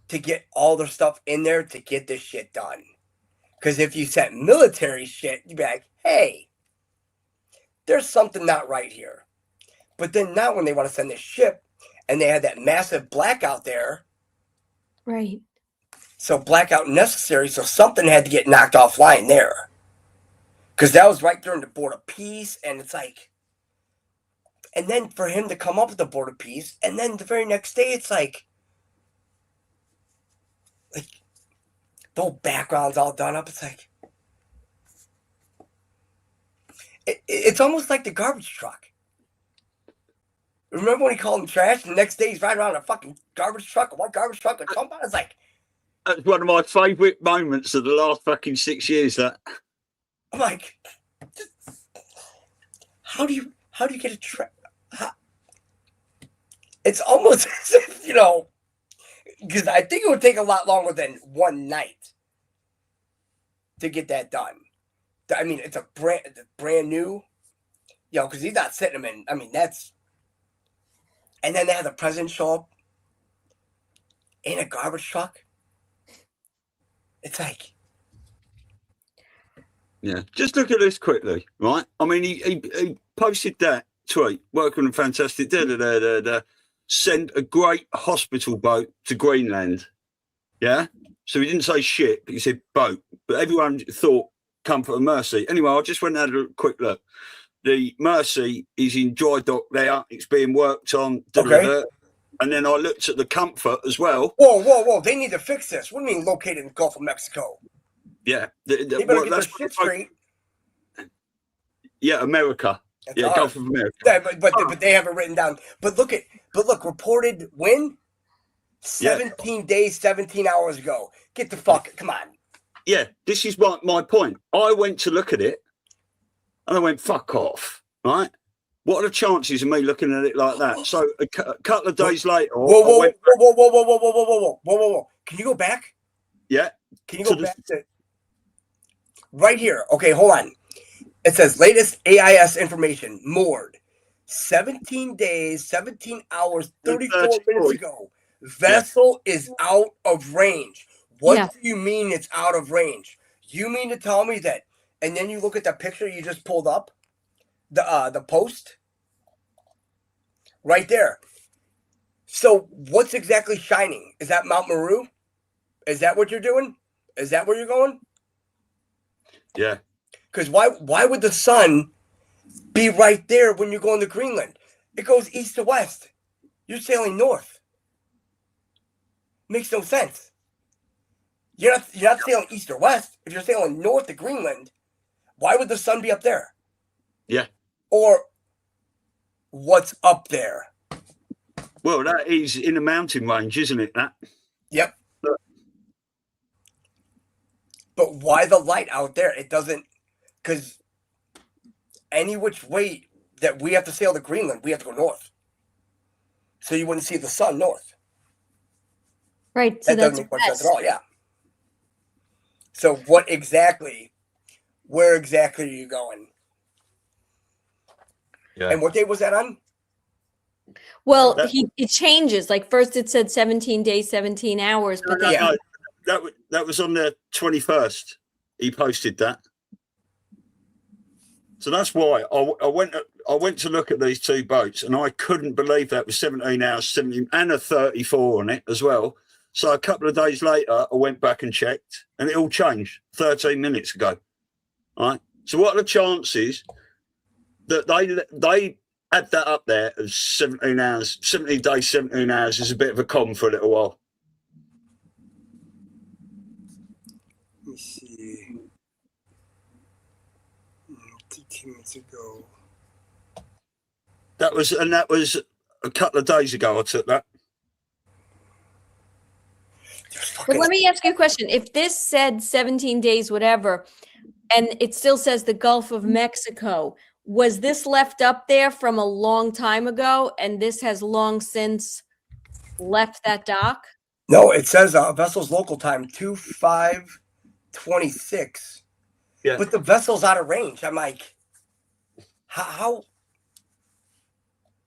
to get all their stuff in there to get this shit done. Because if you sent military shit, you'd be like, hey, there's something not right here. But then now when they want to send this ship and they had that massive blackout there. Right. So blackout necessary. So something had to get knocked offline there. Because that was right during the Board of Peace. And it's like, and then for him to come up with the Board of Peace. And then the very next day, it's like the whole background's all done up. It's like, it's almost like the garbage truck. Remember when he called him trash? The next day he's riding around a fucking garbage truck, a white garbage truck, a Trump. It's like, that's one of my favourite moments of the last fucking 6 years. That I'm like, how do you get a truck? It's almost as if, you know, because I think it would take a lot longer than one night to get that done. I mean, it's a brand new, you know, because he's not sitting them in. I mean, that's. And then they have the president show up in a garbage truck. It's like, yeah. Just look at this quickly, right? I mean, he posted that tweet, working on fantastic. Send a great hospital boat to Greenland. Yeah. So he didn't say shit, but he said boat. But everyone thought Comfort and Mercy. Anyway, I just went and had a quick look. The Mercy is in dry dock there. It's being worked on. Okay. And then I looked at the Comfort as well. Whoa. They need to fix this. What do you mean located in the Gulf of Mexico? Yeah. They better get their shit straight. Yeah, America. That's Gulf of America. Yeah, but they have it written down. But look, reported when? 17 days, 17 hours ago. Get the fuck, come on. Yeah, this is my point. I went to look at it and I went, fuck off, right? What are the chances of me looking at it like that? So a couple of days later, Whoa. Can you go back? Yeah. Can you go back to right here? Okay, hold on. It says latest AIS information, moored. 17 days, 17 hours, 34 minutes ago. Vessel is out of range. What do you mean it's out of range? You mean to tell me that, and then you look at the picture you just pulled up, the post? Right there. So what's exactly shining? Is that Mount Meru? Is that what you're doing? Is that where you're going? Yeah. Because why would the sun be right there when you're going to Greenland? It goes east to west. You're sailing north. Makes no sense. You're not sailing east or west. If you're sailing north to Greenland, why would the sun be up there? Yeah. Or what's up there? Well, that is in a mountain range, isn't it? That. Yep. But why the light out there? It doesn't, because any which way that we have to sail to Greenland, we have to go north. So you wouldn't see the sun north. Right. So that doesn't make much sense at all. Yeah. So where exactly are you going? Yeah. And what day was that on? Well, it changes. Like first it said 17 days, 17 hours, but then that was on the 21st. He posted that. So that's why I went to look at these two boats, and I couldn't believe that was 17 hours, 17 and a 34 on it as well. So a couple of days later, I went back and checked, and it all changed 13 minutes ago. All right. So what are the chances that they add that up there as 17 hours, 17 days, 17 hours is a bit of a con for a little while? Let me see. 15 minutes ago. That was a couple of days ago. I took that. But let me ask you a question. If this said 17 days, whatever, and it still says the Gulf of Mexico, was this left up there from a long time ago, and this has long since left that dock? No, it says vessel's local time 2/5/26. Yeah. But the vessel's out of range. I'm like, how?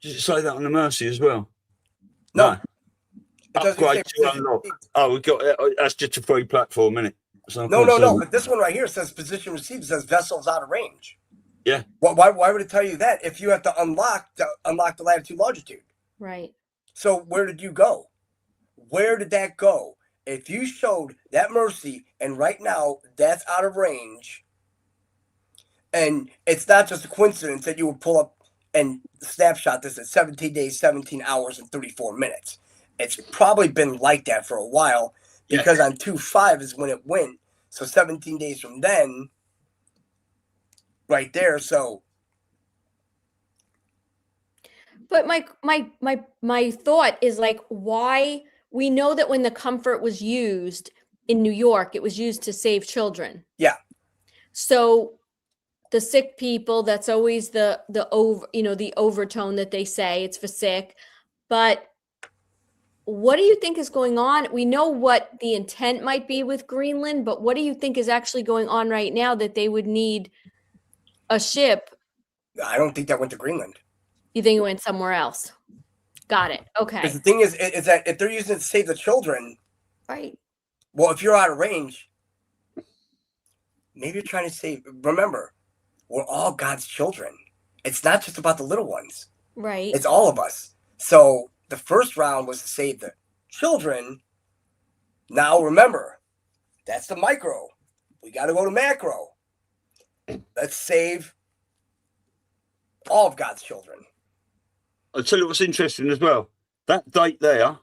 Does it say that on the Mercy as well? No. No. Upgrade to unlock. Oh, we got that's just a free platform, isn't it? So No. But this one right here says position received. It says vessel's out of range. Yeah. Why would it tell you that if you have to unlock the latitude longitude? Right. So where did you go? Where did that go? If you showed that Mercy and right now that's out of range, and it's not just a coincidence that you would pull up and snapshot this at 17 days, 17 hours, and 34 minutes. It's probably been like that for a while because on 2/5 is when it went. So 17 days from then, right there. So, but my thought is like, why? We know that when the Comfort was used in New York, it was used to save children. Yeah. So the sick people, that's always the overtone that they say it's for sick. But what do you think is going on? We know what the intent might be with Greenland, but what do you think is actually going on right now that they would need a ship? I don't think that went to Greenland. You think it went somewhere else? Got it. Okay. Because the thing is that if they're using it to save the children, right. Well, if you're out of range, maybe you're trying to save. Remember, we're all God's children. It's not just about the little ones. Right. It's all of us. So the first round was to save the children. Now remember, that's the micro. We got to go to macro. Let's save all of God's children. I'll tell you what's interesting as well. That date there,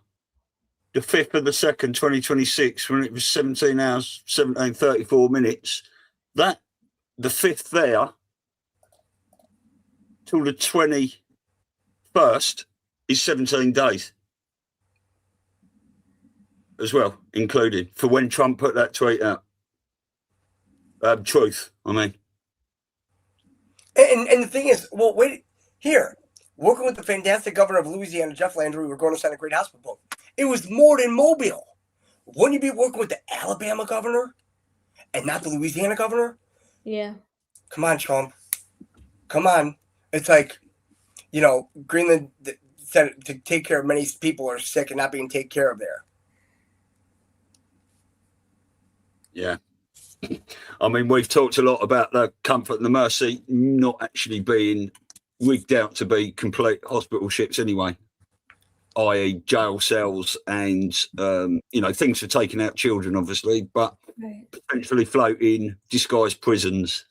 the 5th of the 2nd, 2026, when it was 17 hours, 34 minutes, the 5th there till the 21st is 17 days as well, included, for when Trump put that tweet out. Truth, I mean. And the thing is, well, wait, here, working with the fantastic governor of Louisiana, Jeff Landry, we were going to sign a great hospital book. It was more than Mobile. Wouldn't you be working with the Alabama governor and not the Louisiana governor? Yeah. Come on, Trump. Come on. It's like, Greenland said to take care of many people who are sick and not being taken care of there. Yeah. I mean, we've talked a lot about the Comfort and the Mercy not actually being rigged out to be complete hospital ships anyway, i.e. jail cells and, things for taking out children, obviously, but potentially floating disguised prisons.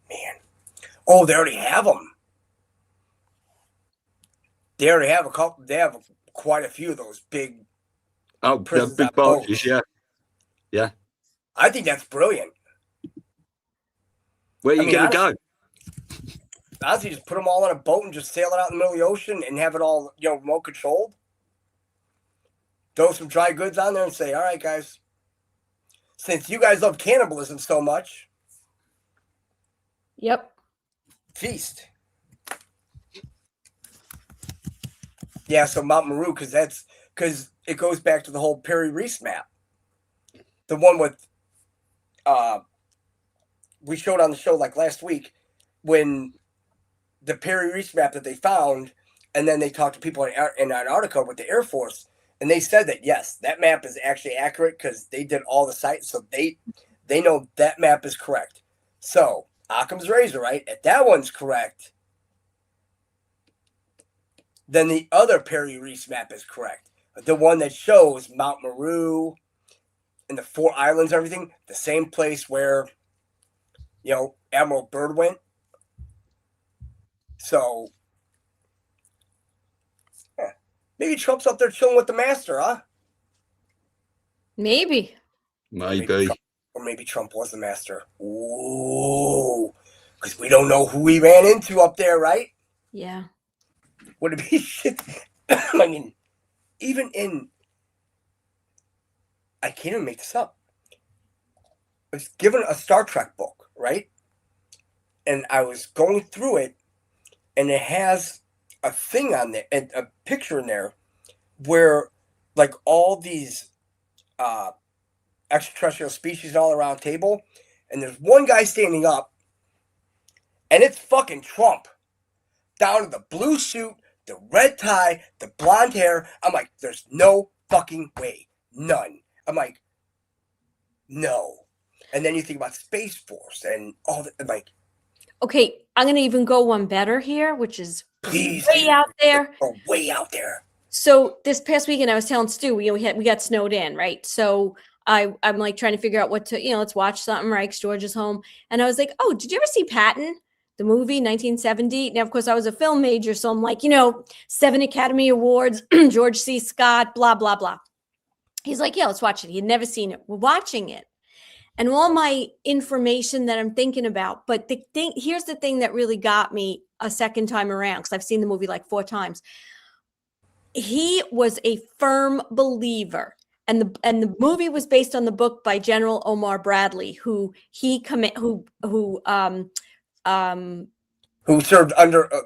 Man. Oh, they already have them. They already have a couple. They have quite a few of those big. Oh, the big barges, yeah. Yeah. I think that's brilliant. Where are you going to go? Honestly, just put them all on a boat and just sail it out in the middle of the ocean and have it all, remote controlled. Throw some dry goods on there and say, all right, guys, since you guys love cannibalism so much. Yep. Feast. Yeah, so Mount Meru, because it goes back to the whole Perry Reese map. The one with, we showed on the show like last week when the Perry Reese map that they found, and then they talked to people in Antarctica with the Air Force, and they said that, yes, that map is actually accurate because they did all the sites, so they know that map is correct. So, Occam's razor, right? If that one's correct, then the other Perry Reese map is correct. The one that shows Mount Meru and the 4 islands and everything, the same place where, Admiral Byrd went. So, maybe Trump's up there chilling with the master, huh? Maybe. Or maybe Trump was the master. Ooh, because we don't know who he ran into up there, right? Yeah. Would it be shit? I mean, even in, I can't even make this up. I was given a Star Trek book, right? And I was going through it, and it has a thing on there, a picture in there, where like all these extraterrestrial species all around the table, and there's one guy standing up, and it's fucking Trump, down to the blue suit, the red tie, the blonde hair. I'm like, there's no fucking way, none. I'm like, no. And then you think about Space Force and all that. I'm like, okay, I'm going to even go one better here, which is please, way out there. Oh, way out there. So this past weekend, I was telling Stu, we got snowed in, right? So I'm like trying to figure out what to, let's watch something, right? George is home. And I was like, oh, did you ever see Patton? The movie, 1970. Now, of course, I was a film major, so I'm like, 7 Academy Awards, George C. Scott, blah, blah, blah. He's like, yeah, let's watch it. He'd never seen it. We're watching it. And all my information that I'm thinking about. But here's the thing that really got me a second time around, because I've seen the movie like 4 times. He was a firm believer. And the movie was based on the book by General Omar Bradley, who served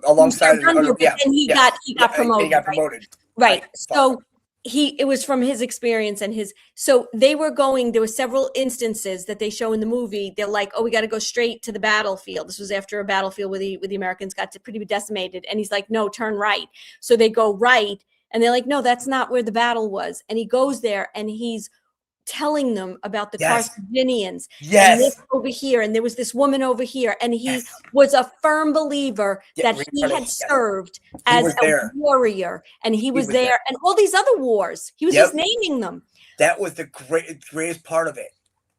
alongside, and he got promoted. He got promoted. Right. So it was from his experience and so they were there were several instances that they show in the movie. They're like, oh, we got to go straight to the battlefield. This was after a battlefield where the Americans got pretty decimated. And he's like, no, turn right. So they go right. And they're like, no, that's not where the battle was. And he goes there and he's telling them about the Carthaginians. Yes. And this over here. And there was this woman over here. And he was a firm believer that he had served as a warrior. And he was there. And all these other wars. He was just naming them. That was the greatest part of it.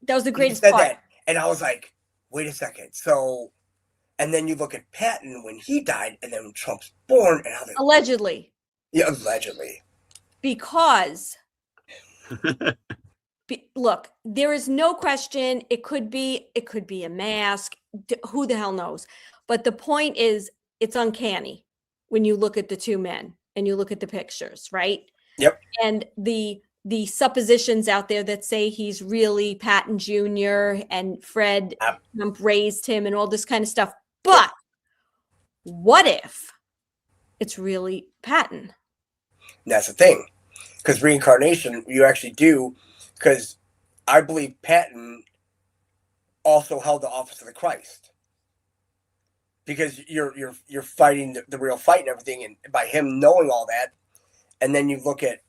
That was the greatest part. That, and I was like, wait a second. So, and then you look at Patton when he died, and then when Trump's born, and how they allegedly. Yeah, allegedly. Because look, there is no question. It could be a mask. Who the hell knows? But the point is, it's uncanny when you look at the two men and you look at the pictures, right? Yep. And the suppositions out there that say he's really Patton Jr. and Fred Trump raised him and all this kind of stuff. But what if it's really Patton? And that's the thing, because reincarnation, you actually do, because I believe Patton also held the office of the Christ, because you're fighting the real fight and everything, and by him knowing all that, and then you look at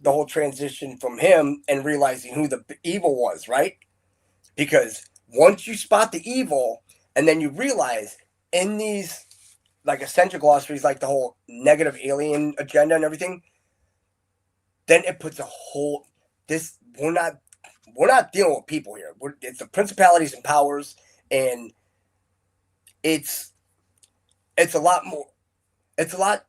the whole transition from him and realizing who the evil was, right? Because once you spot the evil, and then you realize in these like essential glossaries, like the whole negative alien agenda and everything, then it puts a whole we're not dealing with people here. It's the principalities and powers, and it's a lot more. It's a lot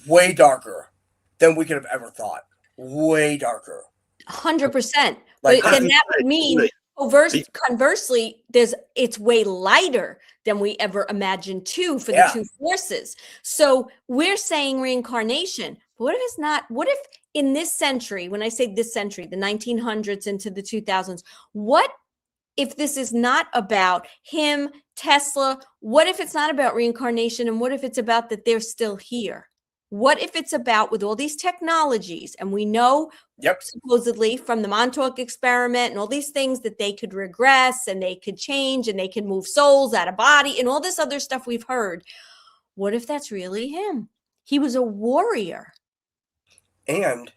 way darker than we could have ever thought. Way darker. 100%. But then that would mean, conversely, it's way lighter than we ever imagined too for the two forces. So we're saying reincarnation. But what if it's not? What if in this century, when I say this century, the 1900s into the 2000s, what if this is not about him, Tesla? What if it's not about reincarnation? And what if it's about that they're still here? What if it's about, with all these technologies, and we know supposedly from the Montauk experiment and all these things, that they could regress and they could change and they can move souls out of body and all this other stuff we've heard. What if that's really him? He was a warrior. And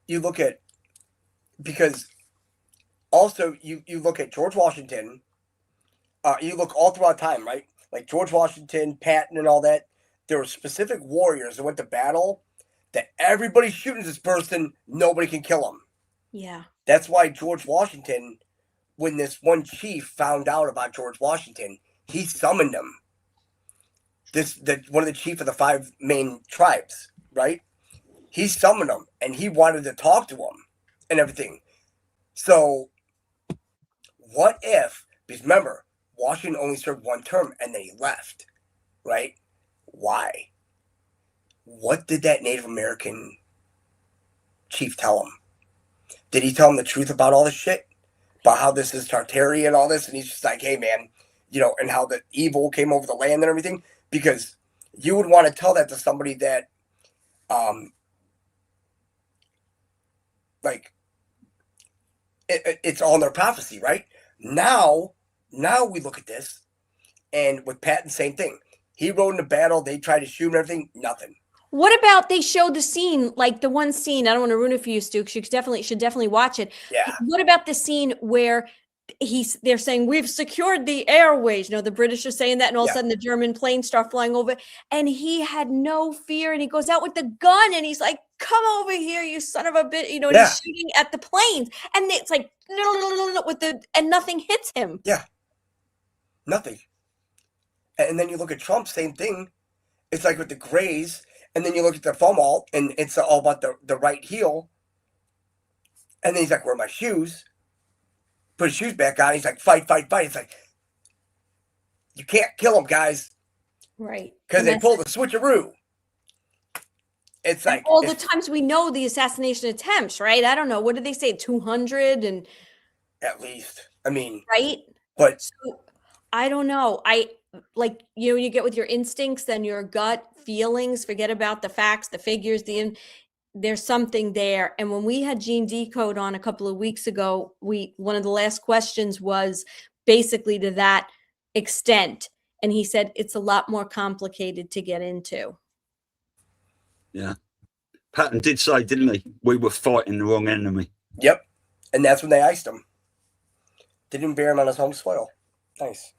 you look at, because also you look at George Washington, you look all throughout time, right? Like George Washington, Patton, and all that. There were specific warriors that went to battle that everybody's shooting this person, nobody can kill him. Yeah. That's why George Washington, when this one chief found out about George Washington, he summoned him. One of the chief of the 5 main tribes, right? He summoned him, and he wanted to talk to him and everything. So what if, because remember, Washington only served 1 term and then he left, right? Why? What did that Native American chief tell him? Did he tell him the truth about all this shit? About how this is Tartary and all this? And he's just like, hey, man, and how the evil came over the land and everything, because you would want to tell that to somebody that, like, it's all in their prophecy, right? Now we look at this, and with Patton, same thing. He rode in the battle. They tried to shoot him and everything. Nothing. What about they showed the scene, like the one scene, I don't want to ruin it for you, Stu, because you should definitely watch it. Yeah. What about the scene where they're saying, we've secured the airways? The British are saying that, and all of a sudden the German planes start flying over, and he had no fear, and he goes out with the gun, and he's like, come over here, you son of a bitch, and he's shooting at the planes, and it's like, and nothing hits him. Yeah. Nothing. And then you look at Trump, same thing. It's like with the Grays, and then you look at the FOMO, and it's all about the right heel. And then he's like, where are my shoes? Put his shoes back on. He's like, fight, fight, fight. It's like, you can't kill him, guys. Right. Because they pulled the switcheroo. It's like all the times we know the assassination attempts, right? I don't know. What did they say? 200 and at least. I mean, right? But so, I don't know. You get with your instincts and your gut feelings, forget about the facts, the figures, there's something there. And when we had Gene Decode on a couple of weeks ago, one of the last questions was basically to that extent. And he said, it's a lot more complicated to get into. Yeah. Patton did say, didn't he? We were fighting the wrong enemy. Yep. And that's when they iced him. Didn't bury him on his home soil. Nice.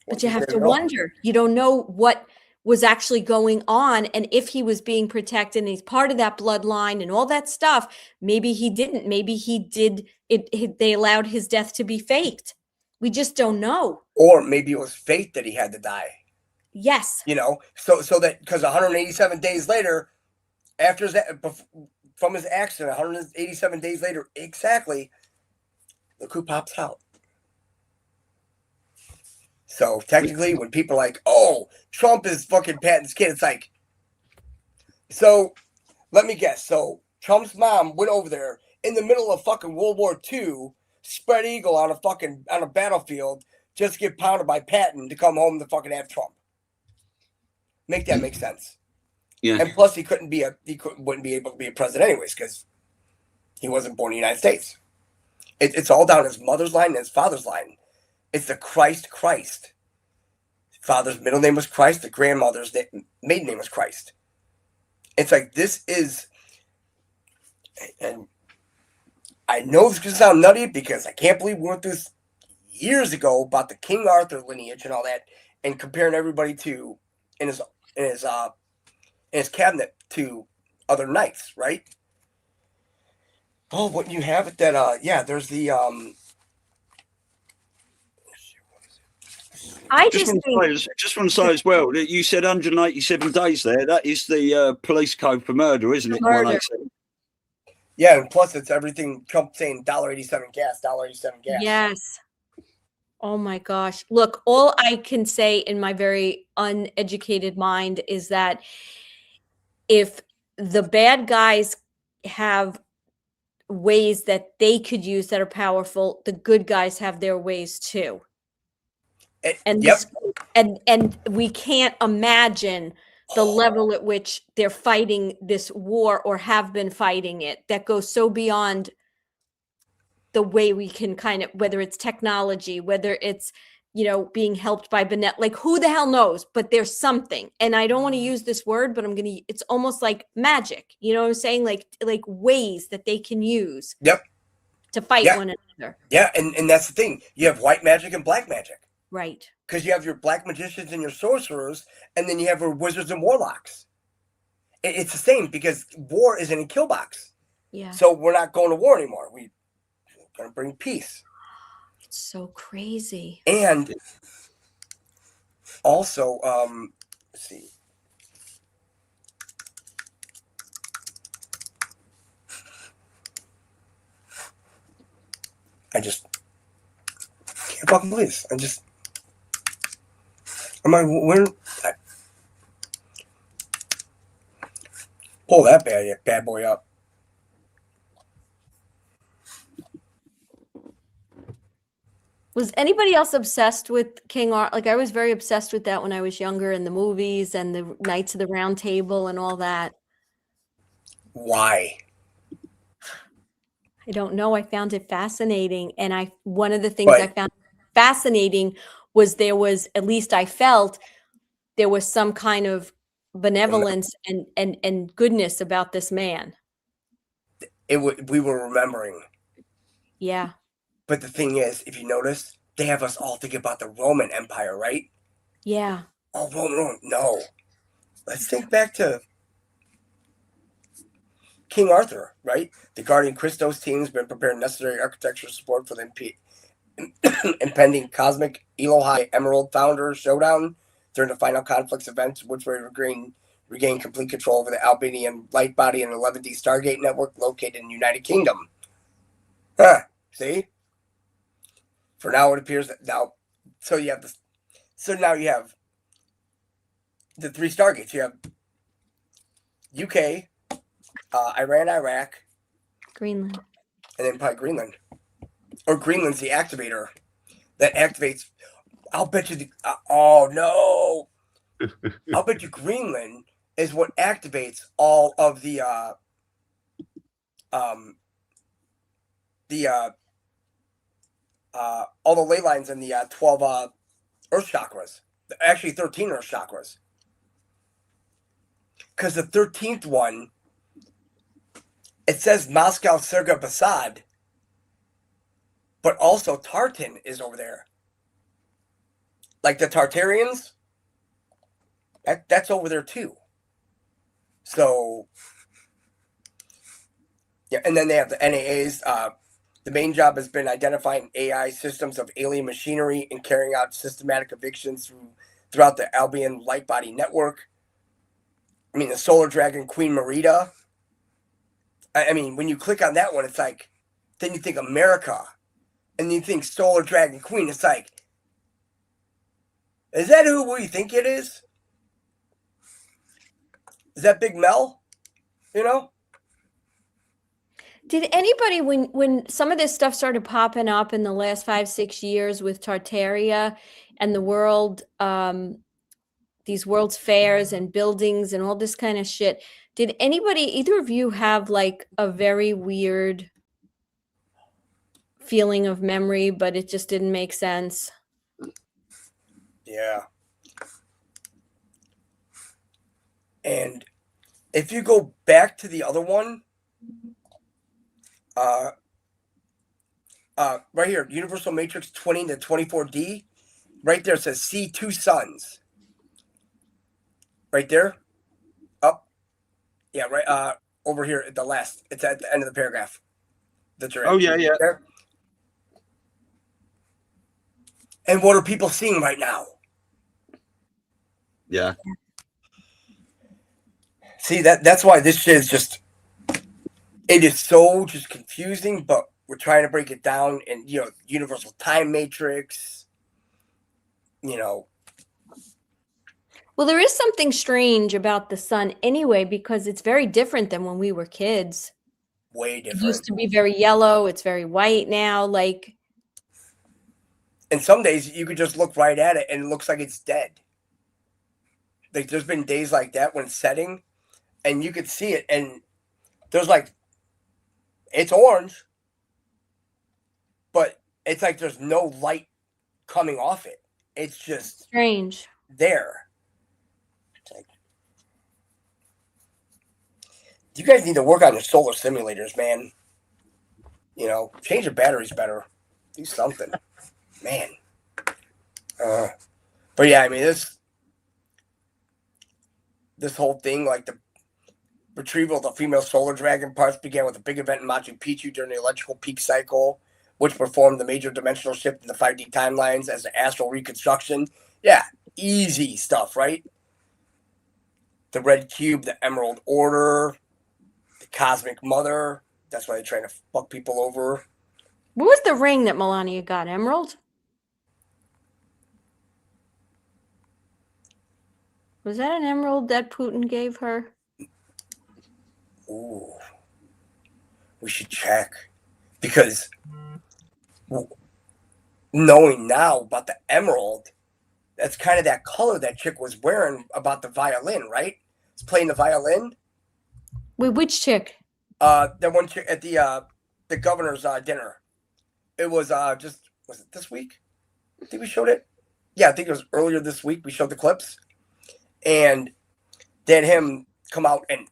But you have to wonder. You don't know what was actually going on, and if he was being protected and he's part of that bloodline and all that stuff. Maybe he didn't. Maybe he did. They allowed his death to be faked. We just don't know. Or maybe it was fate that he had to die. Yes. So that because 187 days later, after from his accident, 187 days later, exactly, the coup pops out. So technically, when people are like, oh, Trump is fucking Patton's kid, it's like, so let me guess. So Trump's mom went over there in the middle of fucking World War II, spread eagle on a battlefield, just to get pounded by Patton to come home to fucking have Trump. Make that make sense. Yeah. And plus, he wouldn't be able to be a president anyways because he wasn't born in the United States. It's all down his mother's line and his father's line. It's the Christ. Father's middle name was Christ. The grandmother's maiden name was Christ. It's like this is, and I know this can sound nutty because I can't believe we went through this years ago about the King Arthur lineage and all that, and comparing everybody to in his cabinet to other knights, right? Oh, what you have it that there's the I just want to say as well that you said 187 days there. That is the police code for murder, isn't it? Murder. Yeah, and plus it's everything Trump saying $1.87 gas, $1.87 gas. Yes. Oh my gosh. Look, all I can say in my very uneducated mind is that if the bad guys have ways that they could use that are powerful, the good guys have their ways too. And yep. and we can't imagine the level at which they're fighting this war or have been fighting it that goes so beyond the way we can kind of, whether it's technology, whether it's, being helped by Benet, like who the hell knows, but there's something. And I don't want to use this word, but it's almost like magic. You know what I'm saying? Like ways that they can use to fight one another. Yeah. And that's the thing. You have white magic and black magic. Right. Because you have your black magicians and your sorcerers, and then you have your wizards and warlocks. It's the same because war isn't a kill box. Yeah. So we're not going to war anymore. We're going to bring peace. It's so crazy. And also, let's see. I just can't fucking believe this. Pull that bad boy up. Was anybody else obsessed with King Arthur? Like I was very obsessed with that when I was younger, and the movies and the Knights of the Round Table and all that. Why? I don't know. I found it fascinating, and one of the things I found fascinating was there was, at least I felt, there was some kind of benevolence and goodness about this man. We were remembering. Yeah. But the thing is, if you notice, they have us all thinking about the Roman Empire, right? Yeah. Oh, Roman. No. Let's think back to King Arthur, right? The Guardian Christos team's been preparing necessary architectural support for the impending cosmic Elohai Emerald Founder showdown during the final conflicts events, which will regain complete control over the Albanian light body and 11D Stargate network located in the United Kingdom. Huh. See? For now, it appears that now, so you have this. So now you have the 3 Stargates. You have UK, Iran, Iraq, Greenland, and then probably Greenland. Or Greenland's the activator that activates. I'll bet you oh no! I'll bet you Greenland is what activates all of the all the ley lines in the 12 Earth chakras. Actually, 13 Earth chakras. Because the 13th one, it says Moscow Serga Basad, but also Tartan is over there. Like the Tartarians, that's over there too. So, yeah, and then they have the NAAs. The main job has been identifying AI systems of alien machinery and carrying out systematic evictions throughout the Albion light body network. I mean, the Solar Dragon Queen Merida. I mean, when you click on that one, it's like, then you think America, and you think Solar Dragon Queen. It's like, is that who we think it is? Is that Big Mel? You know? Did anybody, when some of this stuff started popping up in the last 5-6 years with Tartaria and the world, these world's fairs and buildings and all this kind of shit, did anybody, either of you, have like a very weird feeling of memory, but it just didn't make sense? Yeah. And if you go back to the other one, right here, Universal Matrix 20 to 24D, right there, it says see 2 suns. Right there. Up. Yeah, right over here at the last. It's at the end of the paragraph. That you're Oh, yeah. There. And what are people seeing right now? Yeah. See, that's why this shit is just, it is so just confusing, but we're trying to break it down in, universal time matrix, Well, there is something strange about the sun anyway, because it's very different than when we were kids. Way different. It used to be very yellow. It's very white now. Like, and some days you could just look right at it and it looks like it's dead. Like there's been days like that when it's setting and you could see it and there's like, it's orange, but it's like there's no light coming off it. It's just strange. There. It's like, you guys need to work on your solar simulators, man. Change your batteries better. Do something. Man. But yeah, I mean, this whole thing, like the retrieval of the female solar dragon parts began with a big event in Machu Picchu during the electrical peak cycle, which performed the major dimensional shift in the 5D timelines as the astral reconstruction. Yeah, easy stuff, right? The red cube, the emerald order, the cosmic mother. That's why they're trying to fuck people over. What was the ring that Melania got? Emerald? Was that an emerald that Putin gave her? Ooh. We should check. Because knowing now about the emerald, that's kind of that color that chick was wearing about the violin, right? It's playing the violin. Wait, which chick? That one chick at the governor's dinner. It was was it this week? I think we showed it. Yeah, I think it was earlier this week. We showed the clips, and then him come out, and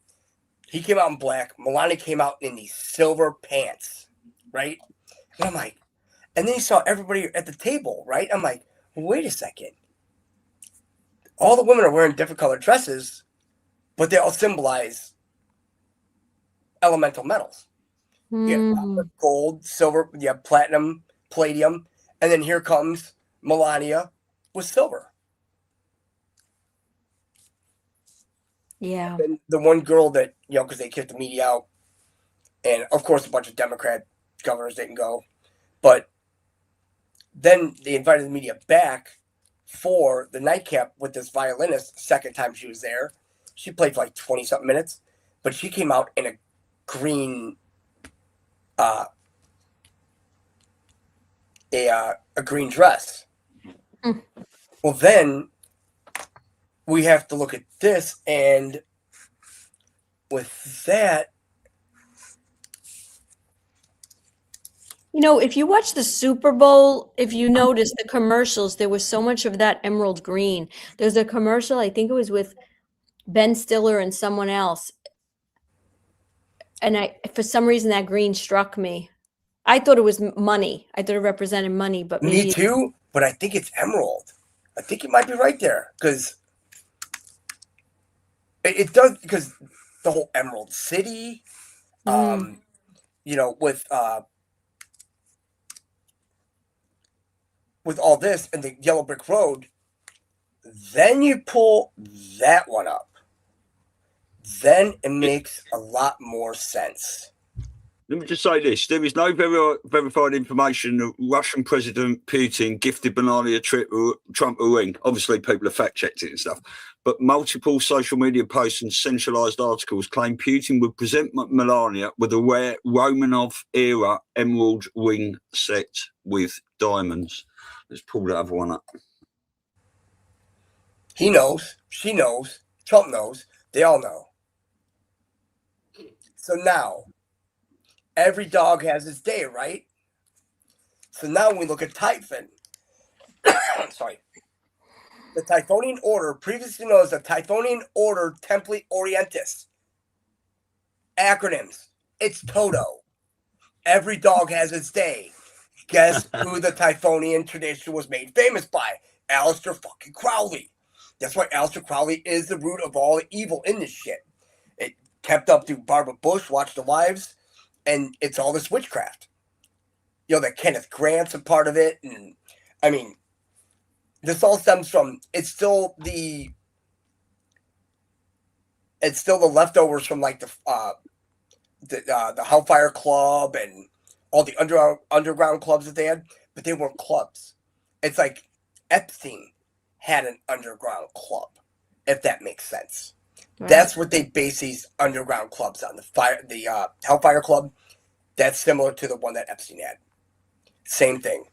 he came out in black. Melania came out in these silver pants, right? And I'm like, and then he saw everybody at the table, right? I'm like, wait a second. All the women are wearing different colored dresses, but they all symbolize elemental metals. Yeah, gold, silver, yeah, platinum, palladium, and then here comes Melania with silver. Yeah. And the one girl that, because they kicked the media out, and of course a bunch of Democrat governors didn't go, but then they invited the media back for the nightcap with this violinist. Second time she was there, she played for like 20 something minutes, but she came out in a green, a green dress. Well, then we have to look at this, and with that, if you watch the Super Bowl, if you notice the commercials, there was so much of that emerald green. There's a commercial, I think it was with Ben Stiller and someone else. And for some reason, that green struck me. I thought it was money. I thought it represented money, but maybe me too. But I think it's emerald. I think you might be right there, because it does, because the whole Emerald City, with all this and the yellow brick road, then you pull that one up. Then it makes a lot more sense. Let me just say this. There is no verified information that Russian President Putin gifted Melania Trump a ring. Obviously, people have fact-checked it and stuff. But multiple social media posts and centralized articles claim Putin would present Melania with a rare Romanov-era emerald ring set with diamonds. Let's pull the other one up. He knows. She knows. Trump knows. They all know. So now, every dog has its day, right? So now we look at Typhon. Sorry. The Typhonian Order, previously known as the Typhonian Order Template Orientis. Acronyms. It's Toto. Every dog has its day. Guess who the Typhonian tradition was made famous by? Aleister fucking Crowley. That's why Aleister Crowley is the root of all the evil in this shit. It kept up through Barbara Bush, Watch the Wives, and it's all this witchcraft. That Kenneth Grant's a part of it. And I mean, this all stems from, it's still the leftovers from like the Hellfire Club and all the underground clubs that they had, but they weren't clubs. It's like Epstein had an underground club, if that makes sense. Right. That's what they base these underground clubs on. The Hellfire Club, that's similar to the one that Epstein had. Same thing.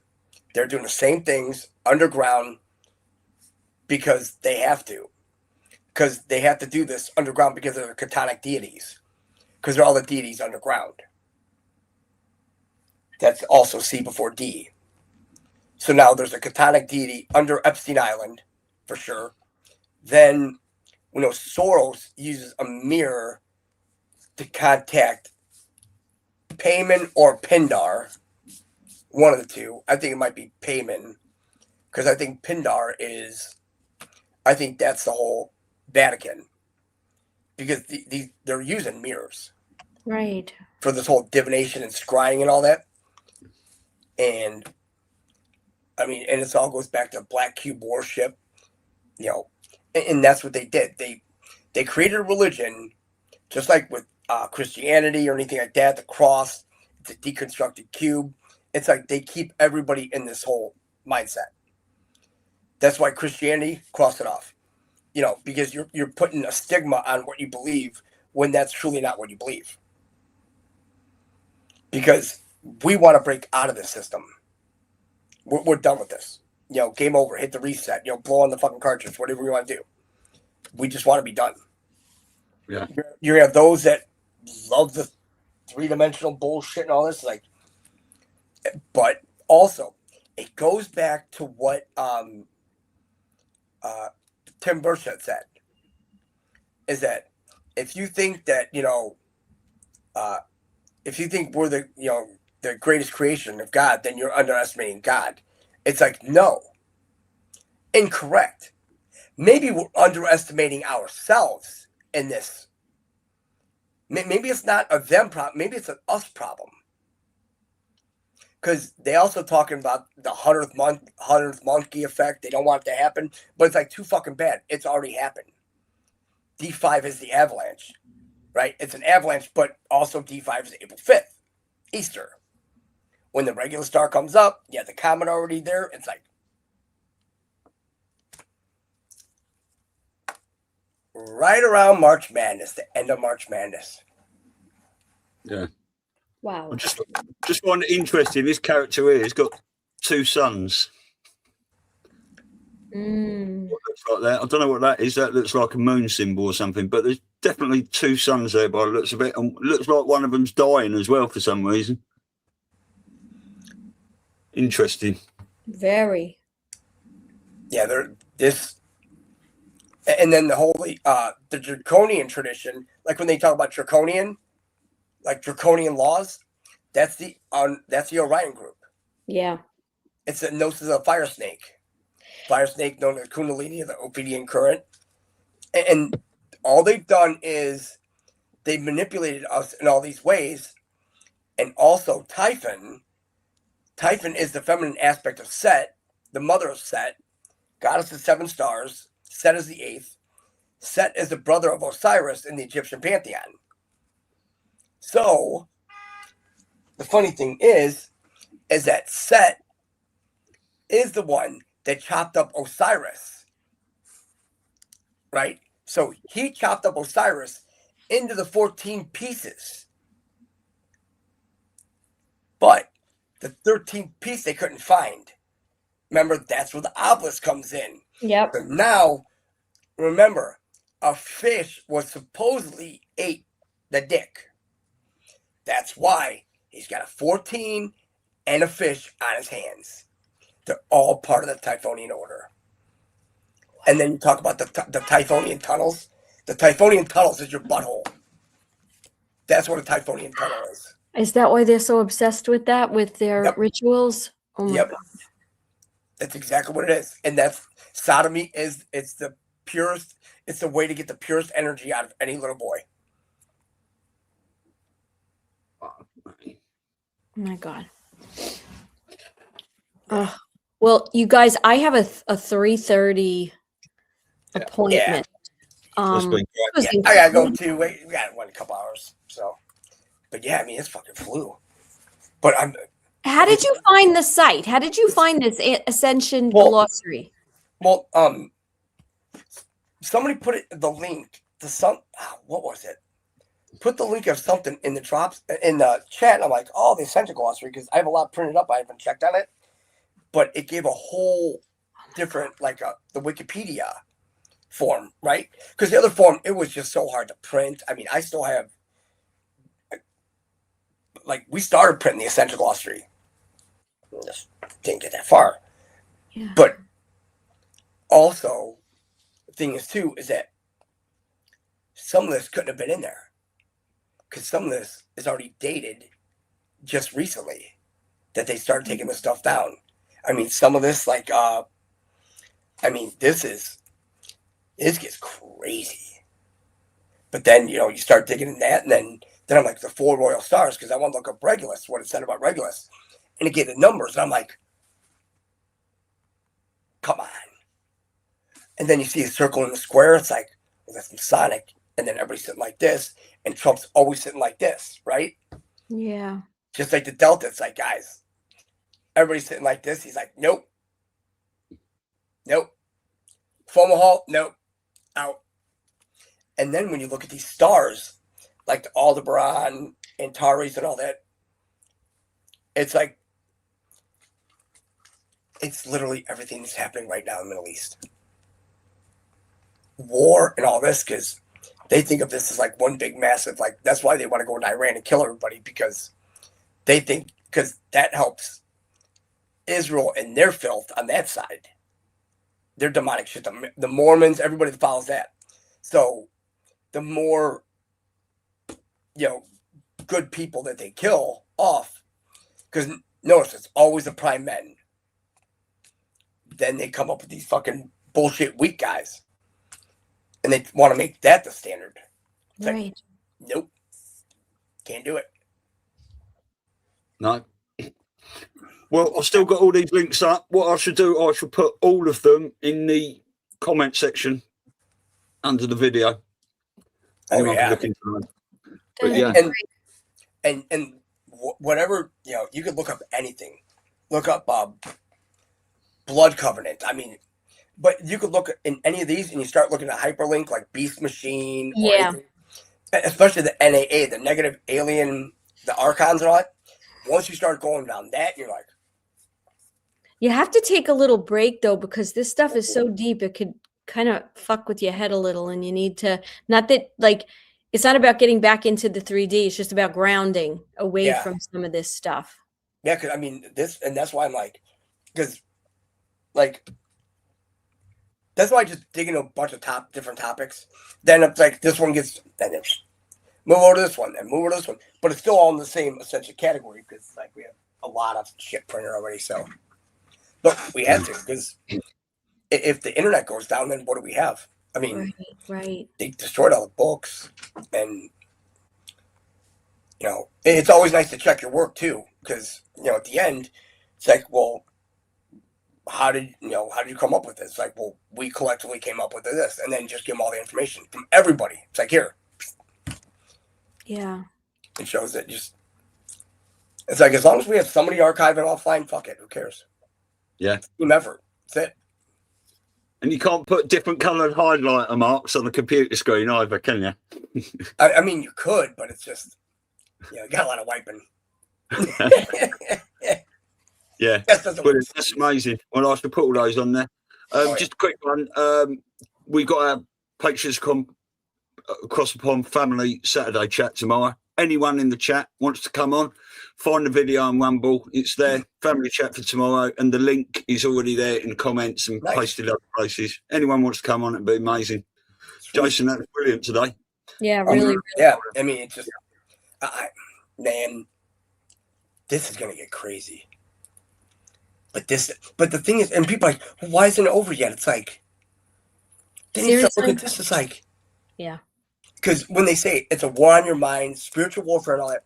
They're doing the same things underground because they have to. Because they have to do this underground because of their Catonic deities. Because they're all the deities underground. That's also C before D. So now there's a Catonic deity under Epstein Island, for sure. Then, Soros uses a mirror to contact Payman or Pindar. One of the two. I think it might be Payman. Because I think Pindar I think that's the whole Vatican. Because they're using mirrors. Right. For this whole divination and scrying and all that. And I mean, and it all goes back to Black Cube worship, and that's what they did. They created a religion, just like with Christianity or anything like that. The cross, it's a deconstructed cube. It's like they keep everybody in this whole mindset. That's why Christianity, cross it off, because you're putting a stigma on what you believe when that's truly not what you believe. Because we want to break out of the system. We're done with this. Game over. Hit the reset. Blow on the fucking cartridge. Whatever we want to do. We just want to be done. Yeah. You're gonna have those that love the 3-dimensional bullshit and all this, but also it goes back to what Tim Burchett said, is that if you think that if you think we're the greatest creation of God, then you're underestimating God. It's like, no, incorrect. Maybe we're underestimating ourselves in this. Maybe it's not a them problem. Maybe it's an us problem. Because they also talking about the 100th monkey effect. They don't want it to happen, but it's like too fucking bad. It's already happened. D5 is the avalanche, right? It's an avalanche, but also D5 is April 5th, Easter. When the regular star comes up, you have the comet already there. It's like right around March Madness, the end of March Madness. Yeah. Wow. I just find it interesting. This character here has got 2 sons. What looks like that? I don't know what that is. That looks like a moon symbol or something. But there's definitely 2 sons there by the looks of it. And it looks like one of them's dying as well for some reason. Interesting. Very. Yeah, and then the whole the draconian tradition, like when they talk about draconian laws, that's the Orion group. Yeah. It's the gnosis of fire snake known as Kundalini, the Ophidian current, and all they've done is they've manipulated us in all these ways, and also Typhon is the feminine aspect of Set, the mother of Set, goddess of 7 stars. Set is the 8th. Set is the brother of Osiris in the Egyptian pantheon. So, the funny thing is that Set is the one that chopped up Osiris. Right? So, he chopped up Osiris into the 14 pieces. But the 13th piece they couldn't find. Remember, that's where the obelisk comes in. Yep. So now, remember, a fish was supposedly ate the dick. That's why he's got a 14 and a fish on his hands. They're all part of the Typhonian order. And then you talk about the Typhonian tunnels. The Typhonian tunnels is your butthole. That's what a Typhonian tunnel is. Is that why they're so obsessed with that, with their rituals? Oh my God. That's exactly what it is. And that's sodomy it's the purest, it's the way to get the purest energy out of any little boy. Oh my God. Well, you guys, I have a 3:30 appointment. I gotta go too. We got one couple hours. So, but yeah, I mean, it's fucking flu. But how did you find the site? How did you find this Ascension glossary? Well, somebody put the link to what was it? Put the link of something in the chat. I'm like, the Ascension glossary, because I have a lot printed up. I haven't checked on it, but it gave a whole different, the Wikipedia form, right? Because the other form, it was just so hard to print. I mean, I still have, we started printing the Ascension glossary. Just didn't get that far. Yeah. But also, the thing is too, is that some of this couldn't have been in there. Because some of this is already dated just recently that they started taking the stuff down. I mean, some of this, this gets crazy. But then, you start digging in that, and then I'm like, the 4 royal stars, because I want to look up Regulus, what it said about Regulus. And it gave the numbers, and I'm like, come on. And then you see a circle in the square, it's like, well, that's Masonic. And then everybody's sitting like this, and Trump's always sitting like this, right? Yeah. Just like the Delta, it's like, guys, everybody's sitting like this. He's like, nope. Fomalhaut, nope. Out. And then when you look at these stars, like the Aldebaran, Antares, and all that, it's like It's literally everything that's happening right now in the Middle East. War and all this, because they think of this as like one big massive, like, that's why they want to go in Iran and kill everybody, because they think, because that helps Israel and their filth on that side. Their demonic shit, the Mormons, everybody that follows that. So the more, good people that they kill off, because notice it's always the prime men. Then they come up with these fucking bullshit weak guys. And they want to make that the standard. It's Right. like, nope. Can't do it. No. Well, I've still got all these links up. What I should do, I should put all of them in the comment section under the video. Anyone can look into them. But yeah. And whatever, you could look up anything. Look up Blood Covenant. I mean, but you could look in any of these and you start looking at hyperlink like Beast Machine. Or anything, especially the NAA, the negative alien, the archons and all that. Once you start going down that, you're like. You have to take a little break though, because this stuff is so deep, it could kind of fuck with your head a little, and you need to, not that like, it's not about getting back into the 3D. It's just about grounding away from some of this stuff. Yeah, because I mean, that's why I'm like, because like, that's why I just dig into a bunch of different topics. Then it's like, this one gets, and then move over to this one, and move over to this one. But it's still all in the same essential category, because like we have a lot of shit printed already. So, but we had to, because if the internet goes down, then what do we have? I mean, right. They destroyed all the books, and it's always nice to check your work too, because at the end, it's like, well, how did you come up with this? It's like, well, we collectively came up with this, and then just give them all the information from everybody. It's like, here. Yeah. It shows that it's like, as long as we have somebody archiving offline, fuck it, who cares? Yeah. Team effort. That's it. And you can't put different coloured highlighter marks on the computer screen either, can you? I mean, you could, but it's just, you got a lot of wiping. Yeah, that's amazing. Well, I should put all those on there. Just a quick one. We got our Patriots Across the Pond family Saturday chat tomorrow. Anyone in the chat wants to come on, find the video on Rumble. It's there, family chat for tomorrow, and the link is already there in the comments and pasted other places. Anyone wants to come on, it'd be amazing. Sweet. Jason, that was brilliant today. Yeah, really. Yeah, I mean, it's just, man, this is gonna get crazy. But the thing is, and people are like, well, why isn't it over yet? It's like, then you start looking at this, it's like, yeah. Because when they say it's a war on your mind, spiritual warfare and all that,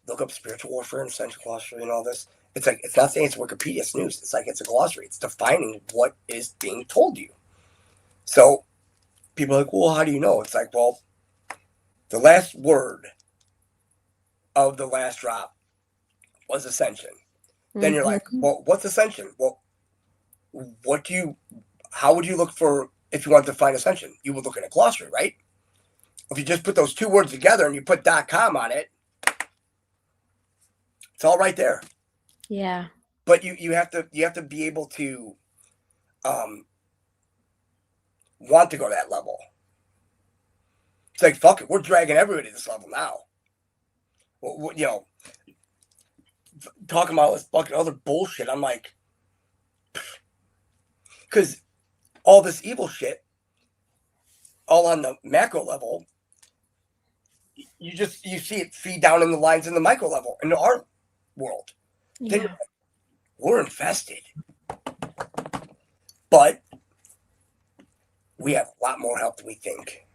look up spiritual warfare and essential glossary and all this. It's like, it's not saying it's Wikipedia, it's news. It's like, it's a glossary. It's defining what is being told you. So people are like, well, how do you know? It's like, well, the last word of the last drop was ascension. Then you're like, well, what's ascension? Well, how would you look for, if you want to define ascension? You would look in a glossary, right? If you just put those two words together and you put .com on it, it's all right there. Yeah. But you have to be able to want to go to that level. It's like, fuck it, we're dragging everybody to this level now. Well, talking about this fucking other bullshit. I'm like, because all this evil shit, all on the macro level, you see it feed down in the lines in the micro level in our world. Yeah. We're infested, but we have a lot more help than we think.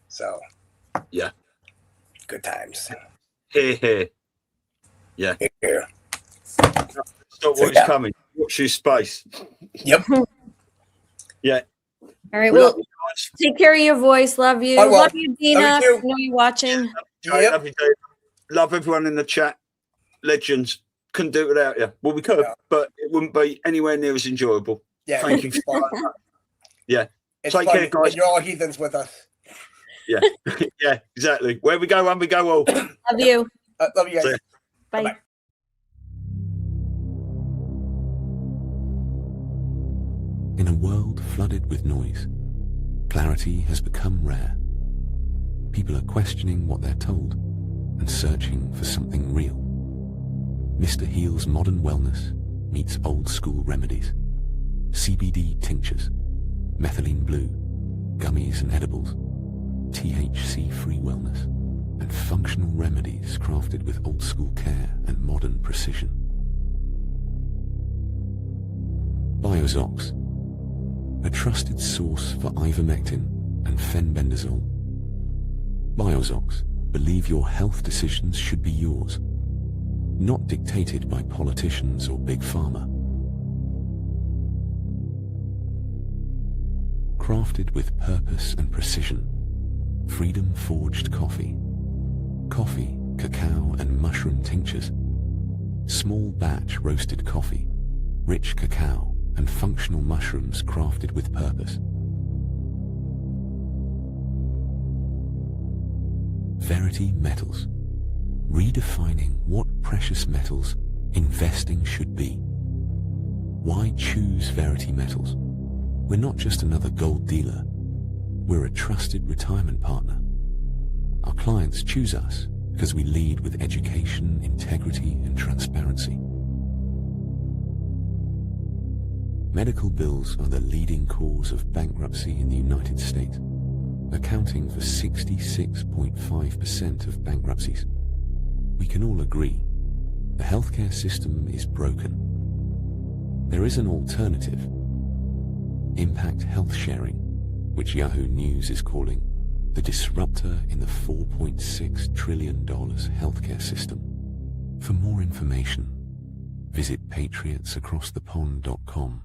So, yeah, good times. Here. Yeah. Here. Stop what is coming. Watch your space. Yep. Yeah. All right. Well, take care of your voice. Love you. Love you, Dina. Love you. I know you're watching. Yep. Love you, Dave. Love everyone in the chat. Legends. Couldn't do it without you. Well, we could, but it wouldn't be anywhere near as enjoyable. Yeah. Thank you. Yeah. It's take fun. care, guys. And you're all heathens with us. Yeah. Yeah, exactly. Where we go, when we go all. Love you. Love you guys. Bye. Bye. In a world flooded with noise, clarity has become rare. People are questioning what they're told and searching for something real. Mr. Heal's modern wellness meets old school remedies. CBD tinctures, methylene blue, gummies and edibles, THC-free wellness, and functional remedies crafted with old school care and modern precision. Biozox, a trusted source for ivermectin and fenbendazole. Biozox, believe your health decisions should be yours, not dictated by politicians or big pharma. Crafted with purpose and precision, Freedom Forged coffee. Coffee, cacao and mushroom tinctures. Small batch roasted coffee, rich cacao and functional mushrooms crafted with purpose. Verity Metals, redefining what precious metals investing should be. Why choose Verity Metals? We're not just another gold dealer. We're a trusted retirement partner. Our clients choose us because we lead with education, integrity, and transparency. Medical bills are the leading cause of bankruptcy in the United States, accounting for 66.5% of bankruptcies. We can all agree the healthcare system is broken. There is an alternative: impact health sharing, which Yahoo News is calling the disruptor in the $4.6 trillion healthcare system. For more information, visit patriotsacrossthepond.com.